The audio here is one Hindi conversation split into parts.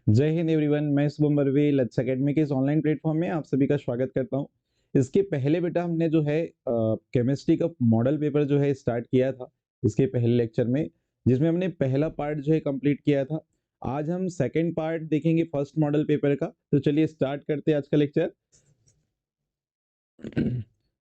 जय हिंद एवरीवन, मैं शुभम बर्वे लच्छा एकेडमी के इस ऑनलाइन प्लेटफॉर्म में आप सभी का स्वागत करता हूं। इसके पहले बेटा हमने जो है केमिस्ट्री का मॉडल पेपर जो है स्टार्ट किया था इसके पहले लेक्चर में, जिसमें हमने पहला पार्ट जो है कंप्लीट किया था। आज हम सेकंड पार्ट देखेंगे फर्स्ट मॉडल पेपर का। तो चलिए स्टार्ट करते हैं आज का लेक्चर।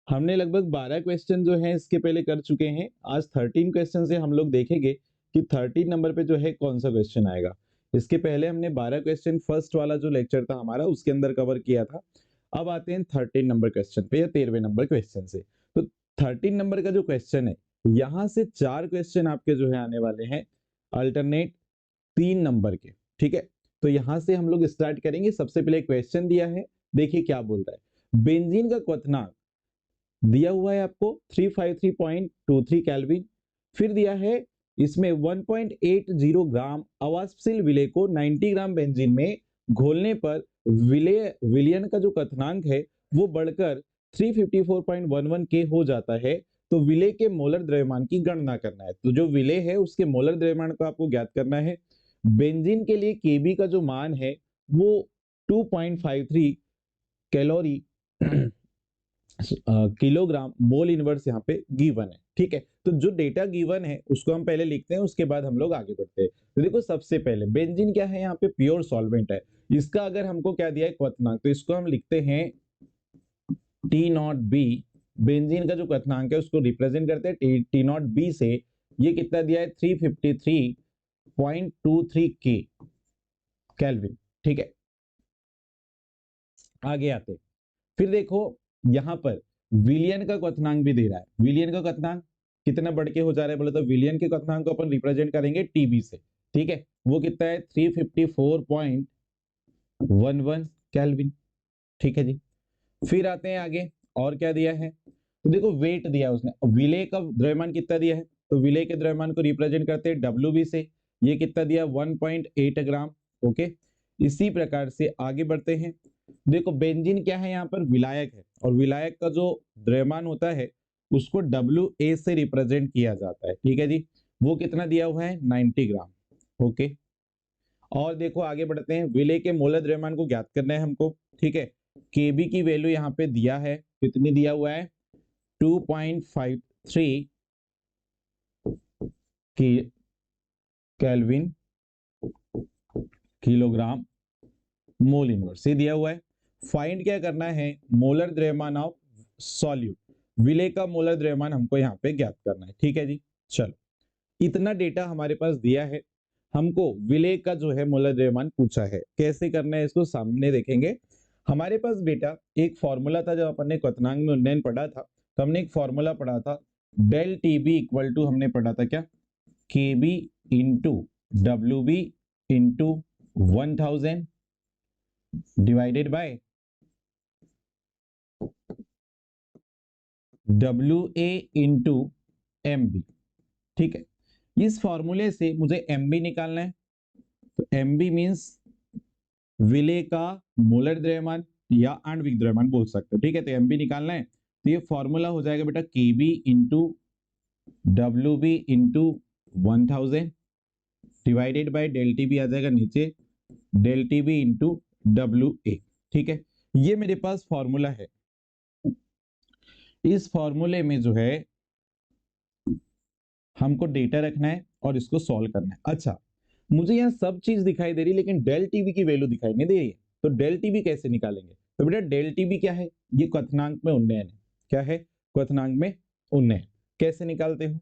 हमने लगभग 12 क्वेश्चन जो है इसके पहले कर चुके हैं। आज 13 क्वेश्चन से हम लोग देखेंगे कि 13 नंबर पे जो है कौन सा क्वेश्चन आएगा। इसके पहले हमने 12 क्वेश्चन फर्स्ट वाला जो लेक्चर था हमारा उसके अंदर कवर किया था। अब आते हैं 13 नंबर क्वेश्चन पे या 13वें नंबर क्वेश्चन से। तो 13 नंबर का जो क्वेश्चन है, यहाँ से 4 क्वेश्चन आपके जो है आने वाले हैं अल्टरनेट 3 नंबर के। ठीक है, तो यहाँ से हम लोग स्टार्ट करेंगे। सबसे पहले क्वेश्चन दिया है, देखिए क्या बोल रहा है। बेंजीन का क्वथनांक दिया हुआ है आपको 353.23 केल्विन। फिर दिया है इसमें 1.80 ग्राम अवाष्पशील विलेय को 90 ग्राम बेंजीन में घोलने पर विलयन का जो क्वथनांक है वो बढ़कर 354.11 के हो जाता है। तो विलेय के मोलर द्रव्यमान की गणना करना है। तो जो विलेय है उसके मोलर द्रव्यमान को आपको ज्ञात करना है। बेंजीन के लिए केबी का जो मान है वो 2.53 कैलोरी किलोग्राम मोल इनवर्स यहाँ पे गिवन है। ठीक है, तो जो डेटा गिवन है उसको हम पहले लिखते हैं, उसके बाद हम लोग आगे बढ़ते हैं। तो देखो सबसे पहले बेंजीन क्या है, यहाँ पे प्योर सॉल्वेंट है। इसका अगर हमको क्या दिया है क्वथनांक, तो इसको हम लिखते हैं टी नॉट बी। बेंजीन का जो क्वथनांक है उसको रिप्रेजेंट करते हैं टी नॉट बी से। ये कितना दिया है 353.23 के केल्विन। ठीक है, आगे आते। फिर देखो यहां पर विलियन का क्वथनांक भी दे रहा है। विलियन का क्वथनांक कितना बढ़ के हो जा रहा है बोले तो विलियन के क्वथनांक को अपन रिप्रेजेंट करेंगे टीबी से। ठीक है, वो कितना है 354.11 केल्विन। ठीक है जी, फिर आते हैं आगे। और क्या दिया है, तो देखो वेट दिया है उसने। विलेय का द्रव्यमान कितना दिया है, तो विलेय के द्रव्यमान को रिप्रेजेंट करते हैं डब्ल्यूबी से। ये कितना दिया 1.8 ग्राम। ओके, इसी प्रकार से आगे बढ़ते हैं। देखो बेंजीन क्या है, यहाँ पर विलायक है, और विलायक का जो द्रव्यमान होता है उसको डब्ल्यू से रिप्रेजेंट किया जाता है। ठीक है जी, वो कितना दिया हुआ है 90 ग्राम। ओके, और देखो आगे बढ़ते हैं। विलेय के मोलर द्रव्यमान को ज्ञात करना है हमको। ठीक है, केबी की वैल्यू यहाँ पे दिया है, कितनी दिया हुआ है 2.53 की केल्विन किलोग्राम मोल इनवर्स ये दिया हुआ है। फाइंड क्या करना है, मोलर द्रव्यमान ऑफ सॉल्यूट। विलेय का मोलर द्रव्यमान हमको यहाँ पे ज्ञात करना है। ठीक है जी, चलो इतना डेटा हमारे पास दिया है। हमको विलेय का जो है मोलर द्रव्यमान पूछा है, कैसे करना है इसको सामने देखेंगे। हमारे पास बेटा एक फॉर्मूला था, जब अपन ने क्वथनांक में उन्नयन पढ़ा था तो हमने एक फॉर्मूला पढ़ा था, डेल टीबी इक्वल टू हमने पढ़ा था क्या, K B into W B into 1000 divided by W A into M B. ठीक है, इस फॉर्मूले से मुझे एम बी निकालना है। तो एम बी मीन्स विलेय का मोलर द्रव्यमान या आणविक द्रव्यमान बोल सकते हो। ठीक है, तो एम बी निकालना है, तो ये फॉर्मूला हो जाएगा बेटा K B into W B into 1000 divided by del T B आ जाएगा नीचे, del T B into W A. ठीक है, ये मेरे पास फॉर्मूला है। इस फॉर्मूले में जो है हमको डेटा रखना है और इसको सॉल्व करना है। अच्छा, मुझे यहाँ सब चीज दिखाई दे रही है लेकिन डेल टीबी की वैल्यू दिखाई नहीं दे रही है। तो डेल टीबी कैसे निकालेंगे, तो बेटा डेल टीबी क्या है, ये क्वथनांक में उन्नयन है। क्या है, क्वथनांक में उन्नयन। कैसे निकालते हो,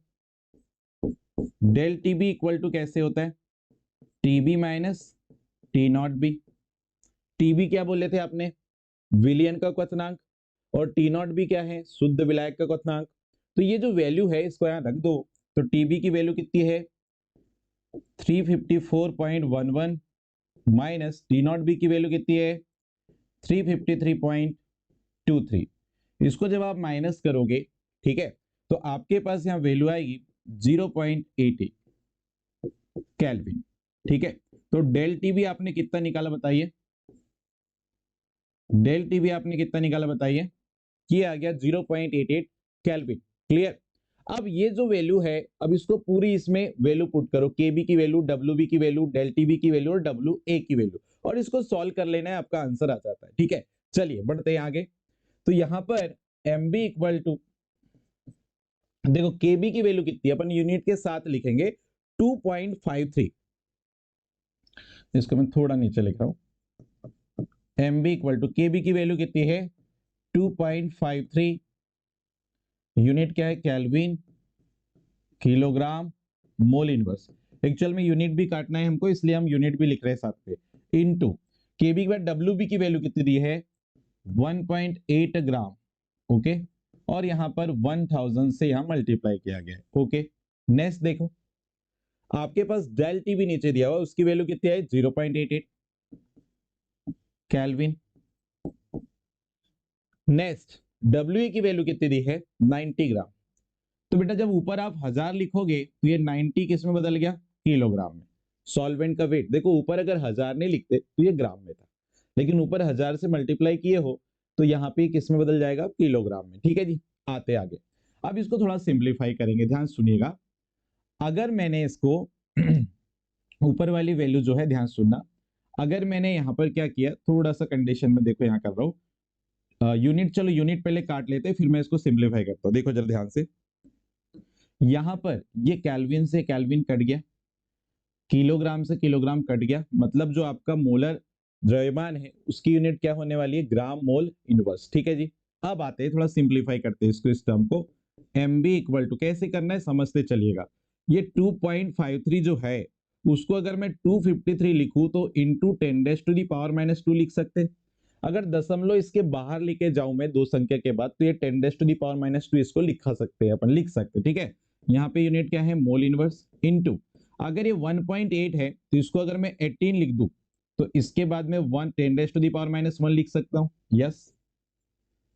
डेल टीबी इक्वल टू कैसे होता है, TB minus T not be. TB क्या बोले थे आपने, विलियन का क्वथनांक, और टी नॉट बी क्या है, शुद्ध विलायक का क्वथनांक। तो ये जो वैल्यू है इसको यहाँ रख दो। तो टीबी की वैल्यू कितनी है 354.11 माइनस टी नॉट बी की वैल्यू कितनी है 353.23। इसको जब आप माइनस करोगे, ठीक है, तो आपके पास यहाँ वैल्यू आएगी 0.80 केल्विन। ठीक है, तो डेल टी भी आपने कितना निकाला बताइए, डेल टी भी आपने कितना निकाला बताइए, ये आ गया 0.88 केल्विन। क्लियर। अब ये जो वैल्यू है, अब इसको पूरी इसमें वैल्यू पुट करो, केबी की वैल्यू, डब्ल्यू बी की वैल्यू, डेल टीबी की वैल्यू और डब्ल्यू ए की वैल्यू, और इसको सॉल्व कर लेना है, आपका आंसर आ जाता है। ठीक है, चलिए बढ़ते हैं आगे। तो यहां पर एम बी इक्वल टू, देखो केबी की वैल्यू कितनी है, अपन यूनिट के साथ लिखेंगे 2.53, इसको मैं थोड़ा नीचे लिख रहा हूं। एम बी इक्वल टू केबी की वैल्यू कितनी है 2.53, यूनिट क्या है kelvin, kilogram, mole inverse. Actual में यूनिट भी काटना है हमको, इसलिए हम यूनिट भी लिख रहे हैं साथ पे, इनटू केबी के बाद डब्ल्यू बी की वैल्यू कितनी दी है 1.8 ग्राम, ओके, और यहां पर 1000 से यहां मल्टीप्लाई किया गया है, ओके। नेक्स्ट देखो, आपके पास डेल टी भी नीचे दिया हुआ, उसकी वैल्यू कितनी है 0.88 केल्विन। नेक्स्ट डब्ल्यू की वैल्यू कितनी दी है 90 ग्राम। तो बेटा जब ऊपर आप 1000 लिखोगे तो ये 90 किस में बदल गया किलोग्राम में। सॉल्वेंट का वेट देखो, ऊपर अगर 1000 नहीं लिखते तो ये ग्राम में था, लेकिन ऊपर 1000 से मल्टीप्लाई किए हो तो यहाँ पे किस में बदल जाएगा किलोग्राम में। ठीक है जी, आते आगे। अब इसको थोड़ा सिंप्लीफाई करेंगे, ध्यान सुनिएगा। अगर मैंने इसको ऊपर वाली वैल्यू जो है, ध्यान सुनना, अगर मैंने यहाँ पर क्या किया, थोड़ा सा कंडीशन में देखो यहाँ कर रहा हूँ, यूनिट, चलो यूनिट पहले काट लेते हैं, फिर मैं इसको सिंप्लीफाई करता हूँ। देखो जरा ध्यान से, यहां पर ये केल्विन से केल्विन कट गया, किलोग्राम से किलोग्राम कट गया, मतलब जो आपका मोलर द्रव्यमान है उसकी यूनिट क्या होने वाली है ग्राम मोल इनवर्स। ठीक है जी, अब आते हैं थोड़ा सिंप्लीफाई करते हैं इसको, इस टर्म को। एम बी इक्वल टू कैसे करना है समझते चलिएगा। ये 2.53 जो है उसको अगर मैं 253 लिखूं तो इंटू 10⁻⁻² लिख सकते हैं। अगर दशमलव इसके बाहर लेके जाऊं मैं दो संख्या के बाद, तो ये 10⁻⁻² इसको लिखा सकते हैं, अपन लिख सकते हैं। ठीक है, यहाँ पे यूनिट क्या है मोल इनवर्स, इनटू अगर ये 1.8 है तो इसको अगर मैं 18 लिख दूं तो इसके बाद में 10⁻⁻1 लिख सकता हूं। यस,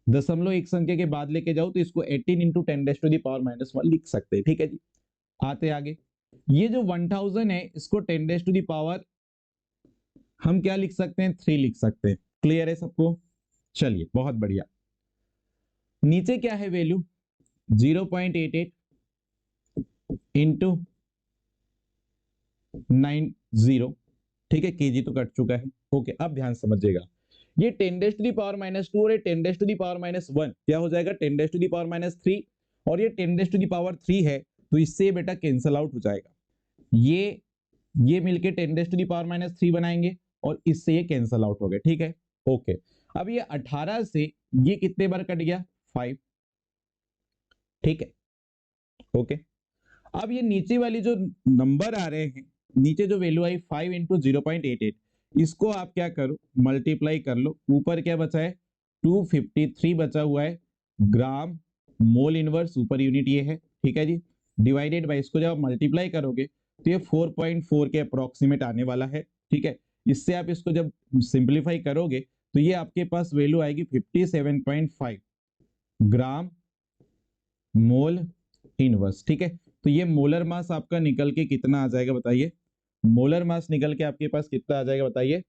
दशमलव एक संख्या के बाद लेके जाओ तो इसको 18 इंटू 10⁻⁻1 लिख सकते हैं। ठीक है जी, आते आगे। ये जो 1000 है इसको 10⁻, हम क्या लिख सकते हैं 3 लिख सकते हैं। क्लियर है सबको? चलिए बहुत बढ़िया। नीचे क्या है वैल्यू 0.88 इंटू 90, ठीक है, केजी तो कट चुका है। ओके, अब ध्यान समझिएगा, ये 10⁻² और 10⁻1 क्या हो जाएगा 10⁻3, और ये 10⁻3 है तो इससे बेटा कैंसल आउट हो जाएगा। ये मिलके 10⁻3 बनाएंगे और इससे ये कैंसल आउट हो गए। ठीक है, ओके। अब ये 18 से ये कितने बार कट गया 5। ठीक है, ओके। अब ये नीचे वाली जो नंबर आ रहे हैं, नीचे जो वैल्यू आई 5 इंटू 0.88, इसको आप क्या करो मल्टीप्लाई कर लो। ऊपर क्या बचा है 253 बचा हुआ है ग्राम मोल इनवर्स, ऊपर यूनिट ये है। ठीक है जी, डिवाइडेड बाय, इसको जब आप मल्टीप्लाई करोगे तो ये 4.4 के अप्रोक्सीमेट आने वाला है। ठीक है, इससे आप इसको जब सिंप्लीफाई करोगे तो ये आपके पास वैल्यू आएगी 57.5 ग्राम मोल इनवर्स। ठीक है, तो ये मोलर मास आपका निकल के कितना आ जाएगा बताइए, मोलर मास निकल के आपके पास कितना आ जाएगा बताइए,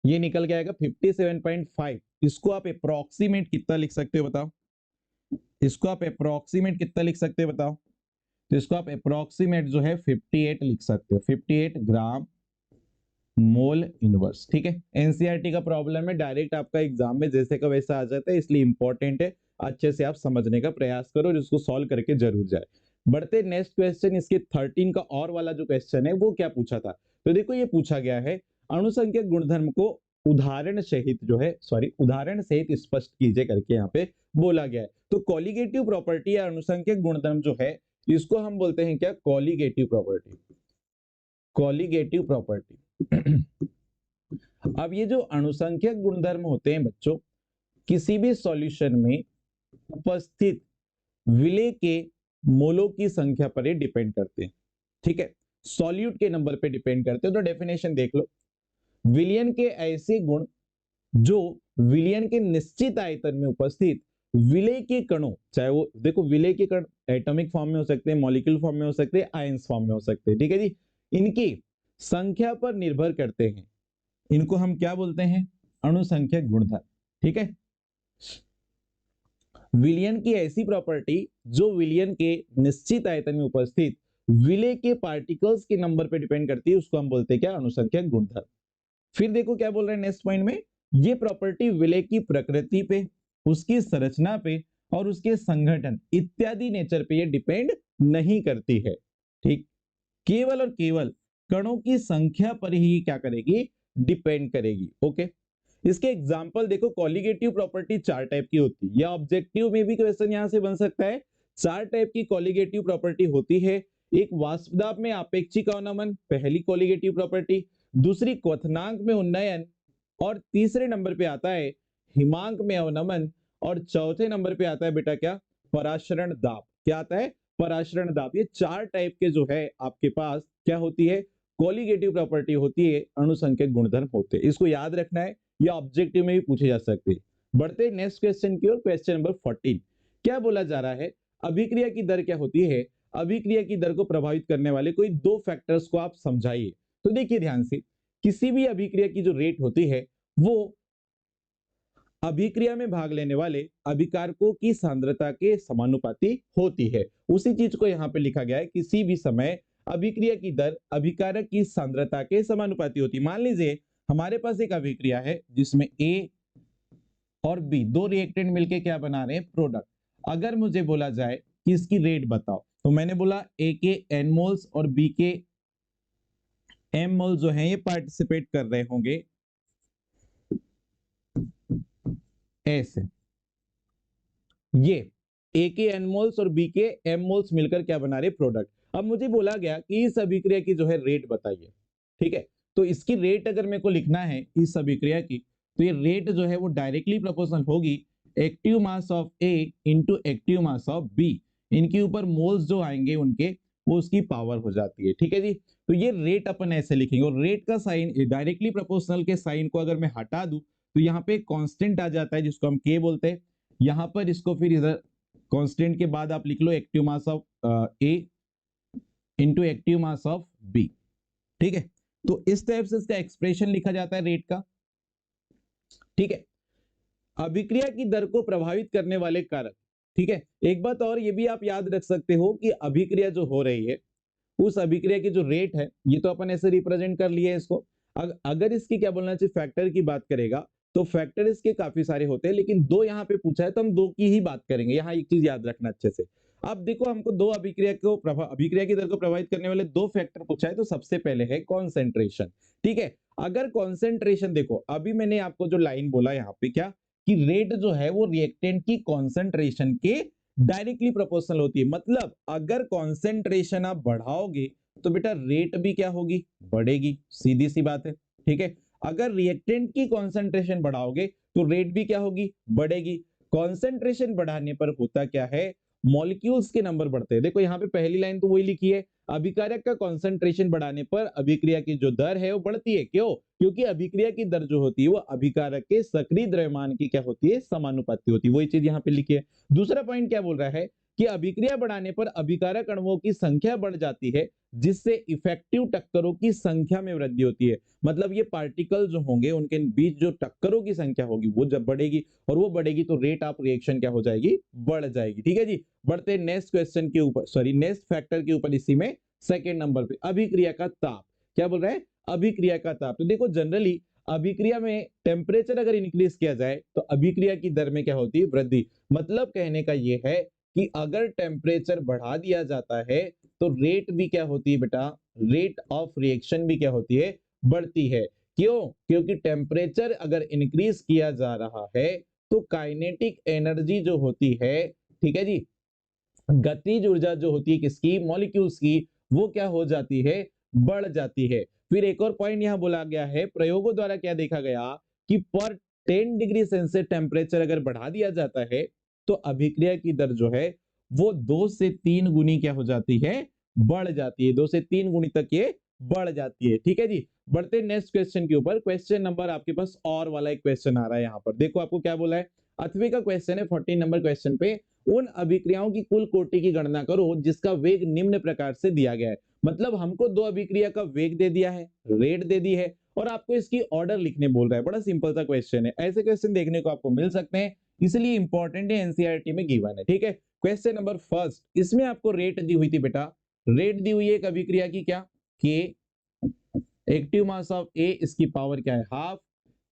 ये निकल के आएगा 57.5। इसको आप अप्रोक्सीमेट कितना लिख सकते हो बताओ, इसको आप अप्रोक्सीमेट कितना लिख सकते हो बताओ, तो इसको आप अप्रोक्सीमेट जो है 58 लिख सकते हो, 58 ग्राम मोल इनवर्स। ठीक है, एनसीईआरटी का प्रॉब्लम है, डायरेक्ट आपका एग्जाम में जैसे का वैसा आ जाता है, इसलिए इंपॉर्टेंट है अच्छे से आप समझने का प्रयास करो और इसको सॉल्व करके जरूर जाए। बढ़ते नेक्स्ट क्वेश्चन, इसके 13 का और वाला जो क्वेश्चन है वो क्या पूछा था, तो देखो ये पूछा गया है अणुसंख्यक गुणधर्म को उदाहरण सहित जो है, सॉरी उदाहरण सहित स्पष्ट कीजिए करके यहाँ पे बोला गया है। तो कॉलिगेटिव प्रॉपर्टी या अणुसंख्यक गुणधर्म जो है इसको हम बोलते हैं क्या कॉलिगेटिव प्रॉपर्टी, कॉलिगेटिव प्रॉपर्टी। अब ये जो अणुसंख्यक गुणधर्म होते हैं बच्चों, किसी भी सॉल्यूशन में उपस्थित विलेय के मोलों की संख्या पर ये डिपेंड करते हैं। ठीक है, सॉल्यूट के नंबर पे डिपेंड करते हैं। तो डेफिनेशन देख लो, विलयन के ऐसे गुण जो विलयन के निश्चित आयतन में उपस्थित विलेय के कणों, चाहे वो देखो विलेय के कण एटॉमिक फॉर्म में हो सकते हैं, मॉलिक्यूल फॉर्म में हो सकते हैं, आयंस फॉर्म में हो सकते हैं। ठीक है जी, इनकी संख्या पर निर्भर करते हैं, इनको हम क्या बोलते हैं अणुसंख्यक गुणधर्म। ठीक है, विलयन की ऐसी प्रॉपर्टी जो विलयन के निश्चित आयतन में उपस्थित विलय के पार्टिकल्स के नंबर पे डिपेंड करती है, उसको हम बोलते हैं क्या, अनुसंख्यक गुणधर्म। फिर देखो क्या बोल रहे हैं नेक्स्ट पॉइंट में, ये प्रॉपर्टी विलय की प्रकृति पे, उसकी संरचना पे और उसके संगठन इत्यादि नेचर पे ये डिपेंड नहीं करती है। ठीक, केवल और केवल कणों की संख्या पर ही क्या करेगी, डिपेंड करेगी। ओके, इसके एग्जाम्पल देखो, कॉलिगेटिव प्रॉपर्टी चार टाइप की होती है, या ऑब्जेक्टिव में भी क्वेश्चन यहां से बन सकता है। चार टाइप की कॉलिगेटिव प्रॉपर्टी होती है। एक वाष्पदाब में आपेक्षिक अवनमन, पहली कॉलिगेटिव प्रॉपर्टी। दूसरी क्वथनांक में उन्नयन, और तीसरे नंबर पे आता है हिमांक में अवनमन, और चौथे नंबर पे आता है बेटा क्या, पराशरण दाब। क्या आता है, पराशरण दाब। ये चार टाइप के जो है आपके पास क्या होती है, कॉलिगेटिव प्रॉपर्टी होती है, अनुसंख्यक गुणधर्म होते हैं। इसको याद रखना है, या ऑब्जेक्टिव में भी पूछे जा सकते हैं। बढ़ते हैं नेक्स्ट क्वेश्चन की ओर, क्वेश्चन नंबर 14। क्या बोला जा रहा है, अभिक्रिया की दर क्या होती है, अभिक्रिया की दर को प्रभावित करने वाले कोई दो फैक्टर्स को आप समझाइए। तो देखिए ध्यान से, किसी भी अभिक्रिया की जो रेट होती है वो अभिक्रिया में भाग लेने वाले अभिकारकों की सांद्रता के समानुपाती होती है। उसी चीज को यहाँ पे लिखा गया है, किसी भी समय अभिक्रिया की दर अभिकारक की सांद्रता के समानुपाती होती है। मान लीजिए हमारे पास एक अभिक्रिया है जिसमें ए और बी दो रिएक्टेंट मिलके क्या बना रहे हैं, प्रोडक्ट। अगर मुझे बोला जाए कि इसकी रेट बताओ, तो मैंने बोला ए के एन मोल्स और बी के एम मोल जो है ये पार्टिसिपेट कर रहे होंगे ऐसे, ये ए के एन मोल्स और बी के एम मोल्स मिलकर क्या बना रहे, प्रोडक्ट। अब मुझे बोला गया कि इस अभिक्रिया की जो है रेट बताइए। ठीक है, तो इसकी रेट अगर मेरे को लिखना है इस अभिक्रिया की, तो ये रेट जो है वो डायरेक्टली प्रोपोर्शनल होगी active mass of A into active mass of B. इनके ऊपर मोल्स जो आएंगे उनके, वो उसकी पावर हो जाती है। ठीक है जी, तो ये रेट अपन ऐसे लिखेंगे, और रेट का साइन डायरेक्टली प्रोपोर्शनल के साइन को अगर मैं हटा दूं तो यहाँ पे कांस्टेंट आ जाता है जिसको हम के बोलते हैं। यहां पर इसको फिर इधर कांस्टेंट के बाद आप लिख लो active mass of A into active mass of B. ठीक है, तो इस टाइप से इसका एक्सप्रेशन लिखा जाता है रेट का। ठीक है, अभिक्रिया की दर को प्रभावित करने वाले कारक। ठीक है, एक बात और ये भी आप याद रख सकते हो कि अभिक्रिया जो हो रही है, उस अभिक्रिया की जो रेट है, ये तो अपन ऐसे रिप्रेजेंट कर लिए इसको। अगर इसकी क्या बोलना चाहिए, फैक्टर की बात करेगा तो फैक्टर इसके काफी सारे होते हैं, लेकिन दो यहाँ पे पूछा है तो हम दो की ही बात करेंगे। यहाँ एक चीज याद रखना अच्छे से। अब देखो हमको दो अभिक्रिया की दर को प्रभावित करने वाले दो फैक्टर पूछा है, तो सबसे पहले है कॉन्सेंट्रेशन। ठीक है, अगर कॉन्सेंट्रेशन देखो, अभी मैंने आपको जो लाइन बोला यहाँ पे क्या, कि रेट जो है वो रिएक्टेंट की कॉन्सेंट्रेशन के डायरेक्टली प्रोपोर्शनल होती है। मतलब अगर कॉन्सेंट्रेशन आप बढ़ाओगे तो बेटा रेट भी क्या होगी, बढ़ेगी, सीधी सी बात है। ठीक है, अगर रिएक्टेंट की कॉन्सेंट्रेशन बढ़ाओगे तो रेट भी क्या होगी, बढ़ेगी। कॉन्सेंट्रेशन बढ़ाने पर होता क्या है, मॉलिक्यूल्स के नंबर बढ़ते हैं। देखो यहाँ पे पहली लाइन तो वही लिखी है, अभिकारक का कॉन्सेंट्रेशन बढ़ाने पर अभिक्रिया की जो दर है वो बढ़ती है। क्यों, क्योंकि अभिक्रिया की दर जो होती है वो अभिकारक के सक्रिय द्रव्यमान की क्या होती है, समानुपाती होती है। वही चीज यहाँ पे लिखी है। दूसरा पॉइंट क्या बोल रहा है कि अभिक्रिया बढ़ाने पर अभिकारक अणुओं की संख्या बढ़ जाती है, जिससे इफेक्टिव टक्करों की संख्या में वृद्धि होती है। मतलब ये पार्टिकल जो होंगे उनके बीच जो टक्करों की संख्या होगी वो जब बढ़ेगी, और वो बढ़ेगी तो रेट ऑफ रिएक्शन क्या हो जाएगी, बढ़ जाएगी। ठीक है जी, बढ़ते नेक्स्ट क्वेश्चन के ऊपर, सॉरी नेक्स्ट फैक्टर के ऊपर, इसी में सेकेंड नंबर पे अभिक्रिया का ताप। क्या बोल रहा है, अभिक्रिया का ताप। तो देखो जनरली अभिक्रिया में टेम्परेचर अगर इंक्रीज किया जाए तो अभिक्रिया की दर में क्या होती है, वृद्धि। मतलब कहने का ये है कि अगर टेम्परेचर बढ़ा दिया जाता है तो रेट भी क्या होती है बेटा, रेट ऑफ रिएक्शन भी क्या होती है, बढ़ती है। क्यों, क्योंकि टेम्परेचर अगर इंक्रीज किया जा रहा है तो काइनेटिक एनर्जी जो होती है, ठीक है जी, गतिज ऊर्जा जो होती है किसकी, मॉलिक्यूल्स की, वो क्या हो जाती है, बढ़ जाती है। फिर एक और पॉइंट यहां बोला गया है, प्रयोगों द्वारा क्या देखा गया कि पर 10 डिग्री सेल्सियस टेम्परेचर अगर बढ़ा दिया जाता है तो अभिक्रिया की दर जो है वो 2 से 3 गुनी क्या हो जाती है, बढ़ जाती है। 2 से 3 गुनी तक ये बढ़ जाती है। ठीक है जी, बढ़ते नेक्स्ट क्वेश्चन के ऊपर। क्वेश्चन नंबर आपके पास और वाला एक क्वेश्चन आ रहा है यहाँ पर, देखो आपको क्या बोला है, 8वें का क्वेश्चन है 14 नंबर क्वेश्चन पे, उन अभिक्रियाओं की कुल कोटि की गणना करो जिसका वेग निम्न प्रकार से दिया गया है। मतलब हमको दो अभिक्रिया का वेग दे दिया है, रेट दे दी है, और आपको इसकी ऑर्डर लिखने बोल रहा है। बड़ा सिंपल सा क्वेश्चन है, ऐसे क्वेश्चन देखने को आपको मिल सकते हैं। इसलिए इंपॉर्टेंट है, एनसीईआरटी में गिवन है। ठीक है, क्वेश्चन नंबर फर्स्ट, इसमें आपको रेट दी हुई थी बेटा, रेट दी हुई है एक अभिक्रिया की क्या, के एक्टिव मास ऑफ ए, इसकी पावर क्या है half,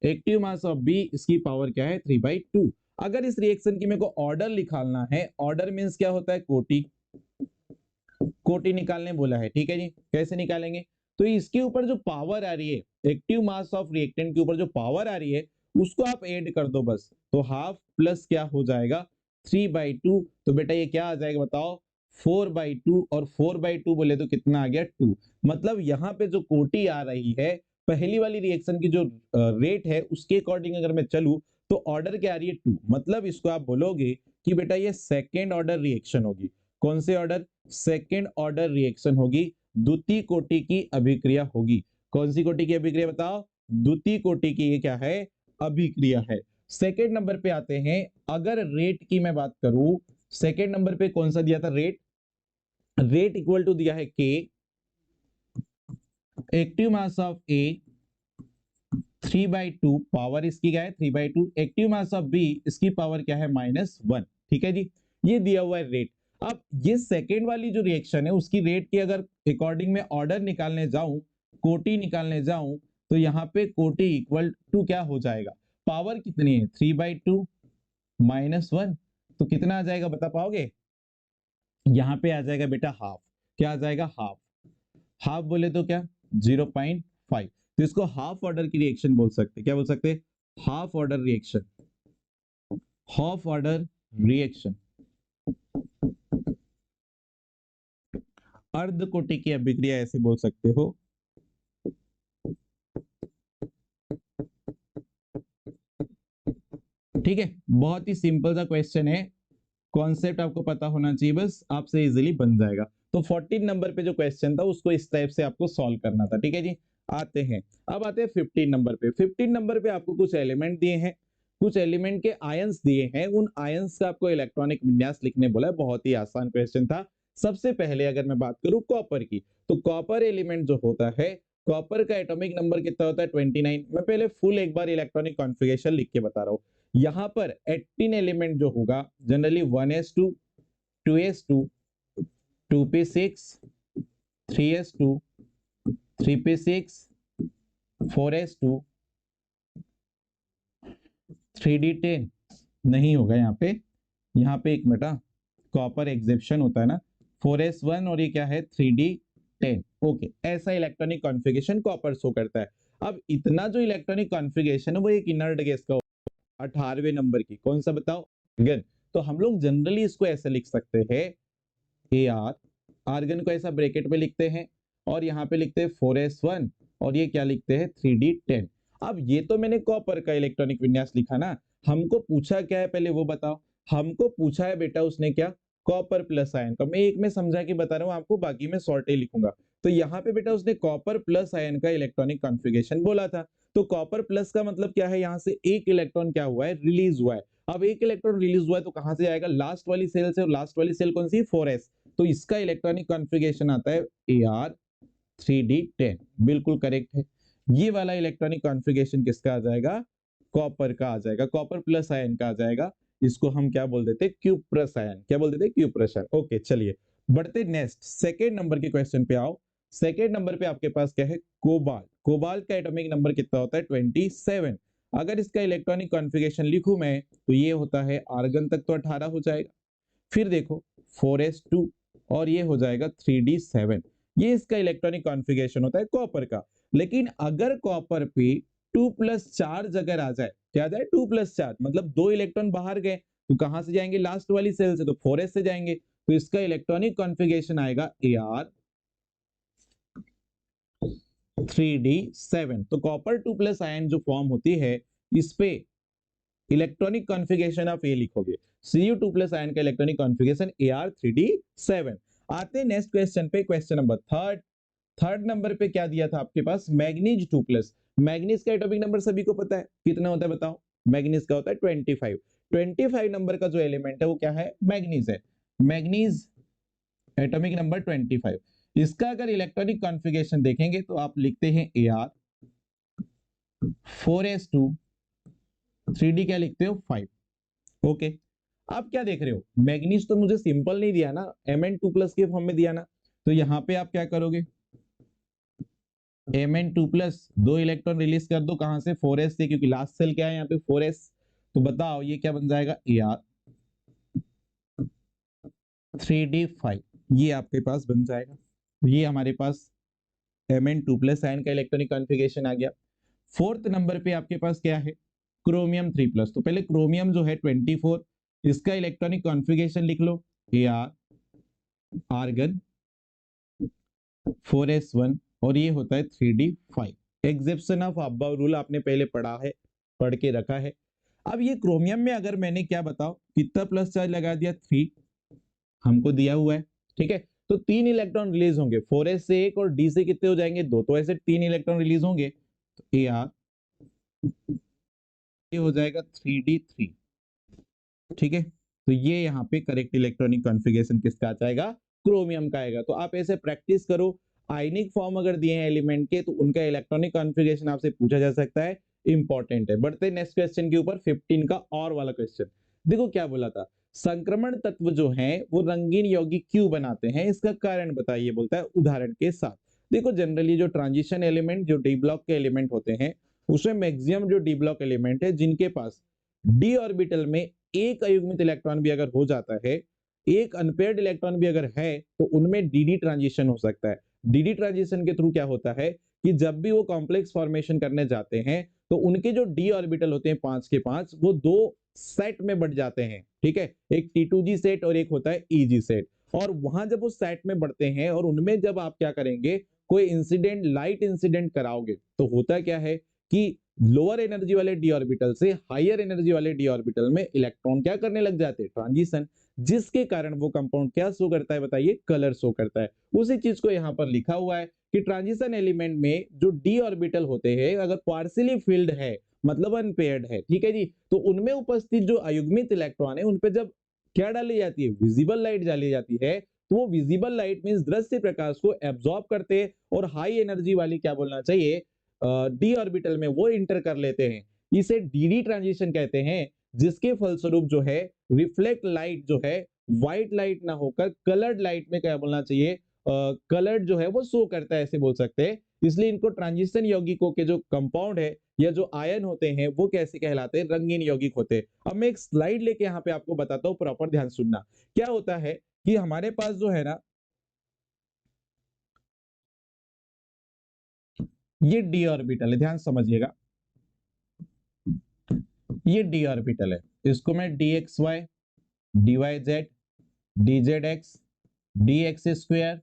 active mass of B, इसकी पावर क्या है 3/2। अगर इस रिएक्शन की मेरे को ऑर्डर निकालना है, ऑर्डर मींस क्या होता है, कोटि, कोटि निकालने बोला है। ठीक है जी, कैसे निकालेंगे, तो इसके ऊपर जो पावर आ रही है, एक्टिव मास ऑफ रिएक्टेंट के ऊपर जो पावर आ रही है उसको आप ऐड कर दो बस, तो हाफ प्लस क्या हो जाएगा 3/2। तो बेटा ये क्या आ जाएगा बताओ, 4/2, और 4/2 बोले तो कितना आ गया 2। मतलब यहाँ पे जो कोटि आ रही है, पहली वाली रिएक्शन की जो रेट है उसके अकॉर्डिंग अगर मैं चलूं तो ऑर्डर क्या आ रही है 2। मतलब इसको आप बोलोगे कि बेटा ये सेकेंड ऑर्डर रिएक्शन होगी। कौन से ऑर्डर, सेकेंड ऑर्डर रिएक्शन होगी, द्वितीय कोटि की अभिक्रिया होगी। कौन सी कोटि की अभिक्रिया बताओ, द्वितीय कोटि की ये क्या है, अभिक्रिया है। सेकेंड नंबर पे आते हैं, अगर रेट की मैं बात करूं, सेकेंड नंबर पे कौन सा दिया था रेट, रेट इक्वल टू दिया है के active mass of A 3/2, power इसकी क्या है 3/2, एक्टिव मास ऑफ बी, इसकी पावर क्या है -1। ठीक है जी, ये दिया हुआ है रेट। अब ये सेकेंड वाली जो रिएक्शन है उसकी रेट की अगर अकॉर्डिंग में ऑर्डर निकालने जाऊं, कोटि निकालने जाऊं, तो यहाँ पे कोटि इक्वल टू क्या हो जाएगा, पावर कितनी है 3/2 -1, तो कितना आ जाएगा बता पाओगे, यहाँ पे आ जाएगा बेटा हाफ। क्या आ जाएगा हाफ, हाफ बोले तो क्या 0.5। तो इसको हाफ ऑर्डर की रिएक्शन बोल सकते, क्या बोल सकते, half order reaction, half order reaction, अर्ध कोटि की अभिक्रिया ऐसे बोल सकते हो। ठीक है, बहुत ही सिंपल सा क्वेश्चन है, कॉन्सेप्ट आपको पता होना चाहिए बस, आपसे इजीली बन जाएगा। तो 14 नंबर पे जो क्वेश्चन था उसको इस टाइप से आपको सॉल्व करना था। ठीक है जी, आते हैं, अब आते हैं 15 नंबर पे। 15 नंबर पे आपको कुछ एलिमेंट दिए हैं, कुछ एलिमेंट के आयंस दिए हैं, उन आयंस का आपको इलेक्ट्रॉनिक विन्यास लिखने बोला है। बहुत ही आसान क्वेश्चन था। सबसे पहले अगर मैं बात करूं कॉपर की, तो कॉपर एलिमेंट जो होता है, कॉपर का एटॉमिक नंबर कितना होता है 29। मैं पहले फुल एक बार इलेक्ट्रॉनिक कॉन्फ़िगरेशन लिख के बता रहा हूं। यहां पर 18 एलिमेंट जो होगा generally 1s2 2s2 2p6 3s2 3p6 4s2 3d10 नहीं होगा यहाँ पे एक मिनट, कॉपर एग्जेप्शन होता है ना, 4s1 और ये क्या है 3d10। ओके, ऐसा इलेक्ट्रॉनिक कॉन्फ़िगरेशन कॉपर शो करता है। अब इतना जो इलेक्ट्रॉनिक कॉन्फ़िगरेशन है वो एक इनर्ट गैस का 18वें नंबर की, कौन सा बताओ, आर्गन। तो हम लोग जनरली इसको ऐसे लिख सकते हैं Ar, आर्गन को ऐसा ब्रैकेट में लिखते हैं, और यहाँ पे लिखते हैं 4s1 और ये क्या लिखते हैं 3d10। अब ये तो मैंने कॉपर का इलेक्ट्रॉनिक विन्यास लिखा ना, हमको पूछा क्या है पहले वो बताओ। हमको पूछा है बेटा उसने क्या, कॉपर प्लस आयन का। मैं एक में समझा के बता रहा हूँ आपको, बाकी मैं शॉर्ट ही लिखूंगा। तो यहाँ पे बेटा उसने कॉपर प्लस आयन का इलेक्ट्रॉनिक कॉन्फ़िगरेशन बोला था। तो कॉपर प्लस का मतलब क्या है, यहाँ से एक इलेक्ट्रॉन क्या हुआ है, रिलीज हुआ है। अब एक इलेक्ट्रॉन रिलीज हुआ है तो कहां से आएगा, लास्ट वाली सेल से, और लास्ट वाली सेल कौन सी 4s। तो इसका इलेक्ट्रॉनिक कॉन्फ़िगरेशन आता है Ar3d10, बिल्कुल करेक्ट है। ये वाला इलेक्ट्रॉनिक कॉन्फ़िगरेशन किसका आ जाएगा, कॉपर का आ जाएगा, कॉपर प्लस आयन का आ जाएगा। इसको हम क्या बोल देते हैं, क्यूप्रस आयन। क्या बोल देते हैं, क्यूप्रस आयन। ओके चलिए बढ़ते नेक्स्ट सेकेंड नंबर के क्वेश्चन पे आओ। सेकेंड नंबर पे आपके पास क्या है, कोबाल्ट। कोबाल्ट का एटॉमिक नंबर कितना होता है 27। अगर इसका इलेक्ट्रॉनिक कॉन्फ़िगरेशन लिखूं मैं तो ये होता है आर्गन तक तो 18 हो जाएगा, फिर देखो 4s2 और ये हो जाएगा 3d7। ये इसका इलेक्ट्रॉनिक कॉन्फ़िगरेशन होता है कॉपर का। लेकिन अगर कॉपर पे 2+4 अगर आ जाए, क्या आ जाए 2+4, मतलब 2 इलेक्ट्रॉन बाहर गए तो कहां से जाएंगे, लास्ट वाली सेल से, तो 4s से जाएंगे। तो इसका इलेक्ट्रॉनिक कॉन्फ़िगरेशन आएगा Ar3d7। तो कॉपर 2+ आयन जो फॉर्म होती है, इस पे इलेक्ट्रॉनिक कॉन्फ़िगरेशन आप ये लिखोगे, Cu2+ आयन का इलेक्ट्रॉनिक कॉन्फ़िगरेशन Ar3d7। आते हैं नेक्स्ट क्वेश्चन पे, question number third. Third number पे क्या दिया था आपके पास, मैग्नीज 2+। मैग्नीज का एटॉमिक नंबर सभी को पता है कितना होता है बताओ, मैग्नीज का होता है 25। 25 नंबर का जो एलिमेंट है वो क्या है, मैग्नीज है। Manganese atomic number 25। इसका अगर इलेक्ट्रॉनिक कॉन्फ़िगरेशन देखेंगे तो आप लिखते हैं Ar 4s2 3d क्या लिखते हो 5। ओके, आप क्या देख रहे हो, मैग्नीज तो मुझे सिंपल नहीं दिया ना, Mn2+ के फॉर्म में दिया ना, तो यहाँ पे आप क्या करोगे, Mn2+, 2 इलेक्ट्रॉन रिलीज कर दो, कहां से, 4s से, क्योंकि लास्ट सेल क्या है यहाँ पे 4s, तो बताओ ये क्या बन जाएगा, Ar3d5, ये आपके पास बन जाएगा। तो ये हमारे पास Mn2+ आयन का इलेक्ट्रॉनिक कॉन्फ़िगरेशन आ गया। फोर्थ नंबर पे आपके पास क्या है, क्रोमियम 3+, तो पहले क्रोमियम जो है 24, इसका इलेक्ट्रॉनिक कॉन्फ़िगरेशन लिख लो, Ar, आर्गन 4s1, और ये होता है 3d5। Exemption of above rule आपने पहले पढ़ा है, पढ़ के रखा है। अब ये क्रोमियम में अगर मैंने क्या बताओ कितना प्लस चार्ज लगा दिया, 3 हमको दिया हुआ है, ठीक है, तो 3 इलेक्ट्रॉन रिलीज होंगे, 4s से 1 और d से कितने हो जाएंगे 2, तो ऐसे 3 इलेक्ट्रॉन रिलीज होंगे, तो Ar ये हो जाएगा 3d3, ठीक है। तो ये यहाँ पे करेक्ट इलेक्ट्रॉनिक कॉन्फ़िगरेशन किसका आ जाएगा, क्रोमियम का आएगा। तो आप ऐसे प्रैक्टिस करो, आयनिक फॉर्म अगर दिए हैं एलिमेंट के तो उनका इलेक्ट्रॉनिक कॉन्फ़िगरेशन आपसे पूछा जा सकता है, इंपॉर्टेंट है। बढ़ते नेक्स्ट क्वेश्चन के ऊपर, 15 का और वाला क्वेश्चन। देखो क्या बोला था, संक्रमण तत्व जो है वो रंगीन यौगिक क्यों बनाते हैं, इसका कारण बताइए, बोलता है उदाहरण के साथ। देखो जनरली जो ट्रांजिशन एलिमेंट, जो डी ब्लॉक के एलिमेंट होते हैं, उसमें मैक्सिमम जो डी ब्लॉक एलिमेंट है जिनके पास डी ऑर्बिटल में एक अयुग्मित इलेक्ट्रॉन भी अगर हो जाता है, एक अनपेयर्ड इलेक्ट्रॉन भी अगर है, तो उनमें डीडी ट्रांजिशन हो सकता है। डीडी ट्रांजिशन के थ्रू क्या होता है कि जब भी वो कॉम्प्लेक्स फॉर्मेशन करने जाते हैं तो उनके जो डी ऑर्बिटल होते हैं 5 के 5, वो 2 सेट में बढ़ जाते हैं, ठीक है, एक T2g सेट और एक होता है EG सेट। और वहां जब वो सेट में बढ़ते हैं और उनमें जब आप क्या करेंगे, कोई इंसिडेंट, लाइट इंसिडेंट कराओगे, तो होता क्या है कि लोअर एनर्जी वाले डी ऑर्बिटल से हायर एनर्जी वाले डी ऑर्बिटल में इलेक्ट्रॉन क्या करने लग जाते हैं, ट्रांजिशन, जिसके कारण वो कंपाउंड क्या शो करता है, बताइए, कलर शो करता है। उसी चीज को यहाँ पर लिखा हुआ है कि ट्रांजिशन एलिमेंट में जो डी ऑर्बिटल होते हैं अगर पार्शियली फिल्ड है, मतलब अनपेयर्ड है, ठीक है जी, तो उनमें उपस्थित जो अयुग्मित इलेक्ट्रॉन है उन पे जब क्या डाली जाती है, विजिबल लाइट डाली जाती है, तो वो विजिबल लाइट मींस दृश्य प्रकाश को एब्जॉर्ब करते हैं और हाई एनर्जी वाली क्या बोलना चाहिए, डी ऑर्बिटल में वो इंटर कर लेते हैं। इसे डीडी ट्रांजिशन कहते हैं, जिसके फलस्वरूप जो है रिफ्लेक्ट लाइट जो है व्हाइट लाइट ना होकर कलर्ड लाइट में क्या बोलना चाहिए, कलर्ड जो है वो शो करता है, ऐसे बोल सकते हैं। इसलिए इनको ट्रांजिशन यौगिकों के जो कंपाउंड है या जो आयन होते हैं वो कैसे कहलाते हैं, रंगीन यौगिक होते हैं। अब मैं एक स्लाइड लेके यहाँ पे आपको बताता हूँ, प्रॉपर ध्यान सुनना। क्या होता है कि हमारे पास जो है ना, ये डी ऑर्बिटल है, ध्यान समझिएगा, ये डी ऑर्बिटल है, इसको मैं dxy, dyz, dzx, dx²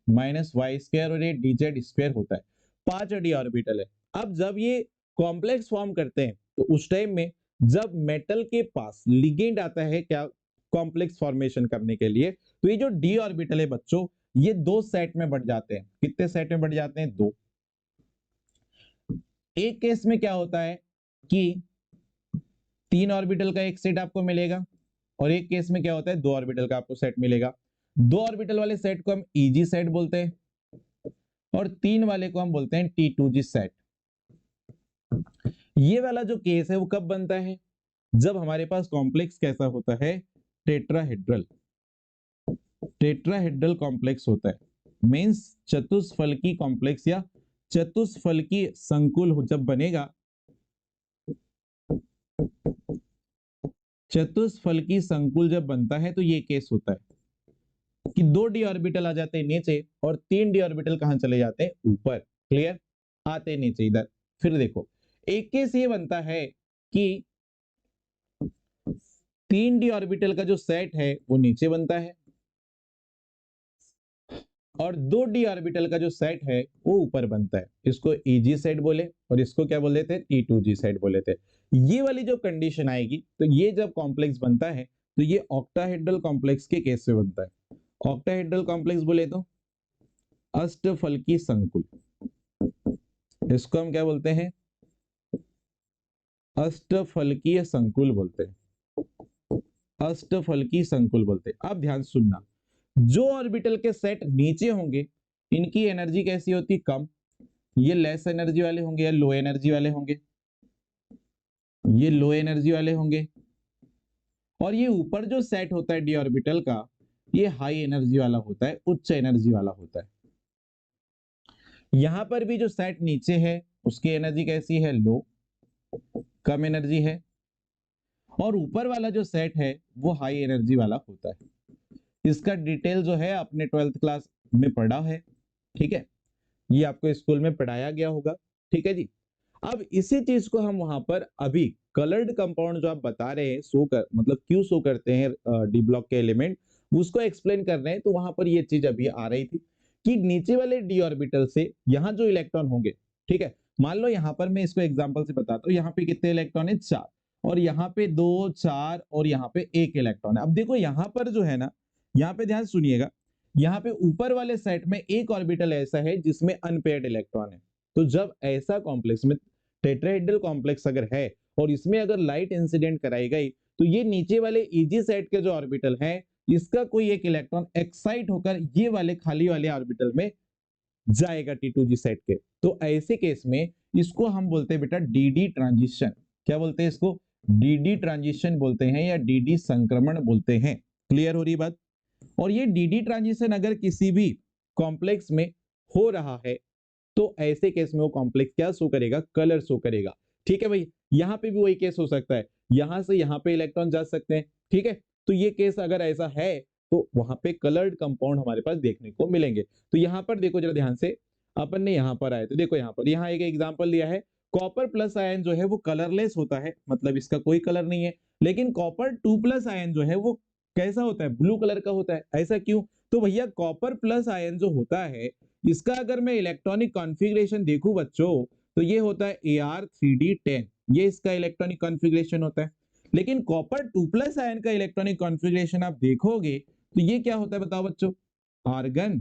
minus Y square, और ये dz स्क्वायर होता है, 5 डी ऑर्बिटल है। अब जब ये कॉम्प्लेक्स फॉर्म करते हैं तो उस टाइम में जब मेटल के पास लिगेंड आता है क्या, कॉम्प्लेक्स फॉर्मेशन करने के लिए, तो ये जो डी ऑर्बिटल है बच्चों, ये 2 सेट में बढ़ जाते हैं। कितने सेट में बढ़ जाते हैं, 2। एक केस में क्या होता है कि 3 ऑर्बिटल का एक सेट आपको मिलेगा, और एक केस में क्या होता है 2 ऑर्बिटल का आपको सेट मिलेगा। 2 ऑर्बिटल वाले सेट को हम EG सेट बोलते हैं और 3 वाले को हम बोलते हैं T2g सेट। ये वाला जो केस है वो कब बनता है, जब हमारे पास कॉम्प्लेक्स कैसा होता है, टेट्राहेड्रल, टेट्राहेड्रल कॉम्प्लेक्स होता है, मींस चतुष्फलकी कॉम्प्लेक्स या चतुष्फलकी संकुल जब बनेगा, चतुष्फलकी संकुल जब बनता है तो ये केस होता है कि 2 डी ऑर्बिटल आ जाते हैं नीचे और 3 डी ऑर्बिटल कहां चले जाते हैं, ऊपर। क्लियर, आते नीचे इधर। फिर देखो एक केस ये बनता है कि 3 डी ऑर्बिटल का जो सेट है वो नीचे बनता है और 2 डी ऑर्बिटल का जो सेट है वो ऊपर बनता है। इसको EG सेट बोले और इसको क्या बोले थे, T2g सेट बोले थे। ये वाली जो कंडीशन आएगी तो ये जब कॉम्प्लेक्स बनता है तो ये ऑक्टाहेड्रल कॉम्प्लेक्स के केस से बनता है। ऑक्टाहेड्रल कॉम्प्लेक्स बोले तो अष्टफलकी संकुल, इसको हम क्या बोलते हैं, अष्टफलकीय संकुल बोलते हैं, अष्टफलकी संकुल बोलते हैं। अब ध्यान सुनना, जो ऑर्बिटल के सेट नीचे होंगे इनकी एनर्जी कैसी होती, कम, ये लेस एनर्जी वाले होंगे या लो एनर्जी वाले होंगे, ये लो एनर्जी वाले होंगे, और ये ऊपर जो सेट होता है डी ऑर्बिटल का, ये हाई एनर्जी वाला होता है, उच्च एनर्जी वाला होता है। यहां पर भी जो सेट नीचे है उसकी एनर्जी कैसी है, लो, कम एनर्जी है। और ऊपर वाला जो सेट है वो हाई एनर्जी वाला होता है। इसका डिटेल जो है आपने 12th क्लास में पढ़ा है, ठीक है, ये आपको स्कूल में पढ़ाया गया होगा, ठीक है जी। अब इसी चीज को हम वहां पर अभी कलर्ड कंपाउंड जो आप बता रहे हैं शो कर मतलब क्यों शो करते हैं डी ब्लॉक के एलिमेंट, उसको एक्सप्लेन कर रहे हैं। तो वहां पर ये चीज अभी आ रही थी कि नीचे वाले डी ऑर्बिटल से यहाँ जो इलेक्ट्रॉन होंगे, ठीक है, मान लो यहाँ पर मैं इसको एग्जांपल से बताता हूँ, यहाँ पे कितने इलेक्ट्रॉन है, 4, और यहाँ पे 2, 4 और यहाँ पे 1 इलेक्ट्रॉन है। अब देखो यहाँ पर जो है ना, यहाँ पे ध्यान सुनिएगा, यहाँ पे ऊपर वाले सेट में एक ऑर्बिटल ऐसा है जिसमें अनपेयर्ड इलेक्ट्रॉन है। तो जब ऐसा कॉम्प्लेक्स में टेट्राहेड्रल कॉम्प्लेक्स अगर है और इसमें अगर लाइट इंसिडेंट कराई गई, तो ये नीचे वाले इजी सेट के जो ऑर्बिटल हैं, इसका कोई एक इलेक्ट्रॉन एक्साइट होकर ये वाले खाली वाले ऑर्बिटल में जाएगा T2G सेट के। तो ऐसे केस में इसको हम बोलते हैं बेटा डीडी ट्रांजिशन। क्या बोलते हैं इसको, डीडी ट्रांजिशन बोलते हैं या डीडी संक्रमण बोलते हैं। क्लियर हो रही बात। और ये डीडी ट्रांजिशन अगर किसी भी कॉम्प्लेक्स में हो रहा है तो ऐसे केस में वो कॉम्प्लेक्स क्या शो करेगा, कलर शो करेगा। ठीक है भाई, यहां पे भी वही केस हो सकता है, यहां से यहां पे इलेक्ट्रॉन जा सकते हैं, ठीक है। तो ये केस अगर ऐसा है तो वहां पे कलर्ड कंपाउंड हमारे पास देखने को मिलेंगे। तो यहां पर देखो जरा ध्यान से, अपन ने यहां पर आए तो देखो यहाँ पर यहाँ एक एग्जांपल दिया है, कॉपर प्लस आयन जो है वो कलरलेस होता है, मतलब इसका कोई कलर नहीं है। लेकिन कॉपर 2 प्लस आयन जो है वो कैसा होता है, ब्लू कलर का होता है। ऐसा क्यों, तो भैया कॉपर प्लस आयन जो होता है इसका अगर मैं इलेक्ट्रॉनिक कॉन्फ़िगरेशन देखूं बच्चों, तो ये होता है Ar3d10, ये इसका इलेक्ट्रॉनिक कॉन्फ़िगरेशन होता है। लेकिन कॉपर 2 प्लस आयन का इलेक्ट्रॉनिक कॉन्फ़िगरेशन आप देखोगे तो ये क्या होता है बताओ बच्चों, आर्गन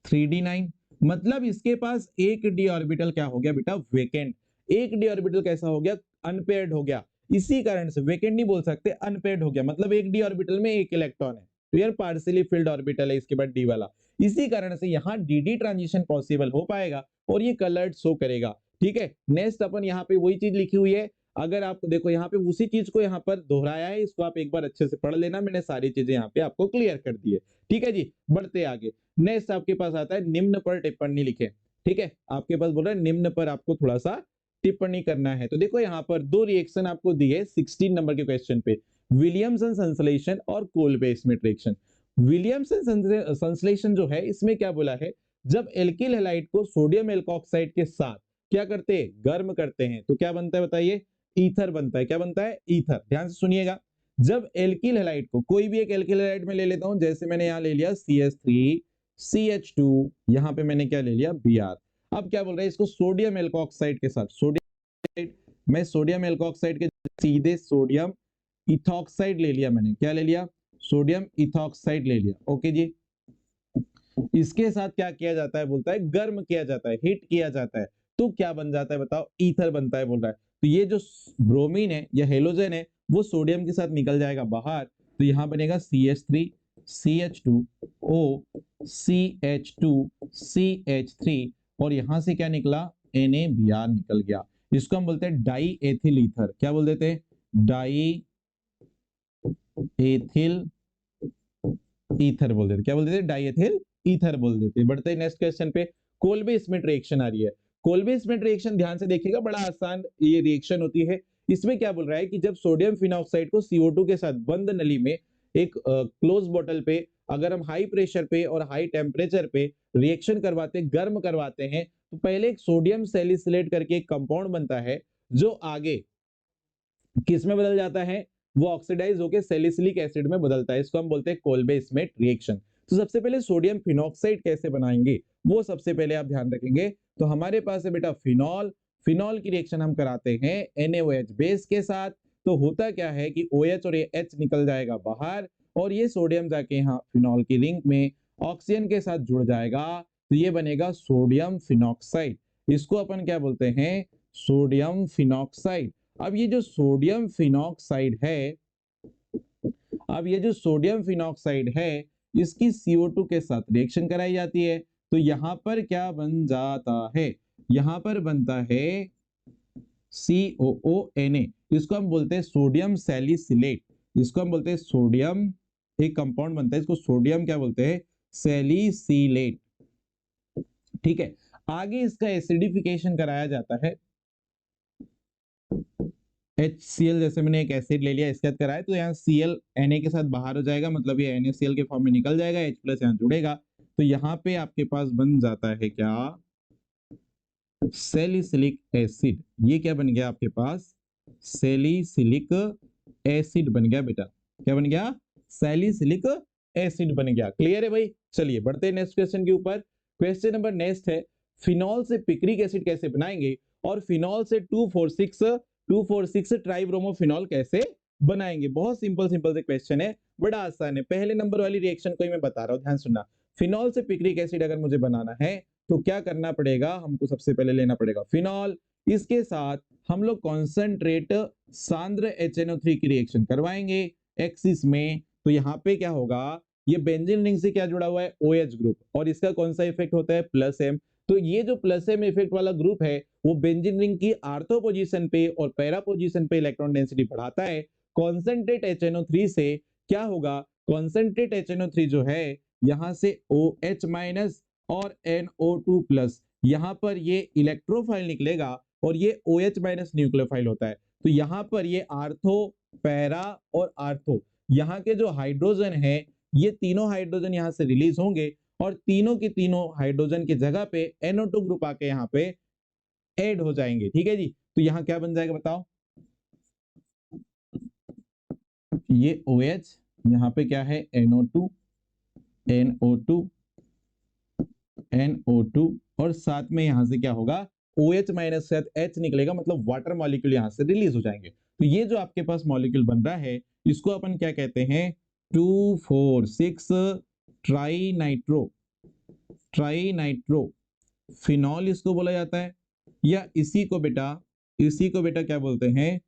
3d9। मतलब इसके पास एक डी ऑर्बिटल क्या हो गया बेटा, वेकेंट। एक डी ऑर्बिटल कैसा हो गया, अनपेयर्ड हो गया। इसी कारण से वेकेंट नहीं बोल सकते, अनपेयर्ड हो गया, मतलब एक डी ऑर्बिटल में एक इलेक्ट्रॉन है, तो यार पार्शियली फिल्ड ऑर्बिटल है इसके बाद डी वाला। इसी कारण से यहाँ डी ट्रांजिशन पॉसिबल हो पाएगा और ये कलर्ड शो करेगा। ठीक है, नेक्स्ट अपन यहाँ पे वही चीज लिखी हुई है, अगर आप देखो यहाँ पे उसी चीज को यहाँ पर दोहराया है, इसको आप एक बार अच्छे से पढ़ लेना, मैंने सारी चीजें यहाँ पे आपको क्लियर कर दी है। ठीक है जी, बढ़ते आगे। नेक्स्ट आपके पास आता है निम्न पर टिप्पणी लिखे। ठीक है, आपके पास बोल रहा है निम्न पर आपको थोड़ा सा टिप्पणी करना है। तो देखो यहाँ पर दो रिएक्शन आपको दिए 16 नंबर के क्वेश्चन पे, विलियमसन संश्लेषण और कोल्बे स्मिथ रिएक्शन। विलियमसन संश्लेषण जो है इसमें क्या बोला है, जब एल्किल हैलाइड को सोडियम एल्कोक्साइड के साथ क्या करते हैं, गर्म करते हैं, तो क्या बनता है बताइए, ईथर बनता है। क्या बनता है, ईथर। ध्यान से सुनिएगा, जब एल्किल हैलाइड को, कोई भी एक एल्किल हैलाइड में ले लेता हूं, जैसे मैंने यहां ले लिया CH3 CH2, यहां पे मैंने क्या ले लिया, Br। अब क्या बोल रहा है, इसको सोडियम एल्कोक्साइड के साथ, सोडियम, मैं सोडियम एल्कोक्साइड के सीधे सोडियम इथॉक्साइड ले लिया, मैंने क्या ले लिया, सोडियम इथॉक्साइड ले लिया। ओके जी, इसके साथ क्या किया जाता है, बोलता है गर्म किया जाता है, हीट किया जाता है, तो क्या बन जाता है बताओ, ईथर बनता है बोल रहा है। तो ये जो ब्रोमीन है या हेलोजन है वो सोडियम के साथ निकल जाएगा बाहर, तो यहां बनेगा CH3 CH2O CH2 CH3 और यहां से क्या निकला, NaBr निकल गया। इसको हम बोलते हैं डाई एथिल ईथर। क्या बोल देते हैं, डाई एथिल ईथर बोल देते। क्या बोल देते, डाई एथिल ईथर बोल देते। बढ़ते हैं नेक्स्ट क्वेश्चन पे, कोल्बे स्मिथ रिएक्शन आ रही है। कोल्बे स्मिथ रिएक्शन ध्यान से देखिएगा, बड़ा आसान ये रिएक्शन होती है। इसमें क्या बोल रहा है कि जब सोडियम फिनॉक्साइड को CO2 के साथ बंद नली में एक क्लोज बॉटल पे अगर हम हाई प्रेशर पे और हाई टेम्परेचर पे रिएक्शन करवाते, गर्म करवाते हैं, तो पहले एक सोडियम सैलिसिलेट करके एक कंपाउंड बनता है जो आगे किस में बदल जाता है, वो ऑक्सीडाइज होकर सैलिसिलिक एसिड में बदलता है। इसको हम बोलते हैं कोल्बे स्मिथ रिएक्शन। तो सबसे पहले सोडियम फिनॉक्साइड कैसे बनाएंगे वो सबसे पहले आप ध्यान रखेंगे। तो हमारे पास है बेटा फिनॉल, फिनॉल की रिएक्शन हम कराते हैं NaOH बेस के साथ। तो होता क्या है कि OH और H निकल जाएगा बाहर और ये सोडियम जाके यहाँ फिनॉल की रिंग में ऑक्सीजन के साथ जुड़ जाएगा, तो ये बनेगा सोडियम फिनॉक्साइड। इसको अपन क्या बोलते हैं, सोडियम फिनॉक्साइड। अब ये जो सोडियम फिनॉक्साइड है, अब ये जो सोडियम फिनॉक्साइड है इसकी CO2 के साथ रिएक्शन कराई जाती है, तो यहां पर क्या बन जाता है, यहां पर बनता है COONA, इसको हम बोलते हैं सोडियम सैलिसिलेट। इसको हम बोलते हैं सोडियम, एक कंपाउंड बनता है इसको सोडियम क्या बोलते हैं, सैलिसिलेट। ठीक है, आगे इसका एसिडिफिकेशन कराया जाता है, HCl, जैसे मैंने एक एसिड ले लिया इसके साथ कराया तो यहाँ Cl Na के साथ बाहर हो जाएगा, मतलब ये NaCl के फॉर्म में निकल जाएगा, H प्लस यहाँ जुड़ेगा, तो यहाँ पे आपके पास बन जाता है क्या, सैलिसिलिक एसिड। ये क्या बन गया आपके पास, सैलिसिलिक एसिड बन गया बेटा। क्या बन गया, सैलिसिलिक एसिड बन गया। क्लियर है भाई। चलिए बढ़ते हैं नेक्स्ट क्वेश्चन के ऊपर। क्वेश्चन नंबर नेक्स्ट है, फिनॉल से पिक्रिक एसिड कैसे बनाएंगे और फिनॉल से 246 ट्राइब्रोमोफिनॉल कैसे बनाएंगे। बहुत सिंपल सिंपल से क्वेश्चन है, बड़ा आसान है। पहले नंबर वाली रिएक्शन को ही मैं बता रहा हूं, ध्यान सुनना। फिनॉल से पिक्रिक एसिड अगर मुझे बनाना है तो क्या करना पड़ेगा, हमको सबसे पहले लेना पड़ेगा फिनॉल, इसके साथ हम लोग कॉन्सेंट्रेट सांद्र HNO3 की रिएक्शन करवाएंगे एक्सिस में। तो यहाँ पे क्या होगा, ये बेंजीन रिंग से क्या जुड़ा हुआ है, OH ग्रुप, और इसका कौन सा इफेक्ट होता है, प्लस M। तो ये जो प्लस M इफेक्ट वाला ग्रुप है वो बेंजीन रिंग की आर्थो पोजीशन पे और पैरा पोजीशन पे इलेक्ट्रॉन डेंसिटी बढ़ाता है। कॉन्सेंट्रेट HNO3 से क्या होगा, कॉन्सेंट्रेट HNO3 जो है यहां से OH- और NO2 प्लस, यहां पर ये इलेक्ट्रोफाइल निकलेगा और ये OH- न्यूक्लियोफाइल होता है। तो यहां पर ये आर्थो, पैरा और आर्थो, यहाँ के जो हाइड्रोजन है ये तीनों हाइड्रोजन यहां से रिलीज होंगे और तीनों की तीनों हाइड्रोजन की जगह पे NO2 ग्रुप आके यहाँ पे ऐड हो जाएंगे। ठीक है जी, तो यहाँ क्या बन जाएगा बताओ, ये OH, यहाँ पे क्या है NO2 NO2 और साथ में यहां से क्या होगा, OH माइनस से H निकलेगा, मतलब वाटर मॉलिक्यूल यहां से रिलीज हो जाएंगे। तो ये जो आपके पास मॉलिक्यूल बन रहा है इसको अपन क्या कहते हैं, 246 ट्राई नाइट्रो फिनॉल इसको बोला जाता है, या इसी को बेटा क्या बोलते हैं,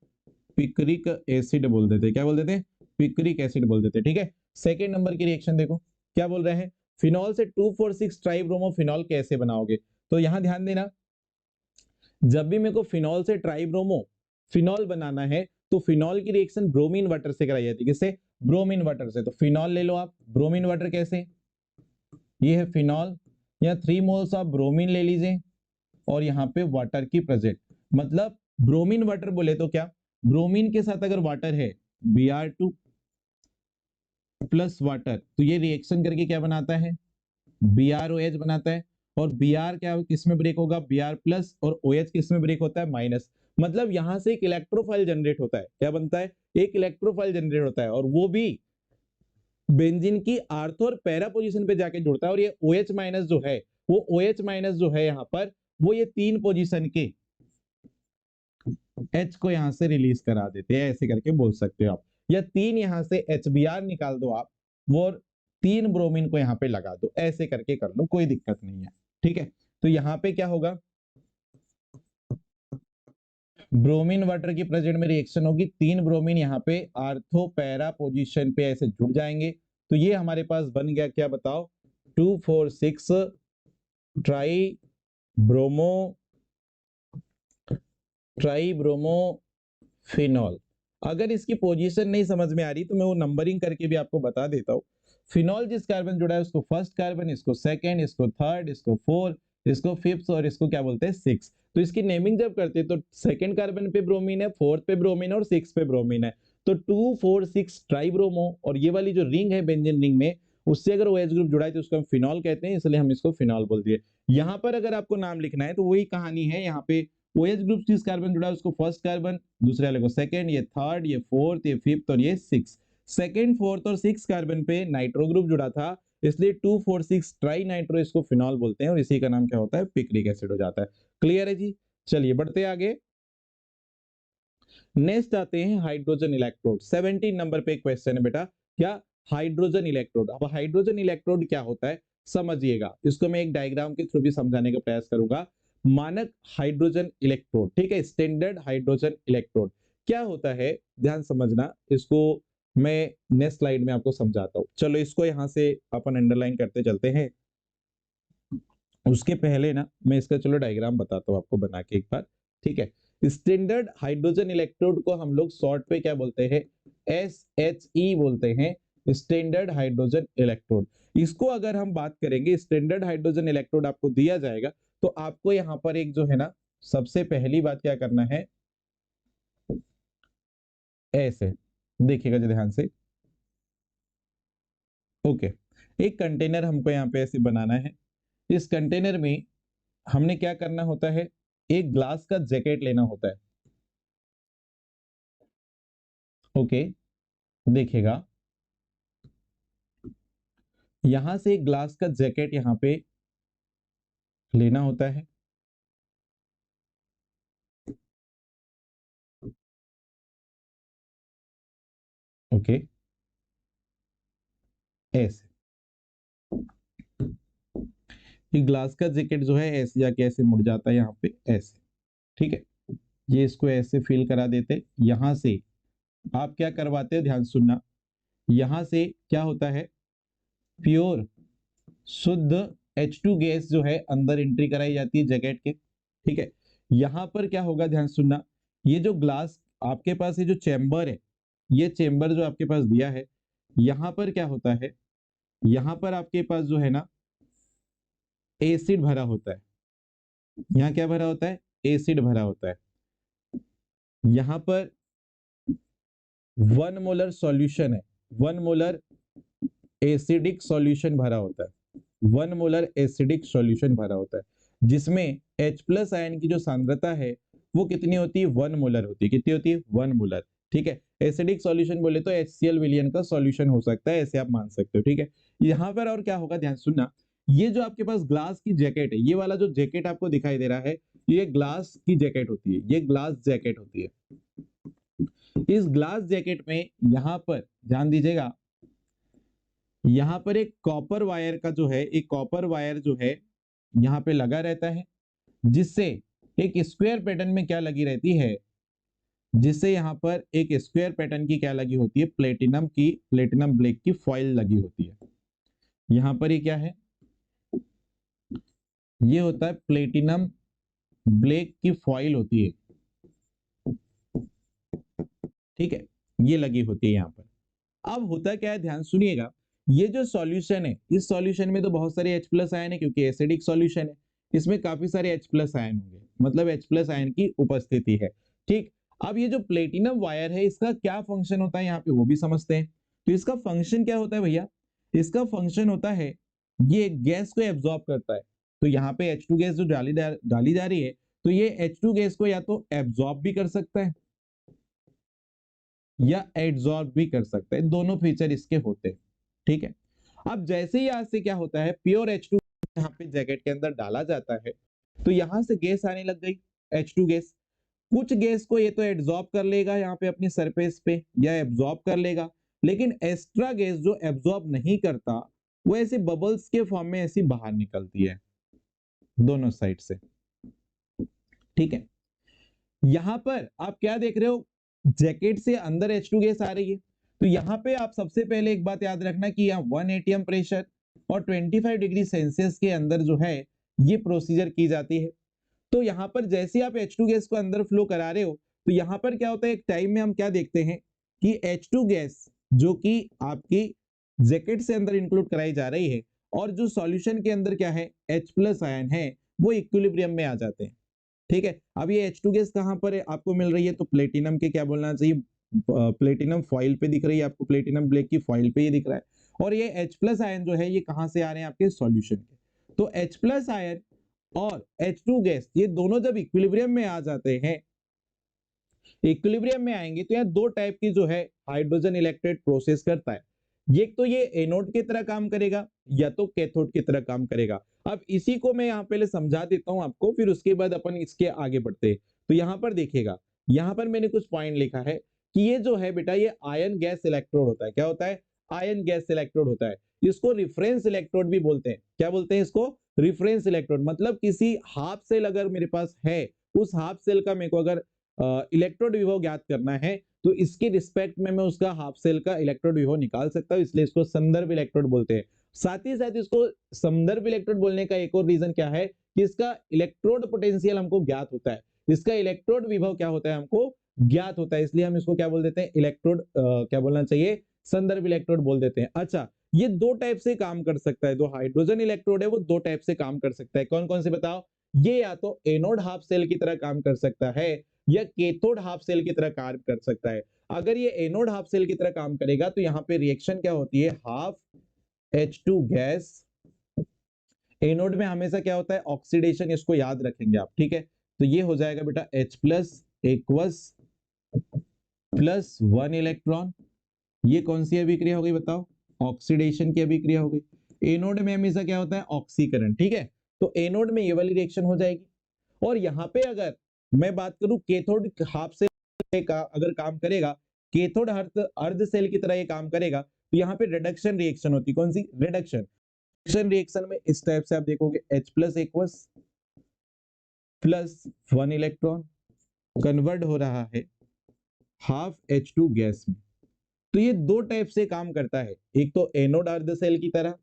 पिक्रिक एसिड बोल देते। क्या बोल देते, पिक्रिक एसिड बोल देते। ठीक है, सेकेंड नंबर की रिएक्शन देखो क्या बोल रहे हैं, फिनॉल से 246 ट्राइब्रोमोफिनॉल कैसे बनाओगे। तो यहां ध्यान देना, जब भी मेरे को फिनॉल से ट्राइब्रोमो फिनॉल बनाना है तो फिनॉल की रिएक्शन ब्रोमीन वाटर से कराई जाती है। किससे, ब्रोमीन वाटर से। तो फिनॉल ले लो आप, ब्रोमीन वाटर कैसे, ये है फिनॉल, या 3 मोल्स ऑफ ब्रोमीन ले लीजिए और यहाँ पे वाटर की प्रेजेंट, मतलब ब्रोमीन वाटर बोले तो क्या, ब्रोमीन के साथ अगर वाटर है Br2 प्लस वाटर, तो ये रिएक्शन करके क्या बनाता है, BrOH बनाता है। और Br क्या किस में ब्रेक होगा, Br प्लस, और OH किस में ब्रेक होता है, माइनस। मतलब यहां से एक इलेक्ट्रोफाइल जनरेट होता है। क्या बनता है, एक इलेक्ट्रोफाइल जनरेट होता है, और वो भी बेंजीन की आर्थो और पैरा पोजीशन पे जाके जुड़ता है। और ये OH माइनस जो है, वो OH माइनस जो है यहाँ पर, वो ये 3 पोजीशन के H को यहां से रिलीज करा देते हैं, ऐसे करके बोल सकते हो आप। या 3 यहां से HBr निकाल दो आप, वो 3 ब्रोमीन को यहाँ पे लगा दो, ऐसे करके कर लो, कोई दिक्कत नहीं है। ठीक है, तो यहाँ पे क्या होगा, ब्रोमीन वाटर की प्रेजेंट में रिएक्शन होगी, 3 ब्रोमीन यहाँ पे आर्थो पैरा पोजीशन पे ऐसे जुड़ जाएंगे। तो ये हमारे पास बन गया क्या बताओ, 246 ट्राई ब्रोमो फिनॉल। अगर इसकी पोजीशन नहीं समझ में आ रही तो मैं वो नंबरिंग करके भी आपको बता देता हूँ। फिनॉल जिस कार्बन जुड़ा है उसको फर्स्ट कार्बन, इसको सेकंड, इसको थर्ड, इसको फोर्थ, इसको फिफ्थ, और इसको क्या बोलते हैं, सिक्स। तो इसकी नेमिंग जब करते हैं तो सेकंड कार्बन पे ब्रोमीन है, फोर्थ पे ब्रोमीन है और सिक्स पे ब्रोमीन है। तो 246 ट्राइब्रोमो, और ये वाली जो रिंग है बेंजीन रिंग में, उससे अगर OH ग्रुप जुड़ा है तो उसको हम फिनॉल कहते हैं, इसलिए हम इसको फिनॉल बोल दिए। यहाँ पर अगर आपको नाम लिखना है तो वही कहानी है, यहाँ पे OH ग्रुप जिस कार्बन जुड़ा है उसको फर्स्ट कार्बन, दूसरे वाले को सेकंड, ये थर्ड, ये फोर्थ, ये फिफ्थ और ये सिक्स। सेकंड, फोर्थ और सिक्स कार्बन पे नाइट्रो ग्रुप जुड़ा था, इसलिए 246 ट्राई नाइट्रो इसको फिनॉल बोलते हैं, और इसी का नाम क्या होता है, पिक्रिक एसिड हो जाता है। क्लियर है जी। चलिए बढ़ते आगे, नेक्स्ट आते हैं हाइड्रोजन इलेक्ट्रोड। 17 नंबर पे क्वेश्चन है बेटा, क्या, हाइड्रोजन इलेक्ट्रोड। अब हाइड्रोजन इलेक्ट्रोड क्या होता है समझिएगा, इसको मैं एक डायग्राम के थ्रू भी समझाने का प्रयास करूंगा। मानक हाइड्रोजन इलेक्ट्रोड, ठीक है, स्टैंडर्ड हाइड्रोजन इलेक्ट्रोड क्या होता है, ध्यान समझना, इसको मैं नेक्स्ट स्लाइड में आपको समझाता हूं। चलो इसको यहां से अपन अंडरलाइन करते चलते हैं। उसके पहले ना मैं इसका चलो डायग्राम बताता हूं आपको बना के एक बार। ठीक है, स्टैंडर्ड हाइड्रोजन इलेक्ट्रोड को हम लोग शॉर्ट पे क्या बोलते हैं, SHE बोलते हैं, स्टैंडर्ड हाइड्रोजन इलेक्ट्रोड। इसको अगर हम बात करेंगे, स्टैंडर्ड हाइड्रोजन इलेक्ट्रोड आपको दिया जाएगा तो आपको यहाँ पर एक जो है ना, सबसे पहली बात क्या करना है, ऐसे देखिएगा जी ध्यान से। ओके, एक कंटेनर हमको यहाँ पे ऐसे बनाना है। इस कंटेनर में हमने क्या करना होता है, एक ग्लास का जैकेट लेना होता है। ओके, देखिएगा यहां से एक ग्लास का जैकेट यहाँ पे लेना होता है। ओके, ऐसे ये ग्लास का जैकेट जो है ऐसे जाके ऐसे मुड़ जाता है यहाँ पे ऐसे, ठीक है। ये इसको ऐसे फिल करा देते, यहां से आप क्या करवाते हैं, ध्यान सुनना, यहां से क्या होता है, प्योर शुद्ध H2 गैस जो है अंदर एंट्री कराई जाती है जैकेट के, ठीक है। यहां पर क्या होगा, ध्यान सुनना, ये जो ग्लास आपके पास, ये जो चेंबर है, ये चेंबर जो आपके पास दिया है, यहां पर क्या होता है, यहां पर आपके पास जो है ना एसिड भरा होता है। यहाँ क्या भरा होता है, एसिड भरा होता है। यहां पर 1 मोलर सॉल्यूशन है, 1 मोलर एसिडिक सॉल्यूशन भरा होता है, 1 मोलर एसिडिक सॉल्यूशन भरा होता है, जिसमें H प्लस आयन की जो सांद्रता है वो कितनी होती है, 1 मोलर होती है। कितनी होती है, 1 मोलर, ठीक है। एसिडिक सॉल्यूशन बोले तो HCl विलियन का सॉल्यूशन हो सकता है, ऐसे आप मान सकते हो, ठीक है। यहाँ पर और क्या होगा, ध्यान सुनना, ये जो आपके पास ग्लास की जैकेट है, ये वाला जो जैकेट आपको दिखाई दे रहा है, ये ग्लास की जैकेट होती है, ये ग्लास जैकेट होती है। इस ग्लास जैकेट में यहां पर ध्यान दीजिएगा, यहां पर एक कॉपर वायर का जो है, एक कॉपर वायर जो है यहाँ पे लगा रहता है, जिससे एक स्क्वायर पैटर्न में क्या लगी रहती है, जिससे यहाँ पर एक स्क्वायर पैटर्न की क्या लगी होती है, प्लेटिनम की, प्लेटिनम ब्लैक की फॉइल लगी होती है। यहाँ पर ये क्या है, ये होता है प्लेटिनम ब्लैक की फॉइल होती है, ठीक है, ये लगी होती है यहाँ पर। अब होता क्या है, ध्यान सुनिएगा, ये जो सॉल्यूशन है, इस सॉल्यूशन में तो बहुत सारे H प्लस आयन है, क्योंकि एसिडिक सॉल्यूशन है, इसमें काफी सारे H प्लस आयन होंगे, मतलब H प्लस आयन की उपस्थिति है, ठीक। अब ये जो प्लेटिनम वायर है, इसका क्या फंक्शन होता है यहाँ पे वो भी समझते हैं। तो इसका फंक्शन क्या होता है भैया, इसका फंक्शन होता है, ये गैस को एब्जॉर्ब करता है। तो यहाँ पे H2 गैस जो डाली जा रही है, तो ये H2 गैस को या तो एब्जॉर्ब भी कर सकता है या एड्सॉर्ब भी कर सकता है, दोनों फीचर इसके होते हैं, ठीक है। अब जैसे ही यहाँ से क्या होता है, प्योर H2 यहाँ पे जैकेट के अंदर डाला जाता है, तो यहां से गैस आने लग गई, H2 गैस। कुछ गैस को ये तो एब्जॉर्ब कर लेगा यहाँ पे अपनी सरफेस पे, या एब्जॉर्ब कर लेगा, लेकिन एक्स्ट्रा गैस जो एब्जॉर्ब नहीं करता, वो ऐसे बबल्स के फॉर्म में ऐसी बाहर निकलती है दोनों साइड से, ठीक है। यहां पर आप क्या देख रहे हो, जैकेट से अंदर H2 गैस आ रही है, तो यहां पे आप सबसे पहले एक बात याद रखना कि यहाँ 1 एटीएम प्रेशर और 25 डिग्री सेल्सियस के अंदर जो है ये प्रोसीजर की जाती है। तो यहाँ पर जैसे आप H2 गैस को अंदर फ्लो करा रहे हो, तो यहाँ पर क्या होता है, एक टाइम में हम क्या देखते हैं कि H2 गैस जो कि आपकी जैकेट से अंदर इंक्लूड कराई जा रही है, और जो सॉल्यूशन के अंदर क्या है, H प्लस आयन है, वो इक्विलिब्रियम में आ जाते हैं, ठीक है। अब ये H2 गैस कहां पर है आपको मिल रही है, तो प्लेटिनम के क्या बोलना चाहिए, प्लेटिनम फॉइल पे दिख रही है आपको, प्लेटिनम ब्लैक की फॉइल पे ये दिख रहा है। और ये H प्लस आयन जो है ये कहां से आ रहे हैं, आपके सॉल्यूशन के। तो H प्लस आयन और H2 गैस ये दोनों जब इक्विलिब्रियम में आ जाते हैं, इक्विलिब्रियम में आएंगे, तो यहाँ दो टाइप की जो है हाइड्रोजन इलेक्ट्रेट प्रोसेस करता है। एक तो ये एनोड की तरह काम करेगा, या तो कैथोड की तरह काम करेगा। अब इसी को मैं यहाँ पहले समझा देता हूं आपको, फिर उसके बाद अपन इसके आगे बढ़ते हैं। तो यहाँ पर देखिएगा, यहाँ पर मैंने कुछ पॉइंट लिखा है कि ये जो है बेटा, ये आयन गैस इलेक्ट्रोड होता है। क्या होता है, आयन गैस इलेक्ट्रोड होता है। इसको रिफरेंस इलेक्ट्रोड भी बोलते हैं। क्या बोलते हैं इसको, रिफरेंस इलेक्ट्रोड। मतलब किसी हाफ सेल अगर मेरे पास है, उस हाफ सेल का मेरे को अगर इलेक्ट्रोड विभव ज्ञात करना है, तो इसके रिस्पेक्ट में मैं उसका हाफ सेल का इलेक्ट्रोड विभव निकाल सकता हूं, इसलिए इसको संदर्भ इलेक्ट्रोड बोलते हैं। साथ ही साथ इसको संदर्भ इलेक्ट्रोड बोलने का एक और रीजन क्या है कि इसका इलेक्ट्रोड पोटेंशियल हमको ज्ञात होता है। इसका इलेक्ट्रोड विभव क्या होता है हमको ज्ञात होता है, इसलिए हम इसको क्या बोल देते हैं, इलेक्ट्रोड क्या बोलना चाहिए, संदर्भ इलेक्ट्रोड बोल देते हैं। अच्छा, ये दो टाइप से काम कर सकता है, जो हाइड्रोजन इलेक्ट्रोड है वो दो टाइप से काम कर सकता है। कौन कौन से बताओ? ये या तो एनोड हाफ सेल की तरह काम कर सकता है या कैथोड हाफ सेल की तरह कार्य कर सकता है। अगर ये एनोड हाफ सेल की तरह काम करेगा तो यहाँ पे रिएक्शन क्या होती है, हाफ H2 गैस। एनोड में हमेशा क्या होता है, ऑक्सीडेशन, इसको याद रखेंगे आप, ठीक है। तो ये हो जाएगा बेटा H plus aqueous plus 1 electron. ये कौन सी अभिक्रिया हो गई बताओ, ऑक्सीडेशन की अभिक्रिया हो गई। एनोड में हमेशा क्या होता है, ऑक्सीकरण, ठीक है। तो एनोड में ये वाली रिएक्शन हो जाएगी। और यहाँ पे अगर मैं बात करूं कैथोड हाफ सेल का अगर काम करेगा, कैथोड अर्ध सेल की तरह ये काम करेगा, तो यहाँ पे रिडक्शन रिएक्शन होती है। कौन सी? रिडक्शन रिएक्शन में इस टाइप से आप देखोगे, H plus aqueous plus 1 electron convert हो रहा है हाफ H2 गैस में। तो ये दो टाइप से काम करता है, एक तो एनोड अर्ध सेल की तरह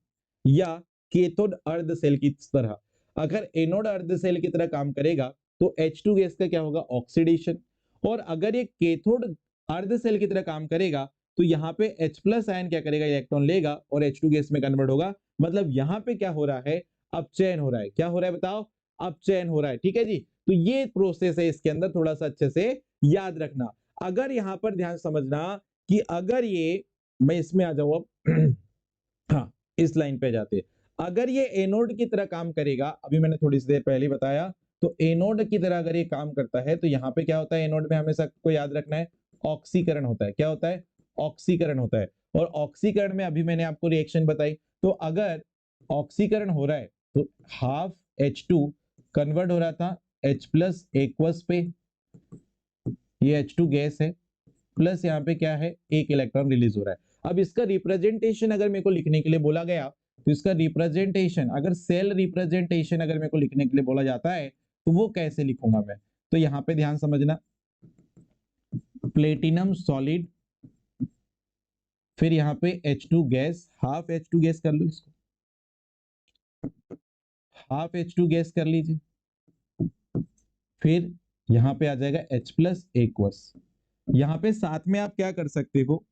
या कैथोड अर्ध सेल की तरह। अगर एनोड अर्ध सेल की तरह काम करेगा तो H2 गैस का क्या होगा, ऑक्सीडेशन। और अगर ये कैथोड अर्ध सेल की तरह काम करेगा तो यहाँ पे H प्लस आयन क्या करेगा, इलेक्ट्रॉन लेगा और H2 गैस में कन्वर्ट होगा। मतलब यहाँ पे क्या हो रहा है, अपचयन हो रहा है। क्या हो रहा है बताओ, अपचयन हो रहा है, ठीक है जी। तो ये प्रोसेस है इसके अंदर, थोड़ा सा अच्छे से याद रखना। अगर यहाँ पर ध्यान समझना कि अगर ये, मैं इसमें आ जाऊं अब हाँ, इस लाइन पे जाते हैं। अगर ये एनोड की तरह काम करेगा, अभी मैंने थोड़ी सी देर पहले बताया, तो एनोड की तरह अगर ये काम करता है तो यहाँ पे क्या होता है, एनोड में हमेशा को याद रखना है, ऑक्सीकरण होता है। क्या होता है, ऑक्सीकरण होता है। और ऑक्सीकरण में अभी मैंने आपको रिएक्शन बताई, तो अगर ऑक्सीकरण हो रहा है तो हाफ H2 कन्वर्ट हो रहा था H प्लस एक्वस पे, ये H2 गैस है, प्लस यहाँ पे क्या है, एक इलेक्ट्रॉन रिलीज हो रहा है। अब इसका रिप्रेजेंटेशन अगर मेरे को लिखने के लिए बोला गया तो इसका रिप्रेजेंटेशन, अगर सेल रिप्रेजेंटेशन अगर मेरे को लिखने के लिए बोला जाता है तो वो कैसे लिखूंगा मैं, तो यहाँ पे ध्यान समझना, प्लेटिनम सॉलिड, फिर यहाँ पे H2 gas, half H2 gas कर लो इसको, हाफ H2 गैस कर लीजिए। फिर यहाँ पे आ जाएगा H प्लस एक्वस। यहाँ पे साथ में आप क्या कर सकते हो,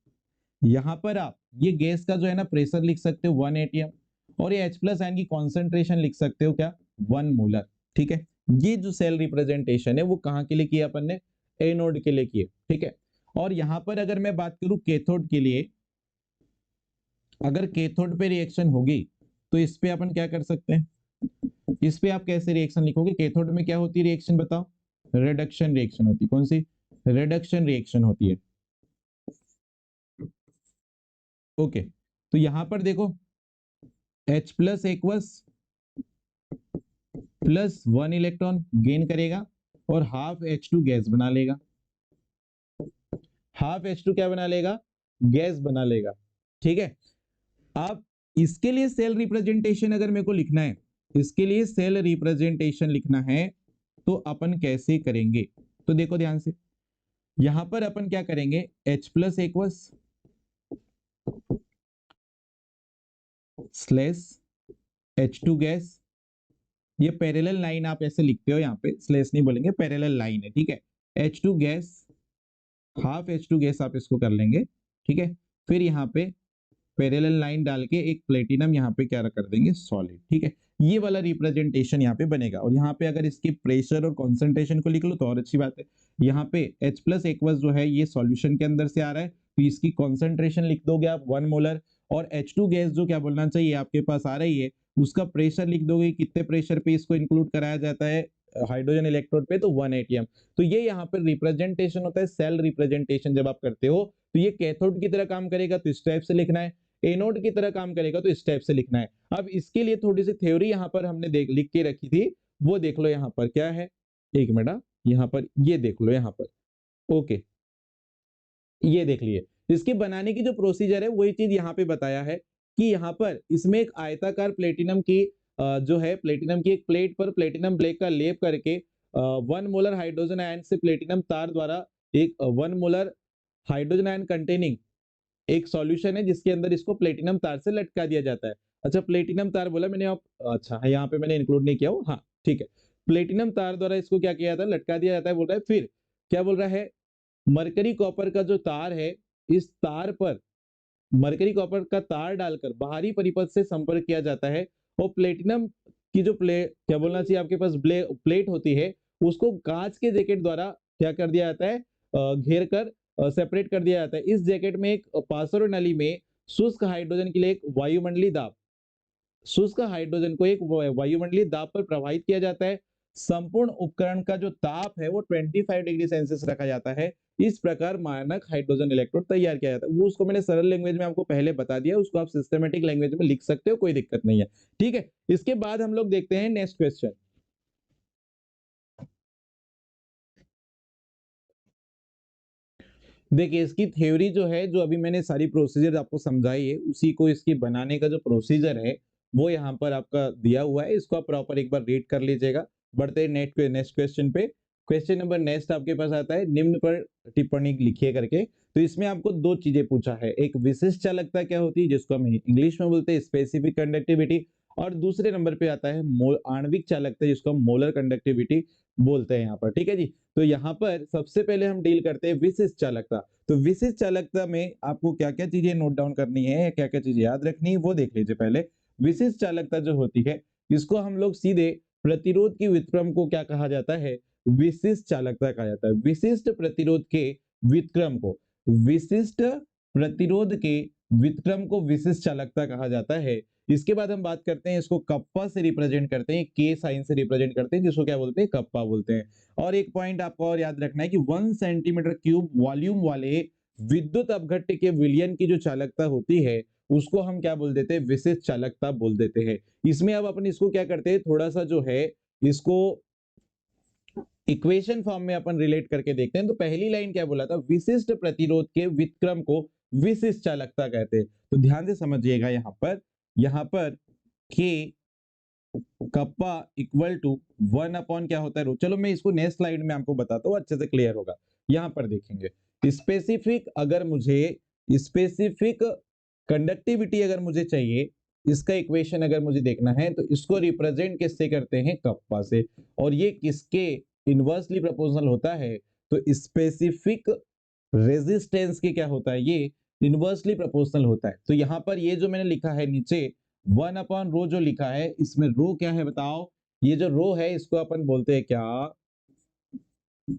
यहाँ पर आप ये गैस का जो है ना प्रेशर लिख सकते हो 1 atm, और ये H प्लस आयन की कॉन्सेंट्रेशन लिख सकते हो क्या, 1 मोलर, ठीक है। ये जो सेल रिप्रेजेंटेशन है वो कहाँ के लिए किया अपन ने, एनोड के लिए किए, ठीक है। और यहाँ पर अगर मैं बात करूं कैथोड के लिए, अगर कैथोड पे रिएक्शन होगी तो इस पे अपन क्या कर सकते हैं, इस पे आप कैसे रिएक्शन लिखोगे, कैथोड में क्या होती है रिएक्शन बताओ, रिडक्शन रिएक्शन होती है। कौन सी? रिडक्शन रिएक्शन होती है। ओके, तो यहां पर देखो H plus aqueous plus 1 electron gain करेगा और हाफ H2 गैस बना लेगा। हाफ H2 क्या बना लेगा, गैस बना लेगा, ठीक है। अब इसके लिए सेल रिप्रेजेंटेशन अगर मेरे को लिखना है, इसके लिए सेल रिप्रेजेंटेशन लिखना है तो अपन कैसे करेंगे, तो देखो ध्यान से, यहां पर अपन क्या करेंगे, H plus aqueous slash H2 gas, ये पैरेलल लाइन आप ऐसे लिखते हो, यहाँ पे स्लेस नहीं बोलेंगे, पैरेलल लाइन है, ठीक है। H2 gas, half H2 gas आप इसको कर लेंगे, ठीक है। फिर यहाँ पे पैरेलल लाइन डाल के एक प्लेटिनम यहाँ पे क्या कर देंगे, सॉलिड, ठीक है। ये वाला रिप्रेजेंटेशन यहाँ पे बनेगा। और यहाँ पे अगर इसके प्रेशर और कॉन्सेंट्रेशन को लिख लो तो और अच्छी बात है। यहाँ पे H प्लस एक्वस जो है ये सॉल्यूशन के अंदर से आ रहा है, तो इसकी कॉन्सेंट्रेशन लिख दोगे आप 1 मोलर, और H2 गैस जो क्या बोलना चाहिए आपके पास आ रही है, उसका प्रेशर लिख दोगे, कितने प्रेशर पे इसको इंक्लूड कराया जाता है हाइड्रोजन इलेक्ट्रोड पे, तो 1 atm। तो ये यहाँ पर रिप्रेजेंटेशन होता है, सेल रिप्रेजेंटेशन जब आप करते हो तो ये कैथोड की तरह काम करेगा तो इस टाइप से लिखना है, एनोड की तरह काम करेगा तो इस टाइप से लिखना है। अब इसके लिए थोड़ी सी थ्योरी यहाँ पर हमने लिख के रखी थी, वो देख लो यहाँ पर क्या है, एक मिनट, यहाँ पर ये देख लो यहाँ पर, ओके, ये देख लिए। इसके बनाने की जो प्रोसीजर है वही चीज यहाँ पे बताया है कि यहाँ पर इसमें एक आयताकार प्लेटिनम की जो है, प्लेटिनम की एक प्लेट पर प्लेटिनम ब्लैक का लेप करके 1 मोलर हाइड्रोजन आयन से प्लेटिनम तार द्वारा एक 1 मोलर हाइड्रोजन आयन कंटेनिंग एक सॉल्यूशन है जिसके अंदर इसको प्लेटिनम तार से लटका दिया जाता है। अच्छा, प्लेटिनम तार बोला मैंने, आप अच्छा यहाँ पे मैंने इंक्लूड नहीं किया हो, हाँ ठीक है। प्लेटिनम तार द्वारा इसको क्या किया जाता है, लटका दिया जाता है बोल रहा है। फिर क्या बोल रहा है, मरकरी कॉपर का जो तार है, इस तार पर मरकरी कॉपर का तार डालकर बाहरी परिपथ से संपर्क किया जाता है और प्लेटिनम की जो क्या बोलना चाहिए आपके पास प्लेट होती है, उसको कांच के जैकेट द्वारा क्या कर दिया जाता है, घेर कर सेपरेट कर दिया जाता है। इस जैकेट में एक पासरो नली में शुष्क हाइड्रोजन के लिए एक वायुमंडलीय दाब, शुष्क हाइड्रोजन को एक वायुमंडलीय दाब पर प्रवाहित किया जाता है। संपूर्ण उपकरण का जो ताप है वो 25 डिग्री सेल्सियस रखा जाता है। इस प्रकार मानक हाइड्रोजन इलेक्ट्रोड तैयार किया जाता है। वो उसको मैंने सरल लैंग्वेज में आपको पहले बता दिया, उसको आप सिस्टमेटिक लैंग्वेज में लिख सकते हो, कोई दिक्कत नहीं है। ठीक है, इसके बाद हम लोग देखते हैं नेक्स्ट क्वेश्चन। देखिए इसकी थ्योरी जो है, जो अभी मैंने सारी प्रोसीजर आपको समझाई है, उसी को इसकी बनाने का जो प्रोसीजर है वो यहाँ पर आपका दिया हुआ है। इसको आप प्रॉपर एक बार रीड कर लीजिएगा। बढ़ते हैं नेक्स्ट क्वेश्चन पे। क्वेश्चन नंबर नेक्स्ट आपके पास आता है, निम्न पर टिप्पणी लिखिए करके। तो इसमें आपको दो चीजें पूछा है, एक विशिष्ट चालकता क्या होती है जिसको हम इंग्लिश में बोलते हैं स्पेसिफिक कंडक्टिविटी, और दूसरे नंबर पे आता है आणविक चालकता जिसको हम मोलर कंडक्टिविटी बोलते हैं यहाँ पर। ठीक है जी, तो यहाँ पर सबसे पहले हम डील करते हैं विशिष्ट चालकता। तो विशिष्ट चालकता में आपको क्या क्या चीजें नोट डाउन करनी है, क्या क्या चीजें याद रखनी है, वो देख लीजिए पहले। विशिष्ट चालकता जो होती है, इसको हम लोग सीधे प्रतिरोध की व्युत्क्रम को क्या कहा जाता है, विशिष्ट चालकता कहा जाता है। विशिष्ट प्रतिरोध के व्युत्क्रम को, विशिष्ट प्रतिरोध के व्युत्क्रम को विशिष्ट चालकता कहा जाता है। इसके बाद हम बात करते हैं, इसको कप्पा से रिप्रेजेंट करते हैं, के साइन से रिप्रेजेंट करते हैं, जिसको क्या बोलते हैं, कप्पा बोलते हैं। और एक पॉइंट आपको और याद रखना है कि 1 सेंटीमीटर क्यूब वॉल्यूम वाले विद्युत अपघट्य के विलयन की जो चालकता होती है, उसको हम क्या बोल देते हैं, विशिष्ट चालकता बोल देते हैं। इसमें अब अपन इसको क्या करते हैं, थोड़ा सा जो है इसको इक्वेशन फॉर्म में अपन रिलेट करके देखते हैं। तो पहली लाइन क्या बोला था, विशिष्ट प्रतिरोध के व्युत्क्रम को विशिष्ट चालकता कहते हैं। तो ध्यान से समझिएगा, यहाँ पर के कप्पा इक्वल टू 1 अपॉन क्या होता है रो। चलो मैं इसको नेक्स्ट स्लाइड में आपको बताता हूँ, अच्छे से क्लियर होगा। यहाँ पर देखेंगे, स्पेसिफिक अगर मुझे स्पेसिफिक कंडक्टिविटी अगर मुझे चाहिए, इसका इक्वेशन अगर मुझे देखना है, तो इसको रिप्रेजेंट किससे करते हैं, कप्पा से। और ये किसके इनवर्सली प्रोपोर्शनल होता है, तो स्पेसिफिक रेजिस्टेंस के क्या होता है, ये इनवर्सली प्रोपोर्शनल होता है। तो यहाँ पर ये जो मैंने लिखा है नीचे 1 अपॉन रो जो लिखा है, इसमें रो क्या है बताओ, ये जो रो है इसको अपन बोलते हैं क्या,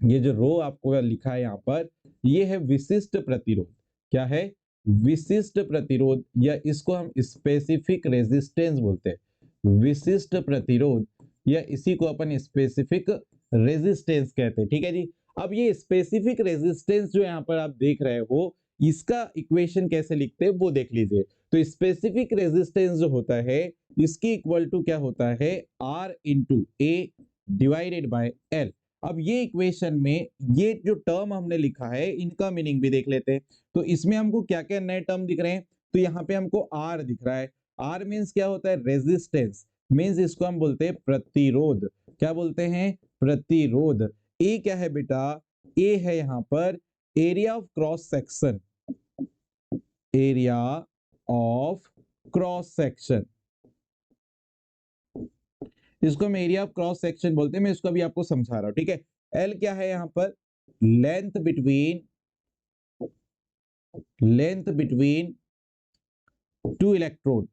ये जो रो आपको लिखा है यहाँ पर, ये है विशिष्ट प्रतिरोध। क्या है, विशिष्ट प्रतिरोध, या इसको हम स्पेसिफिक रेजिस्टेंस बोलते हैं। विशिष्ट प्रतिरोध, या इसी को अपन स्पेसिफिक रेजिस्टेंस कहते हैं। ठीक है जी, अब ये स्पेसिफिक रेजिस्टेंस जो यहाँ पर आप देख रहे हो, इसका इक्वेशन कैसे लिखते हैं वो देख लीजिए। तो स्पेसिफिक रेजिस्टेंस जो होता है, इसकी इक्वल टू क्या होता है, R into A divided by L. अब ये इक्वेशन में ये जो टर्म हमने लिखा है, इनका मीनिंग भी देख लेते हैं। तो इसमें हमको क्या क्या नए टर्म दिख रहे हैं, तो यहाँ पे हमको आर दिख रहा है। आर मीन्स क्या होता है, रेजिस्टेंस, मीन्स इसको हम बोलते हैं प्रतिरोध। क्या बोलते हैं, प्रतिरोध। ए क्या है बेटा, ए है यहाँ पर area of cross section, area of cross section, इसको हम एरिया ऑफ क्रॉस सेक्शन बोलते हैं। मैं इसको अभी आपको समझा रहा हूं, ठीक है। एल क्या है यहाँ पर, लेंथ बिटवीन टू इलेक्ट्रोड।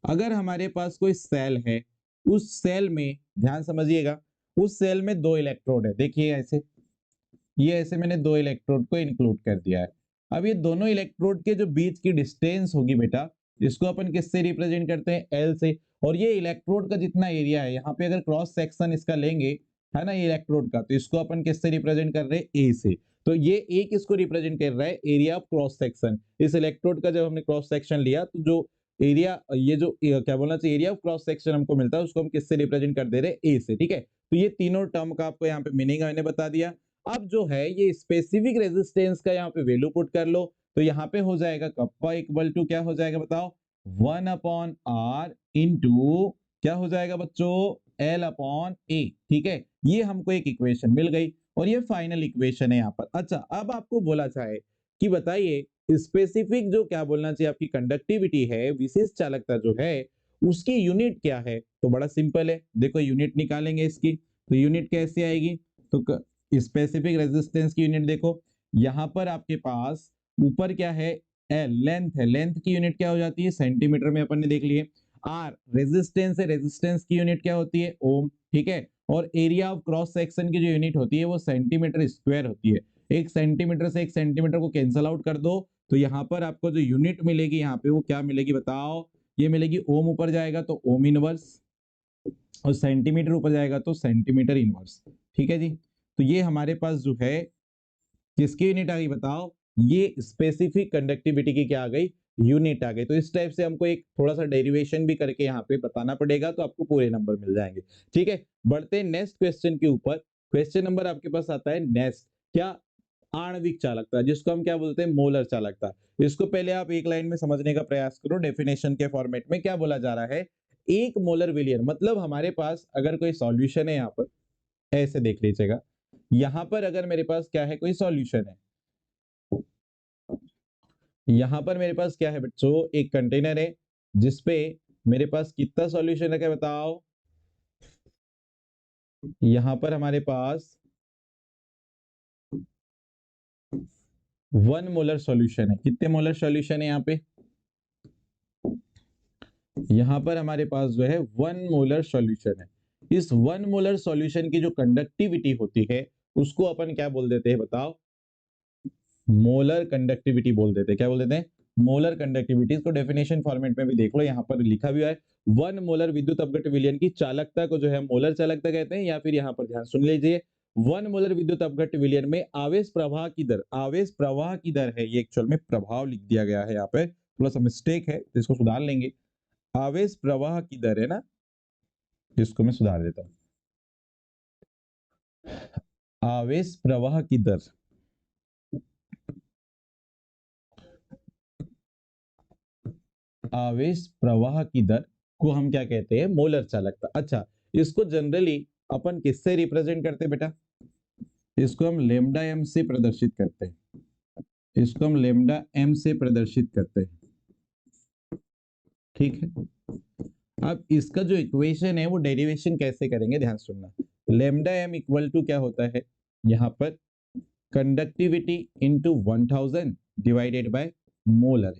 अगर हमारे पास कोई सेल है, उस सेल में ध्यान समझिएगा, उस सेल में 2 इलेक्ट्रोड है। देखिए ऐसे, ये ऐसे मैंने 2 इलेक्ट्रोड को इंक्लूड कर दिया है। अब ये दोनों इलेक्ट्रोड के जो बीच की डिस्टेंस होगी बेटा, इसको अपन किससे रिप्रेजेंट करते हैं, एल से। और ये इलेक्ट्रोड का जितना एरिया है, यहाँ पे अगर क्रॉस सेक्शन इसका लेंगे, है ना, ये इलेक्ट्रोड का, तो इसको अपन किससे रिप्रेजेंट कर रहे हैं, ए से। तो ये ए किसको रिप्रेजेंट कर रहा है, एरिया ऑफ क्रॉस सेक्शन। इस इलेक्ट्रोड का जब हमने क्रॉस सेक्शन लिया, तो जो एरिया, ये जो क्या बोलना चाहिए, एरिया ऑफ क्रॉस सेक्शन हमको मिलता है, उसको हम किससे रिप्रेजेंट कर दे रहे हैं, ए से। ठीक है, तो ये तीनों टर्म का आपको यहाँ पे मीनिंग मैंने बता दिया। अब जो है ये स्पेसिफिक रेजिस्टेंस का यहाँ पे वैल्यू पुट कर लो, तो यहाँ पे हो जाएगा कप्पा इक्वल टू क्या हो जाएगा बताओ, 1 अपॉन आर इंटू क्या हो जाएगा बच्चों, एल अपॉन ए। ठीक है, ये हमको एक इक्वेशन मिल गई और ये फाइनल इक्वेशन है यहाँ पर। अच्छा, अब आपको बोला जाए कि बताइए स्पेसिफिक जो क्या बोलना चाहिए आपकी कंडक्टिविटी है, विशेष चालकता जो है, उसकी यूनिट क्या है? तो बड़ा सिंपल है, देखो यूनिट निकालेंगे इसकी, तो यूनिट कैसे आएगी? तो स्पेसिफिक रेजिस्टेंस की यूनिट देखो, यहाँ पर आपके पास ऊपर क्या है? एल लेंथ है, लेंथ की यूनिट क्या हो जाती है? सेंटीमीटर में अपन ने देख लिए। आर रेजिस्टेंस है, रेजिस्टेंस की यूनिट क्या होती है? ओम, ठीक है। और एरिया ऑफ क्रॉस सेक्शन की जो यूनिट होती है वो सेंटीमीटर स्क्वायर होती है। एक सेंटीमीटर से एक सेंटीमीटर को कैंसल आउट कर दो, तो यहाँ पर आपको जो यूनिट मिलेगी यहाँ पे वो क्या मिलेगी बताओ? ये मिलेगी ओम, ऊपर जाएगा तो ओम इनवर्स, और सेंटीमीटर ऊपर जाएगा तो सेंटीमीटर इनवर्स, ठीक है जी। तो ये हमारे पास जो है किसकी यूनिट आ गई बताओ? ये स्पेसिफिक कंडक्टिविटी की क्या आ गई? यूनिट आ गई। तो इस टाइप से हमको एक थोड़ा सा डेरिवेशन भी करके यहाँ पे बताना पड़ेगा, तो आपको पूरे नंबर मिल जाएंगे, ठीक है। बढ़ते हैं नेक्स्ट क्वेश्चन के ऊपर। क्वेश्चन नंबर आपके पास आता है नेक्स्ट, क्या? आणविक चालकता, जिसको हम क्या बोलते हैं? मोलर चालकता। इसको पहले आप एक लाइन में समझने का प्रयास करो, डेफिनेशन के फॉर्मेट में क्या बोला जा रहा है? एक मोलर विलियन, मतलब हमारे पास अगर कोई सॉल्यूशन है, यहाँ पर ऐसे देख लीजिएगा, यहाँ पर अगर मेरे पास क्या है? कोई सॉल्यूशन है, यहाँ पर मेरे पास क्या है बच्चों? एक कंटेनर है जिसपे मेरे पास कितना सॉल्यूशन रखा है बताओ? यहाँ पर हमारे पास 1 मोलर सॉल्यूशन है। कितने मोलर सॉल्यूशन है यहाँ पे? यहाँ पर हमारे पास जो है 1 मोलर सॉल्यूशन है। इस 1 मोलर सॉल्यूशन की जो कंडक्टिविटी होती है उसको अपन क्या बोल देते हैं बताओ? मोलर कंडक्टिविटी बोल देते हैं। क्या बोल देते हैं? Molar conductivity. इसको डेफिनेशन फॉर्मेट में भी देख लो, यहाँ पर लिखा भी है 1 मोलर विद्युत अपघट्य विलयन की चालकता को जो है मोलर चालकता कहते हैं, या फिर यहाँ पर ध्यान सुन लीजिए, 1 मोलर विद्युत अपघट्य विलयन में आवेश प्रवाह की दर, आवेश प्रवाह की दर है, ये एक्चुअल में प्रभाव लिख दिया गया है यहाँ पे, थोड़ा सा मिस्टेक है, इसको सुधार लेंगे। आवेश प्रवाह की दर है ना, इसको मैं सुधार देता हूँ। आवेश प्रवाह की दर, आवेश प्रवाह की दर को हम क्या कहते हैं? मोलर चालकता। अच्छा, इसको जनरली अपन किससे रिप्रेजेंट करते हैं बेटा? इसको हम लेमडा एम से प्रदर्शित करते हैं, इसको हम लेमडा एम से प्रदर्शित करते हैं, ठीक है। अब इसका जो इक्वेशन है वो डेरिवेशन कैसे करेंगे, ध्यान सुनना। लेमडा एम इक्वल टू क्या होता है यहाँ पर? Conductivity into 1000 divided by molar,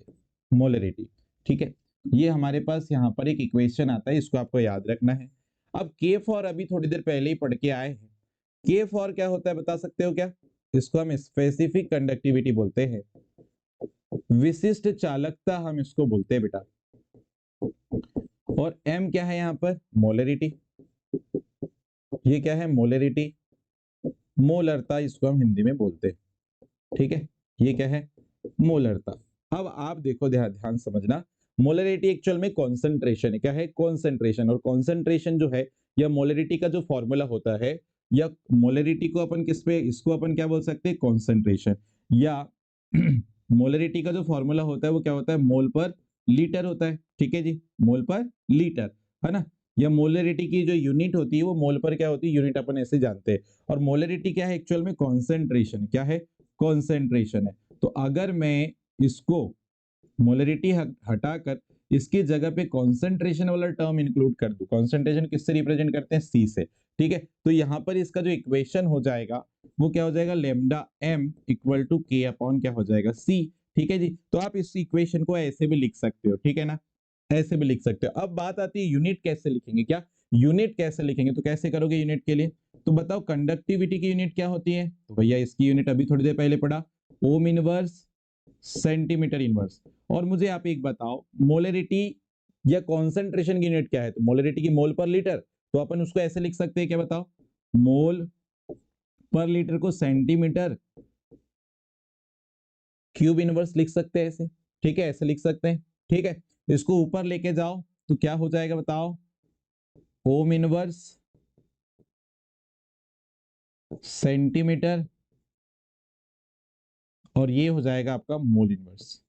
molarity, ठीक है। ये हमारे पास यहाँ पर एक इक्वेशन आता है, इसको आपको याद रखना है। अब के फॉर अभी थोड़ी देर पहले ही पढ़ के आए हैं। के फॉर क्या होता है बता सकते हो क्या? इसको हम स्पेसिफिक कंडक्टिविटी बोलते हैं, विशिष्ट चालकता हम इसको बोलते हैं बेटा। और एम क्या है यहाँ पर? मोलरिटी। ये क्या है? मोलरिटी, मोलरता इसको हम हिंदी में बोलते हैं, ठीक है। ये क्या है? मोलरता। अब आप देखो, ध्यान समझना, मोलरिटी एक्चुअल में कॉन्सेंट्रेशन है। क्या है? कॉन्सेंट्रेशन। और कॉन्सेंट्रेशन जो है या मोलरिटी का जो फॉर्मूला होता है, या मोलरिटी को अपन किस पे, इसको अपन क्या बोल सकते हैं? कॉन्सेंट्रेशन। या मोलरिटी का जो फॉर्मूला होता है वो क्या होता है? मोल पर लीटर होता है, ठीक है जी, मोल पर लीटर, है ना। या मोलरिटी की जो यूनिट होती है वो मोल पर क्या होती है? यूनिट अपन ऐसे जानते हैं। और मोलरिटी क्या है? एक्चुअल में कॉन्सेंट्रेशन। क्या है? कॉन्सेंट्रेशन है। तो अगर मैं इसको मोलरिटी हटाकर इसकी जगह पे कॉन्सेंट्रेशन वाला टर्म इंक्लूड कर दूं, कॉन्सेंट्रेशन किससे रिप्रेजेंट करते हैं? सी से, ठीक है। तो यहाँ पर इसका जो इक्वेशन हो जाएगा वो क्या हो जाएगा? लेमडा एम इक्वल टू के अपॉन क्या हो जाएगा? सी, ठीक है जी। तो आप इस इक्वेशन को ऐसे भी लिख सकते हो, ठीक है ना, ऐसे भी लिख सकते हो। अब बात आती है यूनिट कैसे लिखेंगे। क्या यूनिट कैसे लिखेंगे? तो कैसे करोगे यूनिट के लिए? तो बताओ कंडक्टिविटी की यूनिट क्या होती है? तो भैया इसकी यूनिट अभी थोड़ी देर पहले पढ़ा, ओम इनवर्स सेंटीमीटर इनवर्स। और मुझे आप एक बताओ, मोलरिटी या कॉन्सेंट्रेशन की यूनिट क्या है? तो मोलरिटी की मोल पर लीटर, तो अपन उसको ऐसे लिख सकते हैं, क्या बताओ? मोल पर लीटर को सेंटीमीटर क्यूब इनवर्स लिख सकते हैं ऐसे, ठीक है, ऐसे लिख सकते हैं, ठीक है। इसको ऊपर लेके जाओ तो क्या हो जाएगा बताओ? ओम इनवर्स सेंटीमीटर, और ये हो जाएगा आपका मोल इनवर्स,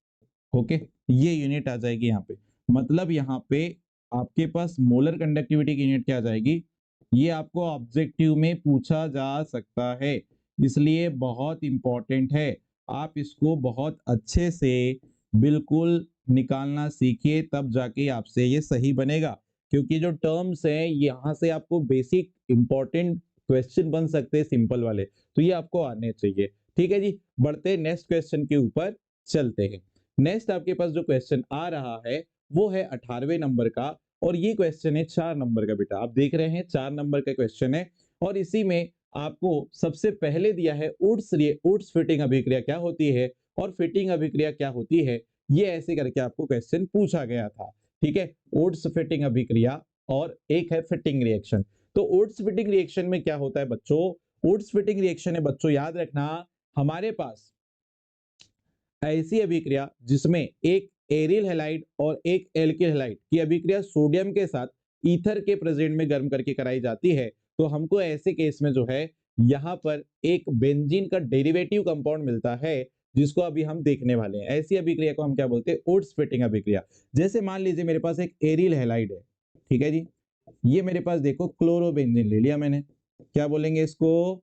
ओके। ये यूनिट आ जाएगी यहाँ पे। मतलब यहाँ पे आपके पास मोलर कंडक्टिविटी की यूनिट क्या आ जाएगी? ये आपको ऑब्जेक्टिव में पूछा जा सकता है, इसलिए बहुत इंपॉर्टेंट है। आप इसको बहुत अच्छे से बिल्कुल निकालना सीखिए, तब जाके आपसे ये सही बनेगा। क्योंकि जो टर्म्स हैं यहाँ से आपको बेसिक इंपॉर्टेंट क्वेश्चन बन सकते हैं सिंपल वाले, तो ये आपको आने चाहिए। ठीक है जी, बढ़ते नेक्स्ट क्वेश्चन के ऊपर चलते हैं। नेक्स्ट आपके पास जो क्वेश्चन आ रहा है वो है 18वें नंबर का, और ये क्वेश्चन है 4 नंबर का। बेटा आप देख रहे हैं 4 नंबर का क्वेश्चन है, और इसी में आपको सबसे पहले दिया है उड्स फिटिंग अभिक्रिया क्या होती है और फिटिंग अभिक्रिया क्या होती है, ये ऐसे करके आपको क्वेश्चन पूछा गया था। ठीक है, उड्स फिटिंग अभिक्रिया और एक है फिटिंग रिएक्शन। तो उड्स फिटिंग रिएक्शन में क्या होता है बच्चों, उड्स फिटिंग रिएक्शन है बच्चों, याद रखना हमारे पास ऐसी अभिक्रिया जिसमें एक एरिल हैलाइड और एक एल्किल हैलाइड की अभिक्रिया सोडियम के साथ ईथर के प्रेजेंट में गर्म करके कराई जाती है, तो हमको ऐसे केस में जो है यहाँ पर एक बेंजीन का डेरिवेटिव कंपाउंड मिलता है, जिसको अभी हम देखने वाले हैं। ऐसी अभिक्रिया को हम क्या बोलते हैं, उड्स फिटिंग अभिक्रिया। जैसे मान लीजिए मेरे पास एक एरिल हैलाइड है, ठीक है जी, ये मेरे पास देखो क्लोरोबेंजीन ले लिया मैंने, क्या बोलेंगे इसको,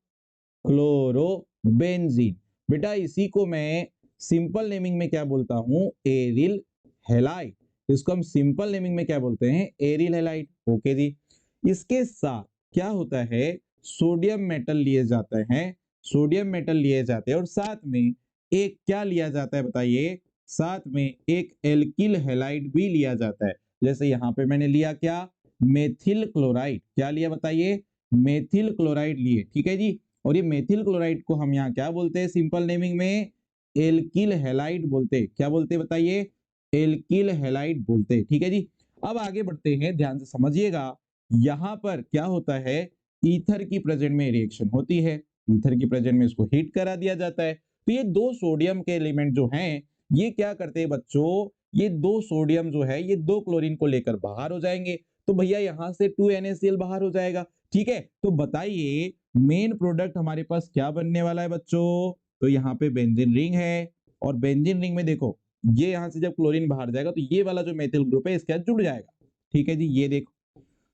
क्लोरोबेंजीन। बेटा इसी को मैं सिंपल नेमिंग में क्या बोलता हूं, एरिल हैलाइड। इसको हम सिंपल नेमिंग में क्या बोलते हैं, एरिल हैलाइड। ओके जी, इसके साथ क्या होता है, सोडियम मेटल लिए जाते हैं, सोडियम मेटल लिए जाते हैं, और साथ में एक क्या लिया जाता है बताइए, साथ में एक एल्किल हैलाइड भी लिया जाता है। जैसे यहां पे मैंने लिया क्या, मेथिल क्लोराइड। क्या लिया बताइए, मेथिल क्लोराइड लिए। ठीक है जी, और ये मेथिल क्लोराइड को हम यहाँ क्या बोलते हैं सिंपल नेमिंग में, एल्किल हैलाइड बोलते हैं। क्या बोलते हैं बताइए, एल्किल हैलाइड बोलते हैं। ठीक है जी, अब आगे बढ़ते हैं, ध्यान से समझिएगा। यहां पर क्या होता है, ईथर की प्रेजेंट में रिएक्शन होती है, ईथर की प्रेजेंट में इसको हीट करा दिया जाता है। तो ये दो सोडियम के एलिमेंट जो हैं, ये क्या करते हैं बच्चों, ये दो सोडियम जो है ये दो क्लोरीन को लेकर बाहर हो जाएंगे, तो भैया यहां से 2NaCl बाहर हो जाएगा। ठीक है, तो बताइए मेन प्रोडक्ट हमारे पास क्या बनने वाला है बच्चों, तो यहाँ पे बेंजीन रिंग है, और बेंजीन रिंग में देखो ये यहां से जब क्लोरीन बाहर जाएगा तो ये वाला जो मेथिल ग्रुप है इसके साथ जुड़ जाएगा। ठीक है जी, ये देखो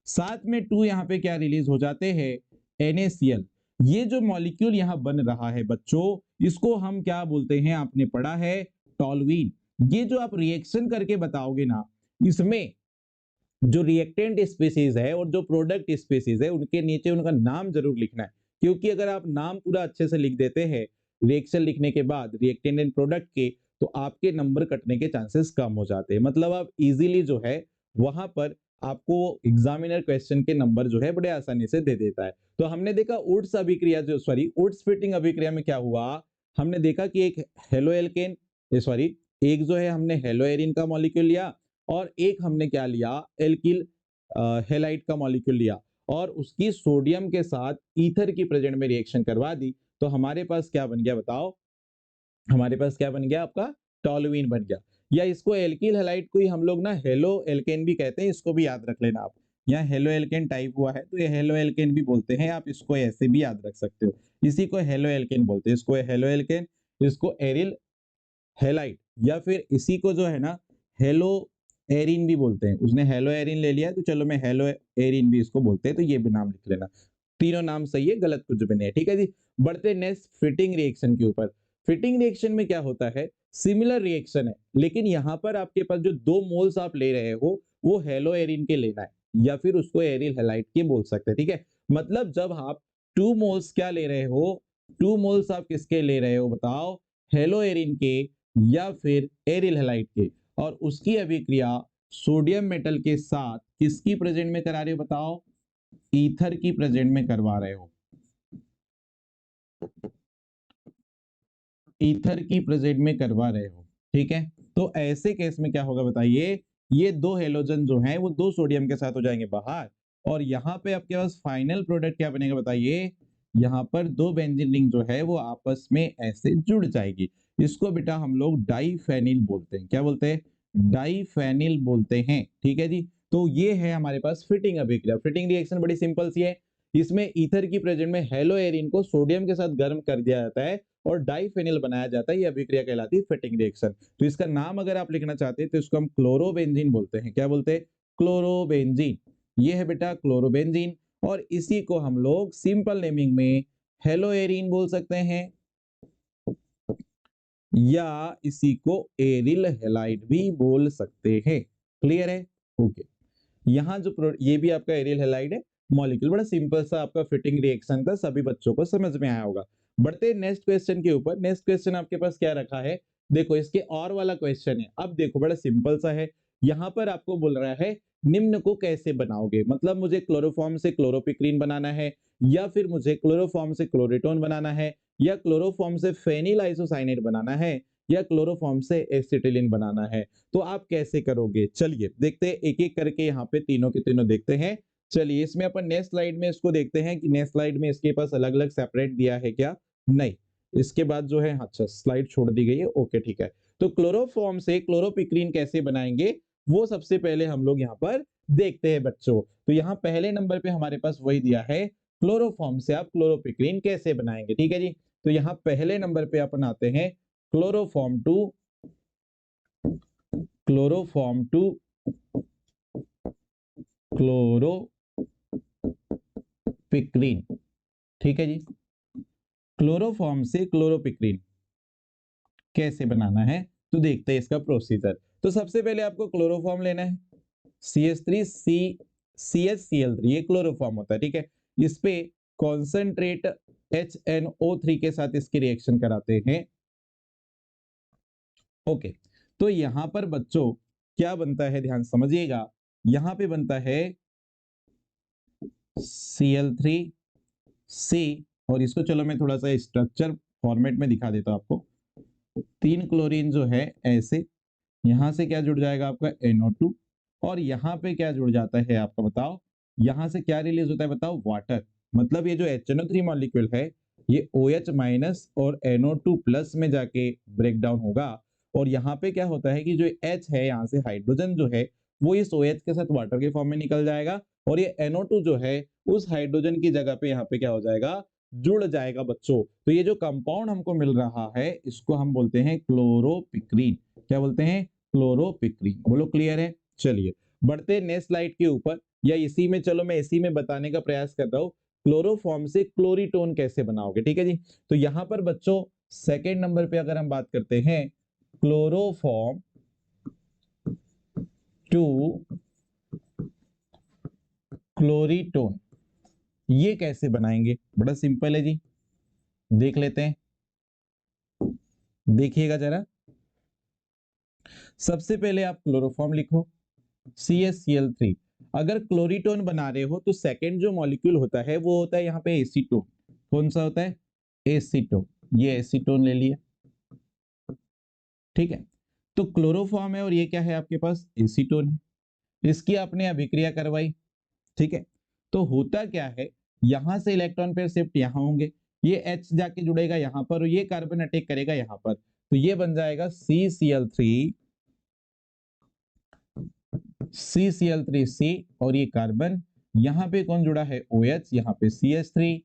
साथ में 2 यहाँ पे क्या रिलीज हो जाते हैं, NaCl। ये जो मॉलिक्यूल यहाँ बन रहा है बच्चों, इसको हम क्या बोलते हैं, आपने पढ़ा है टॉलुइन। ये जो आप रिएक्शन करके बताओगे ना, इसमें जो रिएक्टेंट स्पीसीज है और जो प्रोडक्ट स्पीसीज है उनके नीचे उनका नाम जरूर लिखना है, क्योंकि अगर आप नाम पूरा अच्छे से लिख देते हैं रिएक्शन लिखने के बाद रिएक्टेंट एंड प्रोडक्ट के, तो आपके नंबर कटने के चांसेस कम हो जाते हैं। मतलब आप इजीली जो है वहां पर आपको एग्जामिनर क्वेश्चन के नंबर जो है बड़े आसानी से दे देता है। तो हमने देखा उड्स अभिक्रिया जो सॉरी उड्स फिटिंग अभिक्रिया में क्या हुआ, हमने देखा कि एक हेलो एल्केन सॉरी एक जो है हमने हेलो एरिन का मॉलिक्यूल लिया, और एक हमने क्या लिया, एल्किल हैलाइड का मॉलिक्यूल लिया, और उसकी सोडियम के साथ ईथर की प्रेजेंट में रिएक्शन करवा दी, तो हमारे पास क्या बन गया बताओ, हमारे पास क्या बन गया, आपका टॉलुइन बन गया। या इसको एल्किल हैलाइड को ही हम लोग ना हेलो एल्केन भी कहते हैं, इसको भी याद रख लेना आप। यहाँ हेलो एल्केन टाइप हुआ है तो ये हेलो एल्केन भी बोलते हैं, आप इसको ऐसे भी याद रख सकते हो। इसी को हेलो एल्केन बोलते हैं, इसको हेलो एल्केन, इसको एरिल हैलाइड, या फिर इसी को जो है ना हेलो एरिन भी बोलते हैं। उसने हेलो एरिन ले लिया तो चलो मैं हेलो एरिन भी इसको बोलते हैं, तो ये भी नाम लिख लेना। तीनों नाम सही है, गलत कुछ भी नहीं है। ठीक है जी, बढ़ते नेक्स्ट फिटिंग रिएक्शन के ऊपर। फिटिंग रिएक्शन में क्या होता है, सिमिलर रिएक्शन है, लेकिन यहां पर आपके पास जो 2 मोल्स आप ले रहे हो वो हेलो एरिन के लेना है, या फिर उसको एरिल हैलाइड के बोल सकते हैं। ठीक है, मतलब जब आप 2 मोल्स क्या ले रहे हो, 2 मोल्स आप किसके ले रहे हो बताओ, हेलो एरिन के या फिर एरिल हैलाइड के, और उसकी अभिक्रिया सोडियम मेटल के साथ किसकी प्रेजेंट में करा रहे हो बताओ, ईथर की प्रेजेंट में करवा रहे हो, ईथर की प्रेजेंट में करवा रहे हो। ठीक है, तो ऐसे केस में क्या होगा बताइए, ये दो हेलोजन जो हैं वो दो सोडियम के साथ हो जाएंगे बाहर, और यहाँ पे आपके पास फाइनल प्रोडक्ट क्या बनेगा बताइए, यहाँ पर दो बेंजीन रिंग जो है वो आपस में ऐसे जुड़ जाएगी। इसको बेटा हम लोग डाइफेनिल बोलते हैं। क्या बोलते हैं, डाइफेनिल बोलते हैं। ठीक है जी, तो ये है हमारे पास फिटिंग अभिक्रिया। फिटिंग रिएक्शन बड़ी सिंपल सी है, इसमें ईथर की प्रेजेंट में हेलो एरिन को सोडियम के साथ गर्म कर दिया जाता है और डाइफेनिल बनाया जाता है, ये अभिक्रिया कहलाती है फिटिंग रिएक्शन। तो इसका नाम अगर आप लिखना चाहते हैं तो इसको हम क्लोरोबेंजीन बोलते हैं। क्या बोलते हैं, क्लोरोबेंजीन। ये है बेटा क्लोरोबेंजीन, और इसी को हम लोग सिंपल नेमिंग में हेलो एरिन बोल सकते हैं। या इसी को एरिल हैलाइड भी बोल सकते हैं। क्लियर है? ओके। यहाँ जो ये भी आपका एरियल हैलाइड है मॉलिक्यूल। बड़ा सिंपल सा आपका फिटिंग रिएक्शन था, सभी बच्चों को समझ में आया होगा। बढ़ते नेक्स्ट क्वेश्चन के ऊपर। नेक्स्ट क्वेश्चन आपके पास क्या रखा है, देखो इसके और वाला क्वेश्चन है। अब देखो बड़ा सिंपल सा है, यहाँ पर आपको बोल रहा है निम्न को कैसे बनाओगे, मतलब मुझे क्लोरोफॉर्म से क्लोरोपिक्रीन बनाना है, या फिर मुझे क्लोरोफॉर्म से क्लोरिटोन बनाना है, या क्लोरोफॉर्म से फेनिल आइसोसाइनेट बनाना है, या क्लोरोफॉर्म से एसिटिलीन बनाना है। तो आप कैसे करोगे, चलिए देखते हैं एक एक करके, यहाँ पे तीनों के तीनों देखते हैं। चलिए इसमें अपन नेक्स्ट स्लाइड में इसको देखते हैं कि नेक्स्ट स्लाइड में इसके पास अलग अलग सेपरेट दिया है क्या, नहीं। इसके बाद जो है, अच्छा स्लाइड छोड़ दी गई है, ओके ठीक है। तो क्लोरोफॉर्म से क्लोरोपिक्रीन कैसे बनाएंगे वो सबसे पहले हम लोग यहाँ पर देखते हैं बच्चों। तो यहाँ पहले नंबर पे हमारे पास वही दिया है, क्लोरोफॉर्म से आप क्लोरोपिक्रीन कैसे बनाएंगे, ठीक है जी। तो यहाँ पहले नंबर पे अपन आते हैं क्लोरोफॉर्म टू क्लोरोपिक्रीन, ठीक है जी। क्लोरोफॉर्म से क्लोरोपिक्रीन कैसे बनाना है तो देखते हैं इसका प्रोसीजर। तो सबसे पहले आपको क्लोरोफॉर्म लेना है, CH3CCHCl3, ये क्लोरोफॉर्म होता है, ठीक है। इस पे कॉन्सेंट्रेट HNO3 के साथ इसकी रिएक्शन कराते हैं। ओके, तो यहां पर बच्चों क्या बनता है, ध्यान समझिएगा। यहां पे बनता है Cl3C, और इसको चलो मैं थोड़ा सा स्ट्रक्चर फॉर्मेट में दिखा देता हूं आपको। 3 क्लोरीन जो है ऐसे, यहां से क्या जुड़ जाएगा आपका NO2, और यहाँ पे क्या जुड़ जाता है आपका बताओ, यहां से क्या रिलीज होता है बताओ, वाटर। मतलब ये जो HNO3 मॉलिक्यूल है ये OH माइनस और NO2 प्लस में जाके ब्रेक डाउन होगा, और यहाँ पे क्या होता है कि जो H है यहाँ से हाइड्रोजन जो है वो इस OH के साथ वाटर के फॉर्म में निकल जाएगा, और ये NO2 जो है उस हाइड्रोजन की जगह पे यहाँ पे क्या हो जाएगा, जुड़ जाएगा बच्चों। तो ये जो कंपाउंड हमको मिल रहा है इसको हम बोलते हैं क्लोरोपिक्रीन। क्या बोलते हैं, क्लोरोपिक्रीन। बोलो क्लियर है? चलिए बढ़ते नेक्स्ट स्लाइड के ऊपर, या इसी में, चलो मैं इसी में बताने का प्रयास कर रहा हूँ क्लोरोफॉर्म से क्लोरीटोन कैसे बनाओगे, ठीक है जी। तो यहां पर बच्चों सेकेंड नंबर पे अगर हम बात करते हैं क्लोरोफॉर्म टू क्लोरीटोन, ये कैसे बनाएंगे, बड़ा सिंपल है जी, देख लेते हैं। देखिएगा जरा, सबसे पहले आप क्लोरोफॉर्म लिखो CaCl3। अगर क्लोरीटोन बना रहे हो तो सेकंड जो मॉलिक्यूल होता है वो होता है यहाँ पे एसीटोन। कौन सा होता है, एसीटोन। ये एसीटोन ले लिया, ठीक है। तो क्लोरोफॉर्म है और ये क्या है आपके पास, एसीटोन है। इसकी आपने अभिक्रिया करवाई, ठीक है। तो होता क्या है, यहां से इलेक्ट्रॉन पेयर शिफ्ट यहां होंगे, ये H जाके जुड़ेगा यहां पर, और ये कार्बन अटैक करेगा यहां पर, तो ये बन जाएगा CCl3C, और ये कार्बन, यहाँ पे कौन जुड़ा है OH, यहाँ पे CH3,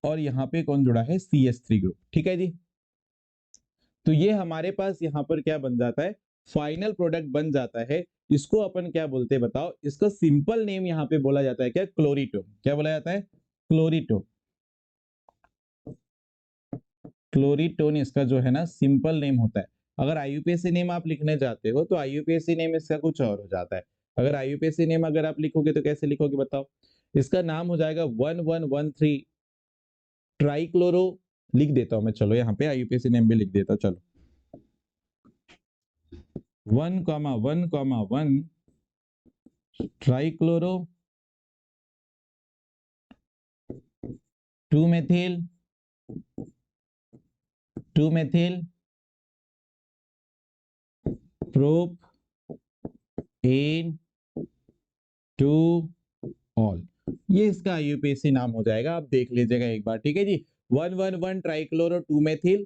और यहाँ पे कौन जुड़ा है CH3 ग्रुप, ठीक है जी। तो ये हमारे पास यहाँ पर क्या बन जाता है, फाइनल प्रोडक्ट बन जाता है। इसको अपन क्या बोलते हैं बताओ, इसका सिंपल नेम यहाँ पे बोला जाता है क्या, क्लोरीटोन। क्या बोला जाता है, क्लोरीटोन। क्लोरीटोन इसका जो है ना सिंपल नेम होता है। अगर IUPAC नेम आप लिखने जाते हो तो IUPAC नेम इसका कुछ और हो जाता है। अगर IUPAC नेम अगर आप लिखोगे तो कैसे लिखोगे बताओ, इसका नाम हो जाएगा 1113 ट्राइक्लोरो, लिख देता हूं मैं, चलो यहाँ पे IUPAC नेम भी लिख देता हूं, चलो 1,1,1 trichloro 2 methyl 2 methyl propan two ol, ये इसका IUPAC नाम हो जाएगा, आप देख लीजिएगा एक बार, ठीक है जी। 1,1,1 trichloro 2 methyl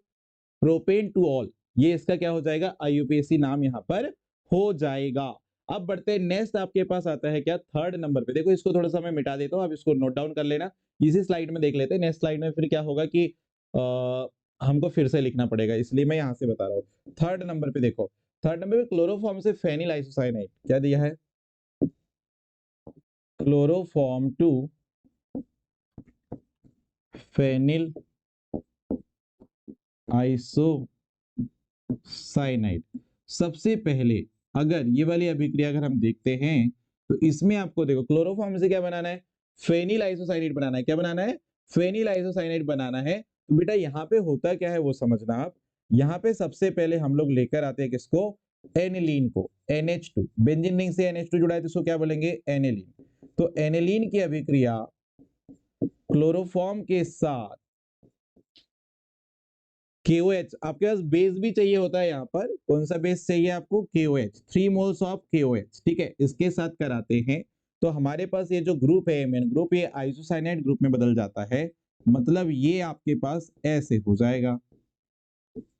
propane two ol, ये इसका क्या हो जाएगा, IUPAC नाम यहाँ पर हो जाएगा। अब बढ़ते हैं नेक्स्ट, आपके पास आता है क्या, थर्ड नंबर पे। देखो इसको थोड़ा सा मैं मिटा देता हूँ, आप इसको नोट डाउन कर लेना, इसी स्लाइड में देख लेते हैं। नेक्स्ट स्लाइड में फिर क्या होगा कि हमको फिर से लिखना पड़ेगा, इसलिए मैं यहाँ से बता रहा हूँ। थर्ड नंबर पे देखो, थर्ड नंबर पे क्लोरोफॉर्म से फेनिल आइसोसाइनाइड क्या दिया है, chloroform to phenyl isocyanide. सबसे पहले अगर ये वाली अभिक्रिया अगर हम देखते हैं तो इसमें आपको देखो क्लोरोफॉर्म से क्या बनाना है, फेनिल आइसोसाइनाइड बनाना है। क्या बनाना है, फेनिल आइसोसाइनाइड बनाना है। तो बेटा यहाँ पे होता क्या है वो समझना आप। यहाँ पे सबसे पहले हम लोग लेकर आते हैं किसको, एनिलीन को, NH2। बेंजीन रिंग से NH2 जुड़ा है तो इसको क्या बोलेंगे, एनिलीन। तो एनिलीन की अभिक्रिया क्लोरोफॉर्म के साथ KOH, आपके पास बेस भी चाहिए होता है, यहाँ पर कौन सा बेस चाहिए आपको, KOH, 3 मोल्स ऑफ KOH, ठीक है, इसके साथ कराते हैं तो हमारे पास ये जो ग्रुप है मेन ग्रुप, ये आइसोसाइनाइड ग्रुप में बदल जाता है। मतलब ये आपके पास ऐसे हो जाएगा,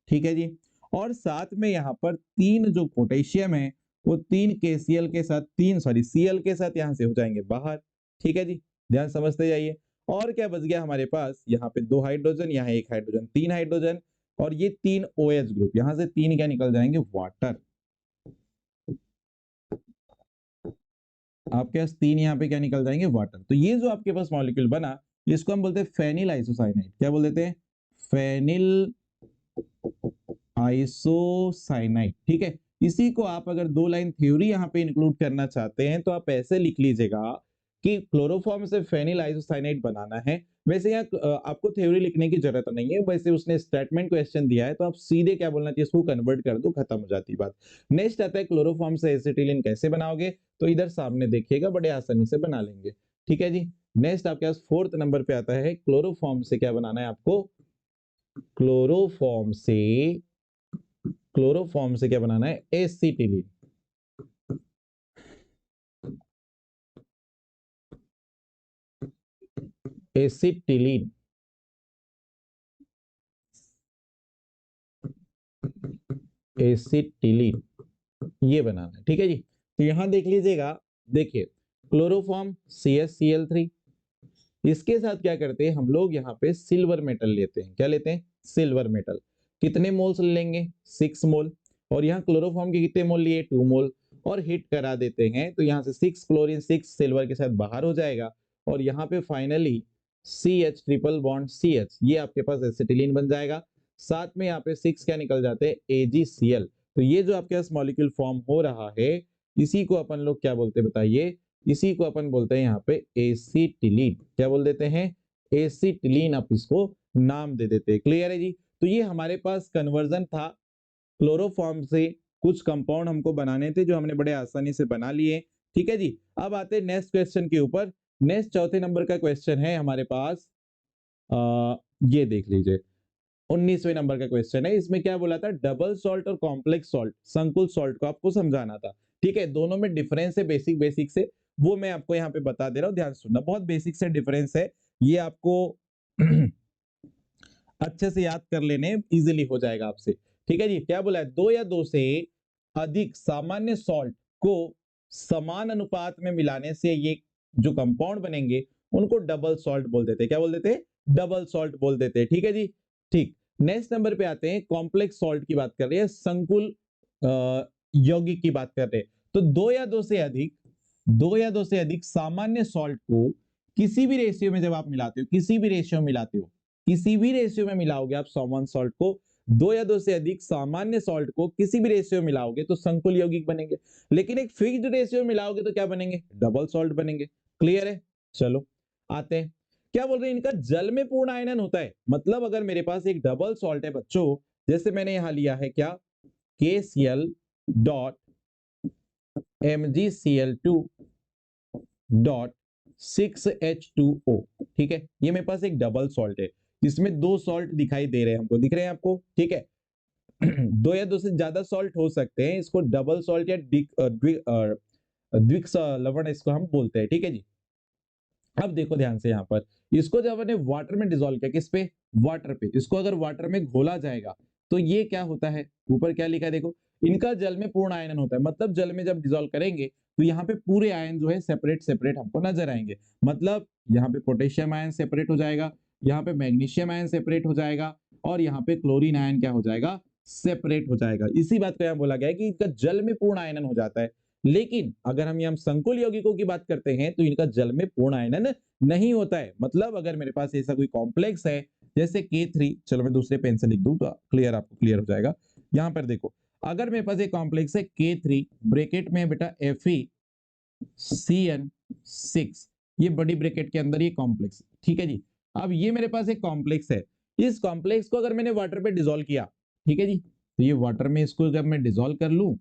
ठीक है जी। और साथ में यहाँ पर 3 जो पोटेशियम है वो 3 KCl के साथ, 3 सॉरी Cl के साथ यहाँ से हो जाएंगे बाहर, ठीक है जी। ध्यान समझते जाइए। और क्या बच गया हमारे पास, यहाँ पे 2 हाइड्रोजन, यहाँ 1 हाइड्रोजन, 3 हाइड्रोजन, और ये 3 OH ग्रुप, यहाँ से 3 क्या निकल जाएंगे, वाटर। आपके पास 3 यहाँ पे क्या निकल जाएंगे, वाटर। तो ये जो आपके पास मॉलिक्यूल बना, इसको हम बोलते हैं फेनिल आइसोसाइनाइड। क्या बोल देते हैं, फेनिल आइसोसाइनाइड, ठीक है। इसी को आप अगर 2 लाइन थ्योरी यहाँ पे इंक्लूड करना चाहते हैं तो आप ऐसे लिख लीजिएगा कि क्लोरोफॉर्म से फेनिल आइसोसाइनाइड बनाना है। वैसे यहाँ आपको थ्योरी लिखने की जरूरत नहीं है, वैसे उसने स्टेटमेंट क्वेश्चन दिया है तो आप सीधे क्या बोलना चाहिए, इसको कन्वर्ट कर दो, खत्म हो जाती बात। नेक्स्ट आता है क्लोरोफॉर्म से एसिटिलीन कैसे बनाओगे, तो इधर सामने देखिएगा, बड़े आसानी से बना लेंगे, ठीक है जी। नेक्स्ट आपके पास 4th नंबर पे आता है क्लोरोफॉर्म से क्या बनाना है आपको, क्लोरोफॉर्म से, क्लोरोफॉर्म से क्या बनाना है, एसिटिलीन। एसिटिलीन, एसिटिलीन ये बनाना है, ठीक है जी। तो यहां देख लीजिएगा, देखिए क्लोरोफॉर्म CsCl3, इसके साथ क्या करते हैं हम लोग, यहाँ पे सिल्वर मेटल लेते हैं। क्या लेते हैं, सिल्वर मेटल। कितने मोल्स लेंगे, 6 मोल। और यहाँ क्लोरोफॉर्म के कितने मोल लिए, 2 मोल। और हिट करा देते हैं तो यहाँ से 6 क्लोरीन 6 सिल्वर के साथ बाहर हो जाएगा। और यहाँ पे finally CH triple bond CH, ये आपके पास एसिटिलीन बन जाएगा। साथ में यहाँ पे 6 क्या निकल जाते हैं, AgCl। तो ये जो आपके पास मॉलिक्यूल फॉर्म हो रहा है, इसी को अपन लोग क्या बोलते हैं बताइए, इसी को अपन बोलते हैं यहाँ पे एसिटिलीन। क्या बोल देते हैं, एसिटिलीन, आप इसको नाम दे देते हैं। क्लियर है जी। तो ये हमारे पास कन्वर्जन था, क्लोरोफॉर्म से कुछ कंपाउंड हमको बनाने थे जो हमने बड़े आसानी से बना लिए, ठीक है जी। अब आते हैं नेक्स्ट क्वेश्चन के ऊपर। नेक्स्ट 4थे नंबर का क्वेश्चन है हमारे पास, ये देख लीजिए, 19वें नंबर का क्वेश्चन है। इसमें क्या बोला था, डबल सॉल्ट और कॉम्प्लेक्स सॉल्ट, संकुल सॉल्ट को आपको समझाना था, ठीक है। दोनों में डिफरेंस है, बेसिक बेसिक से, वो मैं आपको यहाँ पे बता दे रहा हूँ, ध्यान सुनना। बहुत बेसिक से डिफरेंस है, ये आपको अच्छे से याद कर लेने, इजीली हो जाएगा आपसे, ठीक है जी। क्या बोला है, 2 या 2 से अधिक सामान्य सॉल्ट को समान अनुपात में मिलाने से ये जो कंपाउंड बनेंगे उनको डबल सॉल्ट बोल देते हैं। क्या बोल देते हैं, डबल सॉल्ट बोल देते हैं, ठीक है जी। ठीक, नेक्स्ट नंबर पे आते हैं, कॉम्प्लेक्स सॉल्ट की बात कर रहे हैं, संकुल यौगिक की बात कर रहे हैं। तो 2 या 2 से अधिक, 2 या 2 से अधिक सामान्य सॉल्ट को किसी भी रेशियो में जब आप मिलाते हो, किसी भी रेशियो में मिलाते हो, किसी भी रेशियो में मिलाओगे आप सॉमन सॉल्ट को, 2 या 2 से अधिक सामान्य सॉल्ट को किसी भी रेशियो में मिलाओगे तो संकुल यौगिक बनेंगे। लेकिन एक फिक्स्ड रेशियो में मिलाओगे तो क्या बनेंगे, डबल सॉल्ट बनेंगे। क्लियर है, चलो आते हैं। क्या बोल रहे हैं, इनका जल में पूर्ण आयनन होता है। मतलब अगर मेरे पास एक डबल सॉल्ट है बच्चों, जैसे मैंने यहां लिया है क्या, KCl dot MgCl2 dot 6H2O, ठीक है। ये मेरे पास एक डबल सॉल्ट है, इसमें 2 सॉल्ट दिखाई दे रहे हैं हमको, दिख रहे हैं आपको, ठीक है। 2 या 2 से ज्यादा सॉल्ट हो सकते हैं, इसको डबल सॉल्ट या द्विक्स लवण इसको हम बोलते हैं, ठीक है जी। अब देखो ध्यान से, यहाँ पर इसको जब हमने वाटर में डिसॉल्व किया, किस पे, वाटर पे, इसको अगर वाटर में घोला जाएगा तो ये क्या होता है, ऊपर क्या लिखा है देखो, इनका जल में पूर्ण आयनन होता है। मतलब जल में जब डिसॉल्व करेंगे तो यहाँ पे पूरे आयन जो है सेपरेट सेपरेट हमको नजर आएंगे। मतलब यहाँ पे पोटेशियम आयन सेपरेट हो जाएगा, यहाँ पे मैग्नीशियम आयन सेपरेट हो जाएगा, और यहाँ पे क्लोरीन आयन क्या हो जाएगा, सेपरेट हो जाएगा। इसी बात को यहाँ बोला गया है कि इनका जल में पूर्ण आयनन हो जाता है। लेकिन अगर हम संकुल यौगिकों की बात करते हैं तो इनका जल में पूर्ण आयनन नहीं होता है। मतलब अगर मेरे पास ऐसा कोई कॉम्प्लेक्स है जैसे K3, चलो मैं दूसरे पेन से लिख दूं तो क्लियर, आपको क्लियर हो जाएगा। यहां पर देखो, अगर मेरे पास एक कॉम्प्लेक्स है K3 ब्रैकेट में बेटा FeCN6, ये बड़ी ब्रैकेट के अंदर ये कॉम्प्लेक्स, ठीक है जी। अब ये मेरे पास एक कॉम्प्लेक्स है, इस कॉम्प्लेक्स को अगर मैंने वाटर पे डिसॉल्व किया, ठीक है जी, तो ये वाटर में इसको जब मैं डिसॉल्व कर लूं,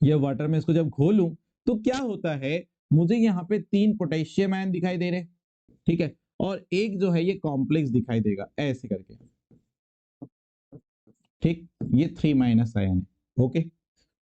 ये वाटर में इसको जब घोलूं, तो क्या होता है, मुझे यहाँ पे 3 पोटेशियम आयन दिखाई दे रहे, ठीक है, और एक जो है ये कॉम्प्लेक्स दिखाई देगा ऐसे करके, ठीक, ये 3 माइनस आयन है, ओके।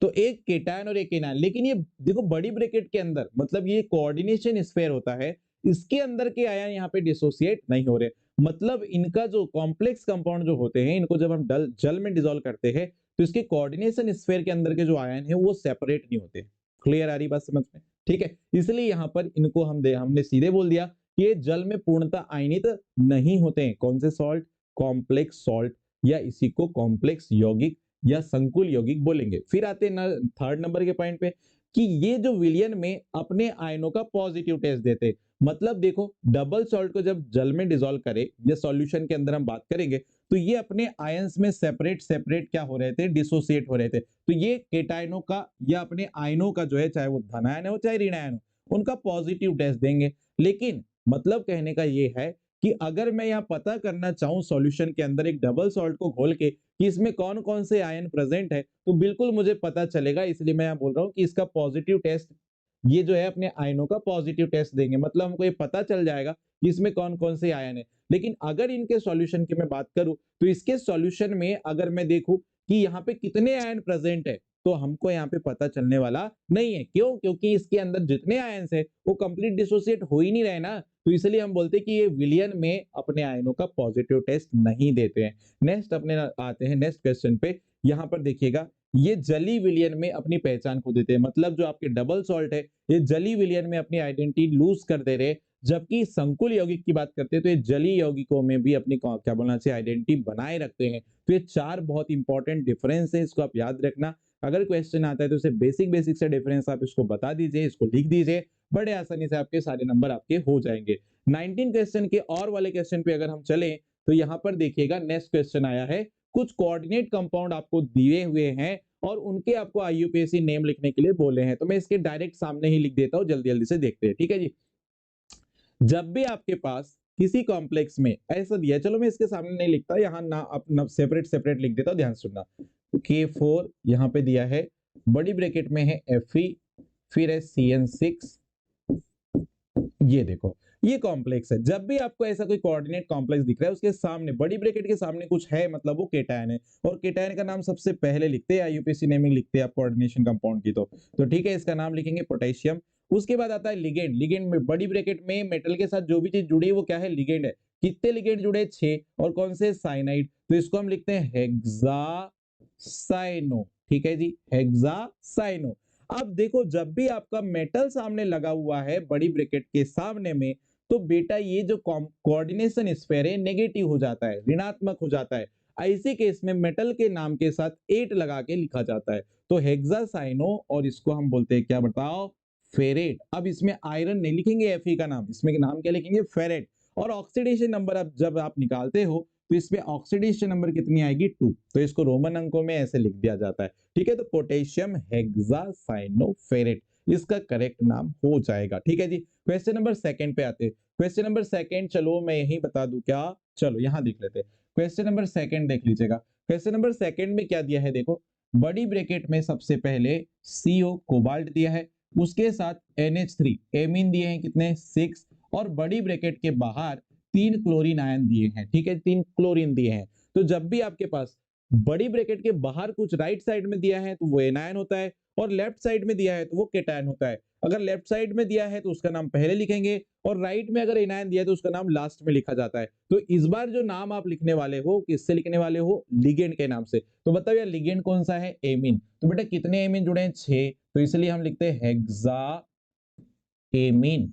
तो एक केटायन और एक एनायन, लेकिन ये देखो बड़ी ब्रैकेट के अंदर, मतलब ये कोऑर्डिनेशन स्फीयर होता है, इसके अंदर के आयन यहाँ पे डिसोसिएट नहीं हो रहे, मतलब इनका जो कॉम्प्लेक्स कंपाउंड जो होते हैं, इनको जब हम जल में डिसॉल्व करते हैं, तो इसके कोऑर्डिनेशन स्फीयर के अंदर के जो आयन है वो सेपरेट नहीं होते। क्लियर आ रही बात समझ में? ठीक है, इसलिए यहाँ पर इनको हमने सीधे बोल दिया कि ये जल में पूर्णतः आयनित नहीं होते हैं। कौन से सॉल्ट? कॉम्प्लेक्स सॉल्ट, या इसी को कॉम्प्लेक्स यौगिक या संकुल यौगिक बोलेंगे। फिर आते हैं थर्ड नंबर के पॉइंट पे कि ये जो विलयन में अपने आयनों का पॉजिटिव टेस्ट देते, मतलब देखो डबल सॉल्ट को जब जल में डिसॉल्व करे या सॉल्यूशन के अंदर हम बात करेंगे, तो ये अपने आयंस में सेपरेट सेपरेट क्या हो रहे थे, डिसोसिएट हो रहे थे। तो ये केटायनों का या अपने आयनों का जो है, चाहे वो धनायन हो चाहे ऋणायन हो, उनका पॉजिटिव टेस्ट देंगे। लेकिन मतलब कहने का ये है कि अगर मैं यहाँ पता करना चाहूं सॉल्यूशन के अंदर एक डबल सॉल्ट को घोल के कि इसमें कौन कौन से आयन प्रेजेंट है, तो बिल्कुल मुझे पता चलेगा। इसलिए मैं यहाँ बोल रहा हूँ कि इसका पॉजिटिव टेस्ट, ये जो है अपने आयनों का पॉजिटिव टेस्ट देंगे, मतलब हमको ये पता चल जाएगा कि इसमें कौन कौन से आयन है। लेकिन अगर इनके सॉल्यूशन की मैं बात करूं, तो इसके सॉल्यूशन में अगर मैं देखूं कि यहाँ पे कितने आयन प्रेजेंट है, तो हमको यहाँ पे पता चलने वाला नहीं है। क्यों? क्योंकि इसके अंदर जितने आयन है वो कंप्लीट डिसोसिएट हो ही नहीं रहे ना, तो इसलिए हम बोलते हैं कि ये विलयन में अपने आयनों का पॉजिटिव टेस्ट नहीं देते हैं। नेक्स्ट अपने आते हैं नेक्स्ट क्वेश्चन पे। यहाँ पर देखिएगा, ये जली विलयन में अपनी पहचान खो देते हैं, मतलब जो आपके डबल सॉल्ट है ये जली विलयन में अपनी आइडेंटिटी लूज कर दे रहे, जबकि संकुल यौगिक की बात करते हैं तो ये जली यौगिकों में भी अपनी क्या बोलना चाहिए, आइडेंटिटी बनाए रखते हैं। तो ये 4 बहुत इंपॉर्टेंट डिफरेंस है, इसको आप याद रखना। अगर क्वेश्चन आता है तो इसे बेसिक बेसिक से डिफरेंस आप इसको बता दीजिए, इसको लिख दीजिए, बड़े आसानी से आपके सारे नंबर आपके हो जाएंगे। 19 क्वेश्चन के और वाले क्वेश्चन पे अगर हम चलें, तो यहाँ पर देखिएगा नेक्स्ट क्वेश्चन आया है, कुछ कोऑर्डिनेट कंपाउंड आपको दिए हुए हैं और उनके आपको आईयूपीएसी नेम लिखने के लिए बोले हैं। तो मैं इसके डायरेक्ट सामने ही लिख देता हूं, जल्दी जल्दी से देखते हैं, ठीक है जी। जब भी आपके पास किसी कॉम्प्लेक्स में ऐसा दिया है, चलो मैं इसके सामने नहीं लिखता, यहाँ ना अपना सेपरेट सेपरेट लिख देता हूं, ध्यान सुनना। K4 यहाँ पे दिया है, बड़ी ब्रैकेट में है Fe, फिर है CN6, ये देखो ये कॉम्प्लेक्स है। जब भी आपको ऐसा कोई कोऑर्डिनेट कॉम्प्लेक्स दिख रहा है, उसके सामने बड़ी ब्रैकेट के सामने कुछ है, मतलब वो केटायन है, और केटायन का नाम सबसे पहले लिखते हैं, आईयूपीएसी नेमिंग लिखते हैं आप कोऑर्डिनेशन कंपाउंड की, तो ठीक है, इसका नाम लिखेंगे पोटेशियम। उसके बाद आता है लिगेंड। लिगेंड में बड़ी ब्रैकेट में मेटल के साथ जो भी चीज जुड़ी है वो क्या है, लिगेंड है। कितने लिगेंड जुड़े? 6, और कौन से? साइनाइड। तो इसको हम लिखते हैं हेक्सासाइनो, ठीक है जी, हेक्सासाइनो। अब देखो जब भी आपका मेटल सामने लगा हुआ है बड़ी ब्रैकेट के सामने में, तो बेटा ये जो कोऑर्डिनेशन स्फीयर है नेगेटिव हो जाता है, ऋणात्मक हो जाता है। ऐसे केस में मेटल के नाम के साथ 8 लगा के लिखा जाता है, तो हेक्सासाइनो, और इसको हम बोलते हैं क्या बताओ, फेरेट। अब इसमें आयरन नहीं लिखेंगे Fe का नाम, इसमें नाम क्या लिखेंगे, फेरेट। और ऑक्सीडेशन नंबर अब जब आप निकालते हो तो इसमें ऑक्सीडेशन नंबर कितनी आएगी, 2, तो इसको रोमन अंकों में ऐसे लिख दिया जाता है, ठीक है। तो पोटेशियम हेक्सासाइनोफेरेट इसका करेक्ट नाम हो जाएगा, ठीक है जी। क्वेश्चन नंबर सेकंड पे आते हैं। क्वेश्चन नंबर सेकंड, चलो मैं यही बता दूं क्या, चलो यहां देख लेते हैं। क्वेश्चन नंबर सेकंड देख लीजिएगा। क्वेश्चन नंबर सेकंड में क्या दिया है, देखो बड़ी ब्रैकेट में सबसे पहले CO कोबाल्ट दिया है, उसके साथ NH3 एमीन दिए हैं, कितने, 6, और बड़ी ब्रैकेट के बाहर 3 क्लोरीन आयन दिए हैं, ठीक है, 3 क्लोरीन दिए हैं। तो जब भी आपके पास बड़ी ब्रैकेट के बाहर कुछ राइट साइड में दिया है तो वो एनायन होता है, और लेफ्ट साइड में दिया है तो वो केटायन होता है। अगर लेफ्ट साइड में दिया है तो उसका नाम पहले लिखेंगे, और राइट में अगर एनायन दिया है तो उसका नाम लास्ट में लिखा जाता है। तो इस बार जो नाम आप लिखने वाले हो, किससे लिखने वाले हो, लिगेंड के नाम से। तो बताओ यार लिगेंड कौन सा है, एमीन। तो बेटा कितने एमीन जुड़े हैं, 6, तो इसलिए हम लिखते हैं हेक्सा एमीन।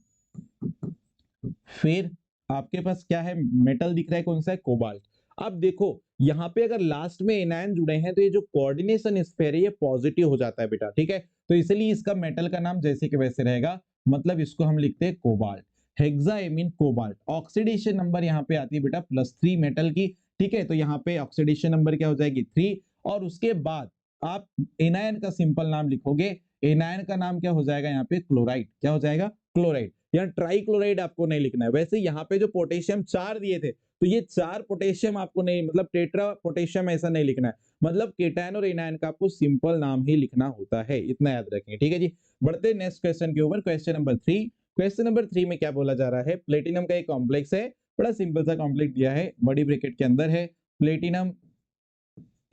फिर आपके पास क्या है, मेटल दिख रहा है, कौन सा है, कोबाल्ट। अब देखो यहाँ पे अगर लास्ट में एनायन जुड़े हैं तो ये जो कोऑर्डिनेशन स्फीयर है ये पॉजिटिव हो जाता है बेटा, ठीक है। तो इसलिए इसका मेटल का नाम जैसे कि वैसे रहेगा, मतलब इसको हम लिखते हैं कोबाल्ट, हेक्साएमीन कोबाल्ट। ऑक्सीडेशन नंबर यहाँ पे आती है बेटा +3 मेटल की, ठीक है। तो यहाँ पे ऑक्सीडेशन नंबर क्या हो जाएगी, 3, और उसके बाद आप एनायन का सिंपल नाम लिखोगे। एनायन का नाम क्या हो जाएगा यहाँ पे? क्लोराइड। क्या हो जाएगा? क्लोराइड। यहाँ ट्राइक्लोराइड आपको नहीं लिखना है। वैसे यहाँ पे जो पोटेशियम 4 दिए थे, तो ये 4 पोटेशियम आपको नहीं, मतलब टेट्रा पोटेशियम ऐसा नहीं लिखना है। मतलब केटायन और एनायन का आपको सिंपल नाम ही लिखना होता है, इतना याद रखेंगे। ठीक है जी। बढ़ते हैं नेक्स्ट क्वेश्चन के ऊपर, क्वेश्चन नंबर 3। क्वेश्चन नंबर 3 में क्या बोला जा रहा है? प्लेटिनम का एक कॉम्प्लेक्स है, बड़ा सिंपल सा कॉम्प्लेक्स दिया है, बड़ी ब्रैकेट के अंदर है, प्लेटिनम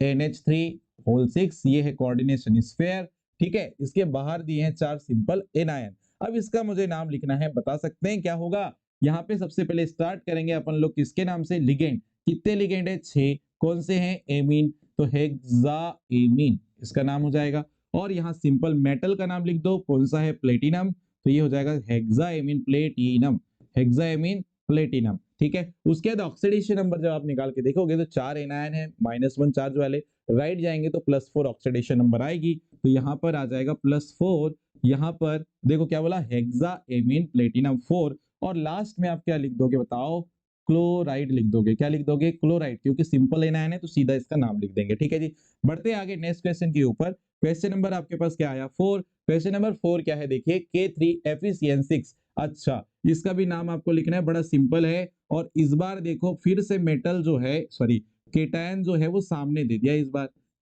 NH3 होल 6, ये है कोऑर्डिनेशन स्फीयर। ठीक है, इसके बाहर दिए हैं 4 सिंपल एनायन। अब इसका मुझे नाम लिखना है, बता सकते हैं क्या होगा? यहाँ पे सबसे पहले स्टार्ट करेंगे अपन लोग किसके नाम से? लिगेंड। कितने लिगेंड है? 6। कौन से हैं? एमीन, तो हेक्साएमीन इसका नाम हो जाएगा। और यहाँ सिंपल मेटल का नाम लिख दो, कौन सा है? प्लेटिनम, तो ये हो जाएगा हेक्साएमीन प्लेटिनम, हेक्साएमीन प्लेटिनम। ठीक है, उसके बाद ऑक्सीडेशन नंबर जब आप निकाल के देखोगे तो 4 एनायन है, -1 चार्ज वाले, राइट जाएंगे तो +4 ऑक्सीडेशन नंबर आएगी, तो यहाँ पर आ जाएगा +4। यहाँ पर देखो क्या बोला? हेक्साएमीन प्लेटिनम 4। और लास्ट में आप क्या लिख दोगे बताओ? क्लोराइड लिख दोगे। क्या लिख दोगे? क्लोराइड, क्योंकि सिंपल एनायन है तो सीधा इसका नाम लिख देंगे। ठीक है जी। बढ़ते आगे नेक्स्ट क्वेश्चन के ऊपर। क्वेश्चन नंबर आपके पास क्या आया? 4। क्वेश्चन नंबर 4 क्या है? देखिए K3FeCN6। अच्छा, इसका भी नाम आपको लिखना है, बड़ा सिंपल है। और इस बार देखो फिर से मेटल जो है, सॉरी केटायन जो है वो सामने दे दिया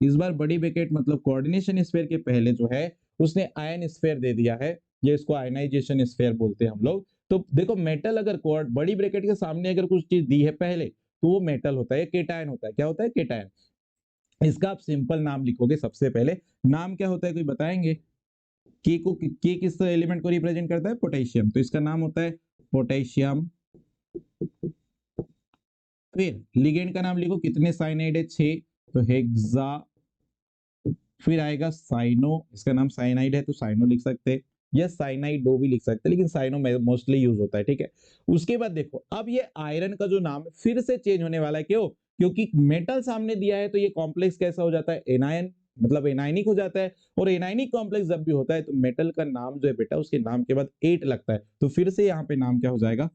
इस बार बड़ी ब्रैकेट मतलब कोऑर्डिनेशन स्फीयर के पहले जो है उसने आयन स्फीयर दे दिया है, ये इसको आयनाइजेशन स्फीयर बोलते हैं हम लोग। तो देखो मेटल अगर कोड बड़ी ब्रैकेट के सामने अगर कुछ चीज दी है पहले, तो वो मेटल होता है, केटायन होता है। क्या होता है? केटायन। इसका आप सिंपल नाम लिखोगे सबसे पहले। नाम क्या होता है कोई बताएंगे? के किस एलिमेंट को रिप्रेजेंट करता है? पोटेशियम, तो इसका नाम होता है पोटेशियम। फिर लिगेंड का नाम लिखो, कितने साइनाइड है? 6, तो हेक्सा। फिर आएगा साइनो, इसका नाम साइनाइड है तो साइनो लिख सकते हैं, या साइनाइडो भी लिख सकते हैं, लेकिन साइनो मोस्टली यूज होता है। ठीक है, उसके बाद देखो अब ये आयरन का जो नाम है फिर से चेंज होने वाला है। क्यों? क्योंकि मेटल सामने दिया है तो ये कॉम्प्लेक्स कैसा हो जाता है? एनायन, मतलब एनायनिक हो जाता है। और एनायनिक कॉम्प्लेक्स जब भी होता है तो मेटल का नाम जो है बेटा उसके नाम के बाद 8 लगता है, तो फिर से यहाँ पे नाम क्या हो जाएगा?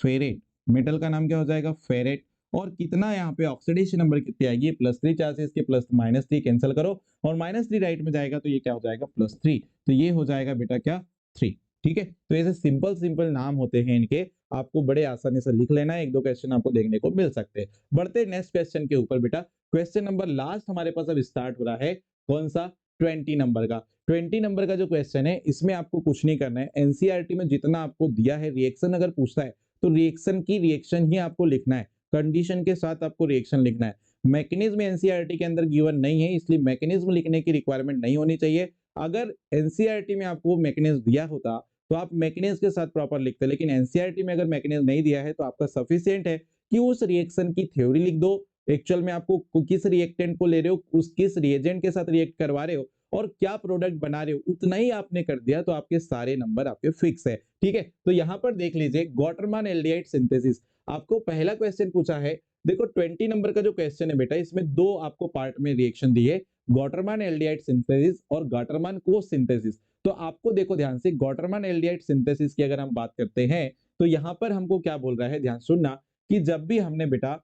फेरेट। मेटल का नाम क्या हो जाएगा? फेरेट। और कितना यहाँ पे ऑक्सीडेशन नंबर कितनी आएगी? +3 चार्जेस के प्लस -3 कैंसिल करो, और -3 राइट में जाएगा तो ये क्या हो जाएगा? +3, तो ये हो जाएगा बेटा क्या? 3। ठीक है, तो ऐसे सिंपल सिंपल नाम होते हैं इनके, आपको बड़े आसानी से लिख लेना है, 1-2 क्वेश्चन आपको देखने को मिल सकते हैं। बढ़ते नेक्स्ट क्वेश्चन के ऊपर बेटा। क्वेश्चन नंबर लास्ट हमारे पास अब स्टार्ट हो रहा है, कौन सा? 20 नंबर का। 20 नंबर का जो क्वेश्चन है इसमें आपको कुछ नहीं करना है, एनसीईआरटी में जितना आपको दिया है रिएक्शन अगर पूछता है तो रिएक्शन की रिएक्शन ही आपको लिखना है, कंडीशन के साथ आपको रिएक्शन लिखना है। मैकेनिज्म एनसीईआरटी के अंदर गिवन नहीं है, इसलिए मैकेनिज्म लिखने की रिक्वायरमेंट नहीं होनी चाहिए। अगर एनसीईआरटी में आपको मैकेनिज्म दिया होता तो आप मैकेनिज्म के साथ प्रॉपर लिखते, लेकिन एनसीईआरटी में अगर मैकेनिज्म नहीं दिया है तो आपका सफिशिएंट है कि उस रिएक्शन की थ्योरी लिख दो, एक्चुअल में आपको किस रिएक्टेंट को ले रहे हो, उस किस रिएजेंट के साथ रिएक्ट करवा रहे हो और क्या प्रोडक्ट बना रहे हो, उतना ही आपने कर दिया तो आपके सारे नंबर आपके फिक्स है। ठीक है, तो यहाँ पर देख लीजिए गॉटरमान एल्डिहाइड सिंथेसिस, आपको पहला क्वेश्चन पूछा है। देखो 20 नंबर का जो क्वेश्चन है बेटा इसमें 2 आपको पार्ट में रिएक्शन दी है, गॉटरमान एल्डिहाइड सिंथेसिस और गॉटरमान को सिंथेसिस। तो आपको देखो ध्यान से, गॉटरमान एल्डिहाइड सिंथेसिस की अगर हम बात करते हैं तो यहाँ पर हमको क्या बोल रहा है, ध्यान सुनना, कि जब भी हमने बेटा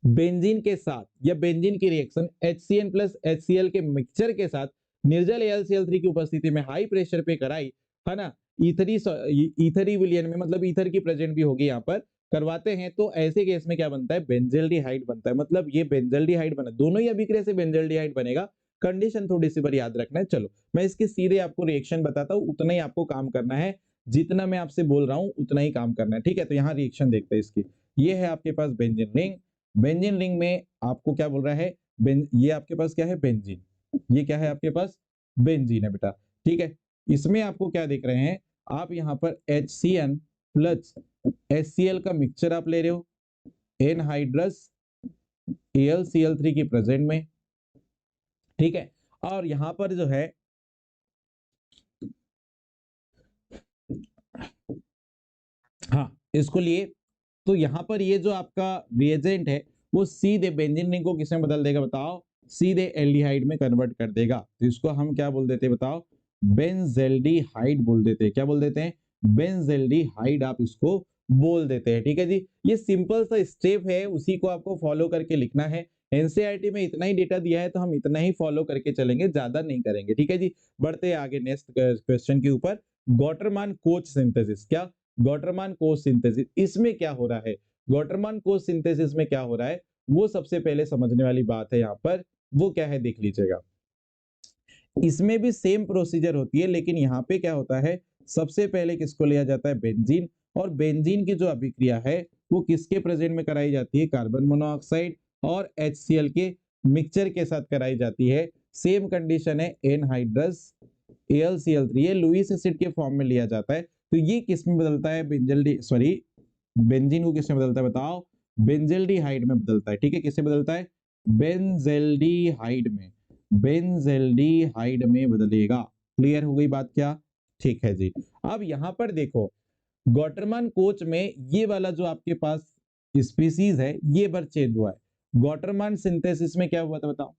बेंजीन के साथ या बेंजीन की रिएक्शन HCN प्लस HCl के मिक्सचर के साथ निर्जल AlCl3 की उपस्थिति में हाई प्रेशर पे कराई है ना, ईथरी विलियन में, मतलब ईथर की प्रेजेंट भी होगी यहाँ पर, करवाते हैं तो ऐसे केस में क्या बनता है? बेंजल्डिहाइड बनता है। मतलब ये बेंजल्डिहाइड बना, दोनों ही अभिक्रिया से बेंजल्डिहाइड बनेगा। कंडीशन थोड़ी सी बार याद रखना है। चलो मैं इसके सीधे आपको रिएक्शन बताता हूँ, उतना ही आपको काम करना है, जितना मैं आपसे बोल रहा हूँ उतना ही काम करना है। ठीक है, तो यहाँ रिएक्शन देखते हैं इसकी। ये है आपके पास बेंजीन रिंग, बेंजीन रिंग में आपको क्या बोल रहा है? ये आपके पास क्या है? बेंजीन। ये क्या है आपके पास? बेंजीन है बेटा। ठीक है, इसमें आपको क्या देख रहे हैं? आप यहाँ पर HCN प्लस HCl का मिक्सचर आप ले रहे हो एनहाइड्रस AlCl3 की प्रेजेंट में। ठीक है, और यहाँ पर जो है हाँ इसको लिए, तो यहाँ पर ये जो आपका रिएजेंट है वो सीधे बेंजीन रिंग को किसमें बदल देगा बताओ? सीधे एल्डिहाइड में कन्वर्ट कर देगा। तो इसको हम क्या बोल देते हैं बताओ? बेंजेल्डिहाइड बोल देते हैं। क्या बोल देते हैं? बेंजेल्डिहाइड आप इसको बोल देते हैं। ठीक है जी, ये सिंपल सा स्टेप है, उसी को आपको फॉलो करके लिखना है। एनसीईआरटी में इतना ही डेटा दिया है तो हम इतना ही फॉलो करके चलेंगे, ज्यादा नहीं करेंगे। ठीक है जी, बढ़ते हैं आगे नेक्स्ट क्वेश्चन के ऊपर। गॉटरमान कोच सिंथेसिस, क्या गॉटरमान कोच सिंथेसिस, इसमें क्या हो रहा है? गॉटरमान कोच सिंथेसिस में क्या हो रहा है वो सबसे पहले समझने वाली बात है यहाँ पर, वो क्या है देख लीजिएगा। इसमें भी सेम प्रोसीजर होती है, लेकिन यहाँ पे क्या होता है, सबसे पहले किसको लिया जाता है? बेंजीन। और बेंजीन की जो अभिक्रिया है वो किसके प्रेजेंट में कराई जाती है? कार्बन मोनोऑक्साइड और HCl के मिक्सचर के साथ कराई जाती है। सेम कंडीशन है एनहाइड्रस AlCl3, ये लुईस एसिड के फॉर्म में लिया जाता है। तो ये किस में बदलता है? बेंजीन को किसमें बदलता है बताओ? बेंजल्डिहाइड में बदलता है। ठीक है, किससे बदलता है? बेंजल्डिहाइड में, बेंजल्डिहाइड में बदलेगा। क्लियर हो गई बात क्या? ठीक है जी। अब यहां पर देखो, गॉटरमान कोच में ये वाला जो आपके पास स्पीसीज है ये बार चेंज हुआ है। गॉटरमान सिंथेसिस में क्या हुआ था बताओ?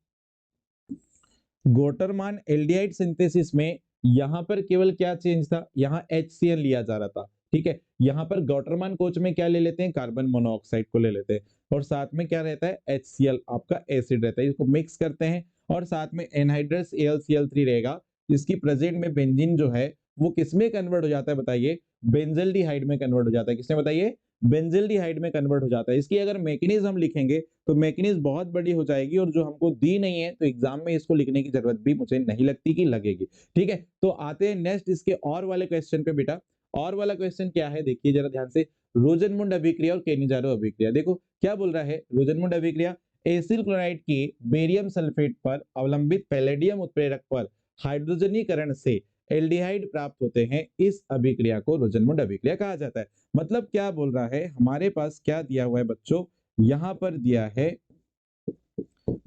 गॉटरमान एल्डिहाइड सिंथेसिस में यहां पर केवल क्या चेंज था? यहां HCl लिया जा रहा था। ठीक है, यहां पर गॉटरमान कोच में क्या ले लेते हैं? कार्बन मोनोऑक्साइड को ले लेते हैं, और साथ में क्या रहता है? HCl आपका एसिड रहता है, इसको मिक्स करते हैं, और साथ में एनहाइड्रस AlCl3 रहेगा। इसकी प्रेजेंट में बेंजीन जो है वो किसमें कन्वर्ट हो जाता है बताइए? बेंजल्डिहाइड में कन्वर्ट हो जाता है। किसमें बताइए? बेंजल्डिहाइड में कन्वर्ट हो जाता है। इसकी अगर मैकेनिज्म हम लिखेंगे तो मैकेनिज्म बहुत बड़ी हो जाएगी, और जो हमको दी नहीं है तो एग्जाम में इसको लिखने की जरूरत भी मुझे नहीं लगती कि लगेगी। ठीक है, तो आते हैं नेक्स्ट इसके और वाले क्वेश्चन पे बेटा। और वाला क्वेश्चन क्या है देखिए जरा ध्यान से। रोजनमुंड अभिक्रिया और केनिजारो अभिक्रिया, देखो क्या बोल रहा है। रोजनमुंड अभिक्रिया, एसिल क्लोराइड के बेरियम सल्फेट पर अवलंबित पैलेडियम उत्प्रेरक पर हाइड्रोजनीकरण से एल्डिहाइड प्राप्त होते हैं, इस अभिक्रिया को रोजनमुंड अभिक्रिया कहा जाता है। मतलब क्या बोल रहा है, हमारे पास क्या दिया हुआ है बच्चों? यहां पर दिया है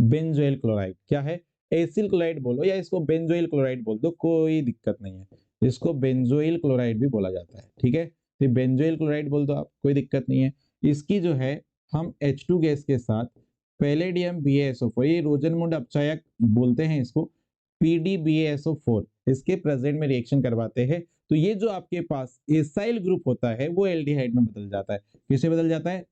बेंजोइल क्लोराइड। क्या है? एसिल क्लोराइड बोलो या इसको बेंजोइल क्लोराइड बोल दो, कोई दिक्कत नहीं है। इसको बेंजोइल क्लोराइड भी बोला जाता है। ठीक है, तो बेंजोइल क्लोराइड बोल दो आप, कोई दिक्कत नहीं है। इसकी जो है हम H2 गैस के साथ पैलेडियम BaSO4, ये रोजनमुंड अपचायक बोलते हैं इसको, PdBaSO4, इसके प्रेजेंट में रिएक्शन करवाते हैं। तो ये जो आपके पास एसाइल ग्रुप होता है वो एल्डिहाइड में बदल जाता है। किसे बदल जाता है?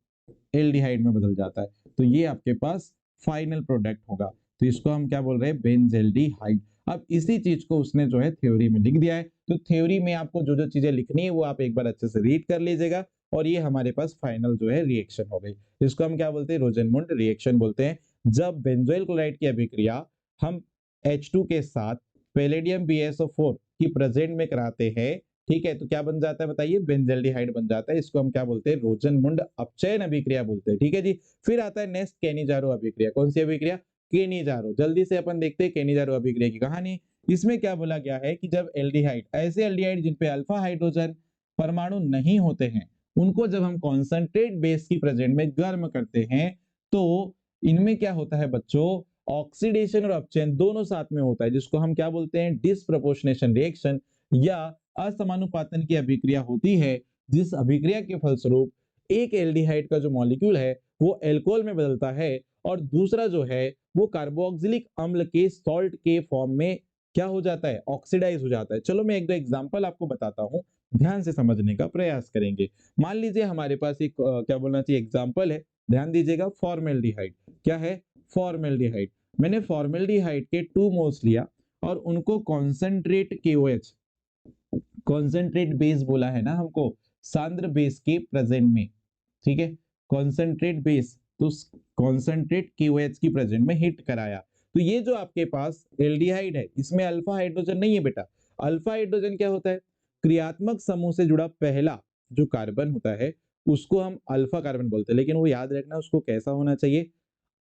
एल्डिहाइड में बदल जाता है। तो ये आपके पास फाइनल प्रोडक्ट होगा। तो इसको हम क्या बोल रहे हैं? बेंजल्डिहाइड। अब इसी चीज को उसने जो है थ्योरी में लिख दिया है। तो थ्योरी में आपको जो जो चीजें लिखनी है वो आप एक बार अच्छे से रीड कर लीजिएगा, और ये हमारे पास फाइनल जो है रिएक्शन हो गई। इसको हम क्या बोलते हैं? रोजनमुंड रिएक्शन बोलते हैं। जब बेंजोइल क्लोराइड की अभिक्रिया हम H2 के साथ पैलेडियम BaSO4 की प्रेजेंट में कराते हैं, ठीक है, तो क्या बन जाता है बताइए? बेंजल्डिहाइड बन जाता है। इसको हम क्या बोलते हैं? रोजनमुंड अपचयन अभिक्रिया बोलते हैं। ठीक है जी। फिर आता है नेक्स्ट केनिजारो अभिक्रिया। कौन सी अभिक्रिया? केनिजारो। जल्दी से अपन देखते हैं केनिजारो अभिक्रिया की कहानी। इसमें क्या बोला गया है कि जब एल्डिहाइड, ऐसे एल्डिहाइड जिन पे अल्फा हाइड्रोजन परमाणु नहीं होते हैं, उनको जब हम कॉन्सेंट्रेट बेस की प्रेजेंट में गर्म करते हैं तो इनमें क्या होता है बच्चों? ऑक्सीडेशन और अपचयन दोनों साथ में होता है, जिसको हम क्या बोलते हैं? डिसप्रपोर्शनेशन रिएक्शन या असमानुपातन की अभिक्रिया होती है, जिस अभिक्रिया के फलस्वरूप एक एल्डिहाइड का जो मॉलिक्यूल है वो अल्कोहल में बदलता है, और दूसरा जो है वो कार्बोक्सिलिक अम्ल के सॉल्ट के फॉर्म में क्या हो जाता है? ऑक्सीडाइज हो जाता है। चलो मैं एक दो एग्जांपल आपको बताता हूं, ध्यान से समझने का प्रयास करेंगे। मान लीजिए हमारे पास एक क्या बोलना चाहिए, एग्जांपल है, ध्यान दीजिएगा। फॉर्मेल्डिहाइड, क्या है? फॉर्मेल्डिहाइड। मैंने फॉर्मेल्डिहाइड के 2 मोल्स लिया और उनको कॉन्सेंट्रेट KOH, कॉन्सेंट्रेट बेस बोला है ना हमको, सांद्र बेस के प्रेजेंट में। ठीक है, कॉन्सेंट्रेट बेस, तो कॉन्सेंट्रेट KOH की प्रेजेंट में हिट कराया। तो ये जो आपके पास एल्डिहाइड है इसमें अल्फा हाइड्रोजन नहीं है बेटा। अल्फा हाइड्रोजन क्या होता है? क्रियात्मक समूह से जुड़ा पहला जो कार्बन होता है उसको हम अल्फा कार्बन बोलते हैं, लेकिन वो याद रखना उसको कैसा होना चाहिए?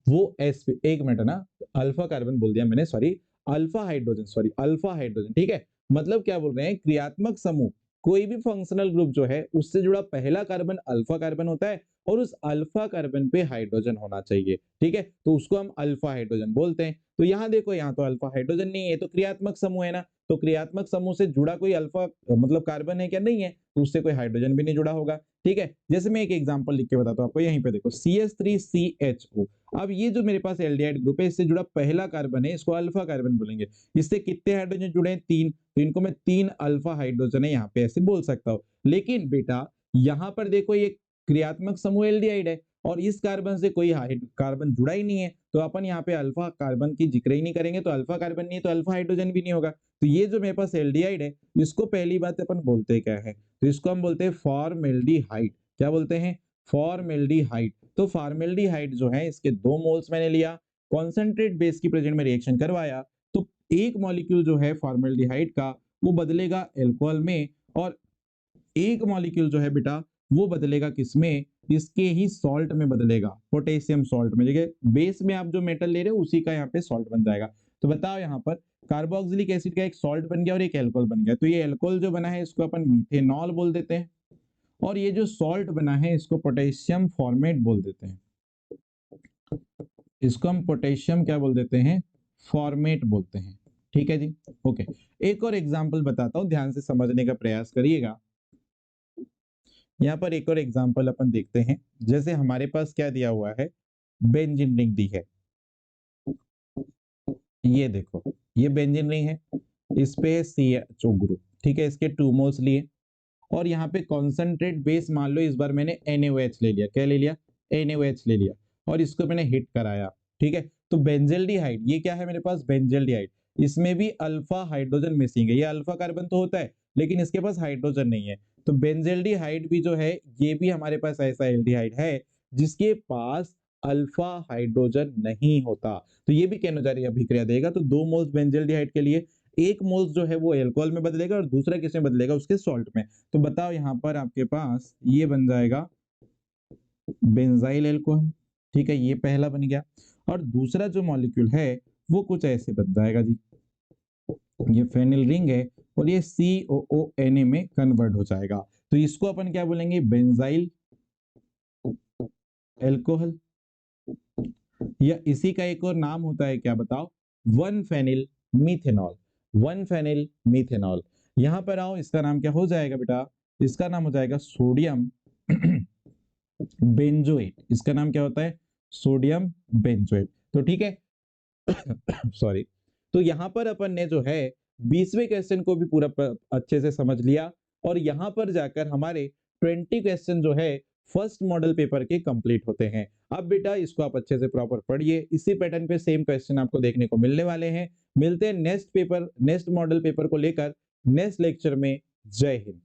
वो sp, एक मिनट ना, अल्फा कार्बन बोल दिया मैंने, sorry, alpha hydrogen, sorry alpha hydrogen. ठीक है, मतलब क्या बोल रहे हैं? क्रियात्मक समूह, कोई भी फंक्शनल ग्रुप जो है उससे जुड़ा पहला कार्बन अल्फा कार्बन होता है, और उस अल्फा कार्बन पे हाइड्रोजन होना चाहिए। ठीक है, तो उसको हम अल्फा हाइड्रोजन बोलते हैं। तो यहाँ देखो, यहाँ तो अल्फा हाइड्रोजन नहीं है, तो क्रियात्मक समूह है ना, तो क्रियात्मक समूह से जुड़ा कोई अल्फा मतलब कार्बन है क्या? नहीं है, तो उससे कोई हाइड्रोजन भी नहीं जुड़ा होगा। ठीक है, जैसे मैं एक एग्जांपल लिख के बताता हूँ आपको, यहीं पे देखो CH3CHO। अब ये जो मेरे पास एल्डिहाइड ग्रुप है इससे जुड़ा पहला कार्बन है, इसको अल्फा कार्बन बोलेंगे। इससे कितने हाइड्रोजन जुड़े हैं? 3, तो इनको मैं 3 अल्फा हाइड्रोजन है यहाँ पे ऐसे बोल सकता हूँ। लेकिन बेटा यहाँ पर देखो, ये क्रियात्मक समूह एल्डिहाइड है, और इस कार्बन से कोई कार्बन जुड़ा ही नहीं है, तो अपन यहाँ पे अल्फा कार्बन की जिक्र ही नहीं करेंगे, तो अल्फा कार्बन नहीं है तो अल्फा हाइड्रोजन भी नहीं होगा। तो ये जो मेरे पास एल्डिहाइड है, इसको पहली बात अपन बोलते क्या है, तो इसको हम बोलते हैं फॉर्मेल्डिहाइड। क्या बोलते हैं? फॉर्मेल्डिहाइड। तो फॉर्मेल्डिहाइड जो है, इसके 2 मोल्स मैंने लिया, कॉन्सेंट्रेट बेस की प्रेजेंट में रिएक्शन करवाया, तो एक मॉलिक्यूल जो है फॉर्मेल्डिहाइड का वो बदलेगा अल्कोहल में, और एक मॉलिक्यूल जो है बेटा वो बदलेगा किसमें? इसके ही सॉल्ट में बदलेगा, पोटेशियम सॉल्ट में। देखिए बेस में आप जो मेटल ले रहे हो उसी का यहाँ पे सॉल्ट बन जाएगा। तो बताओ यहाँ पर कार्बोक्सिलिक एसिड का एक सॉल्ट बन गया और एक एल्कोहल बन गया, तो ये एल्कोहल जो बना है इसको अपन मीथेनॉल बोल देते हैं, और ये जो सॉल्ट बना है इसको पोटेशियम फॉर्मेट बोल देते हैं। इसको हम पोटेशियम क्या बोल देते हैं? फॉर्मेट बोलते हैं। ठीक है जी, ओके। एक और एग्जांपल बताता हूं, ध्यान से समझने का प्रयास करिएगा। यहाँ पर एक और एग्जांपल अपन देखते हैं। जैसे हमारे पास क्या दिया हुआ है, बेंजीन रिंग दी है, ये देखो ये बेंजीन रिंग है, इस पे CHO ग्रुप, ठीक है, इसके 2 मोल्स लिए, और यहाँ पे कॉन्सेंट्रेट बेस मान लो इस बार मैंने NaOH ले लिया। क्या ले लिया? NaOH ले लिया, और इसको मैंने हिट कराया। ठीक है, तो बेंजल्डिहाइड, ये क्या है मेरे पास? बेंजल्डिहाइड। इसमें भी अल्फा हाइड्रोजन मिसिंग है, ये अल्फा कार्बन तो होता है लेकिन इसके पास हाइड्रोजन नहीं है। तो बेंजल्डिहाइड भी जो है ये भी हमारे पास ऐसा एल्डिहाइड है जिसके पास अल्फा हाइड्रोजन नहीं होता, तो ये भी केनोजारी अभिक्रिया देगा। तो 2 मोल्स बेंजल्डिहाइड के लिए, एक मोल्स जो है वो अल्कोहल में बदलेगा और दूसरा किस में बदलेगा? उसके सॉल्ट में। तो बताओ यहाँ पर आपके पास ये बन जाएगा बेंजाइल अल्कोहल। ठीक है, ये पहला बन गया, और दूसरा जो मॉलिक्यूल है वो कुछ ऐसे बन जाएगा जी, ये फेनिल रिंग है और ये COONA में कन्वर्ट हो जाएगा। तो इसको अपन क्या बोलेंगे? बेंजाइल अल्कोहल, या इसी का एक और नाम होता है, क्या बताओ? 1 फेनिल मीथेनॉल। 1 phenyl methanol. यहां पर आओ, इसका नाम क्या हो जाएगा बेटा? इसका नाम हो जाएगा सोडियम बेंजोएट। इसका नाम क्या होता है? Sodium benzoate. तो ठीक है सॉरी। तो यहां पर अपन ने जो है 20वें क्वेश्चन को भी पूरा अच्छे से समझ लिया, और यहां पर जाकर हमारे 20 क्वेश्चन जो है फर्स्ट मॉडल पेपर के कंप्लीट होते हैं। अब बेटा इसको आप अच्छे से प्रॉपर पढ़िए, इसी पैटर्न पे सेम क्वेश्चन आपको देखने को मिलने वाले हैं। मिलते हैं next paper, next model paper को लेकर नेक्स्ट लेक्चर में। जय हिंद।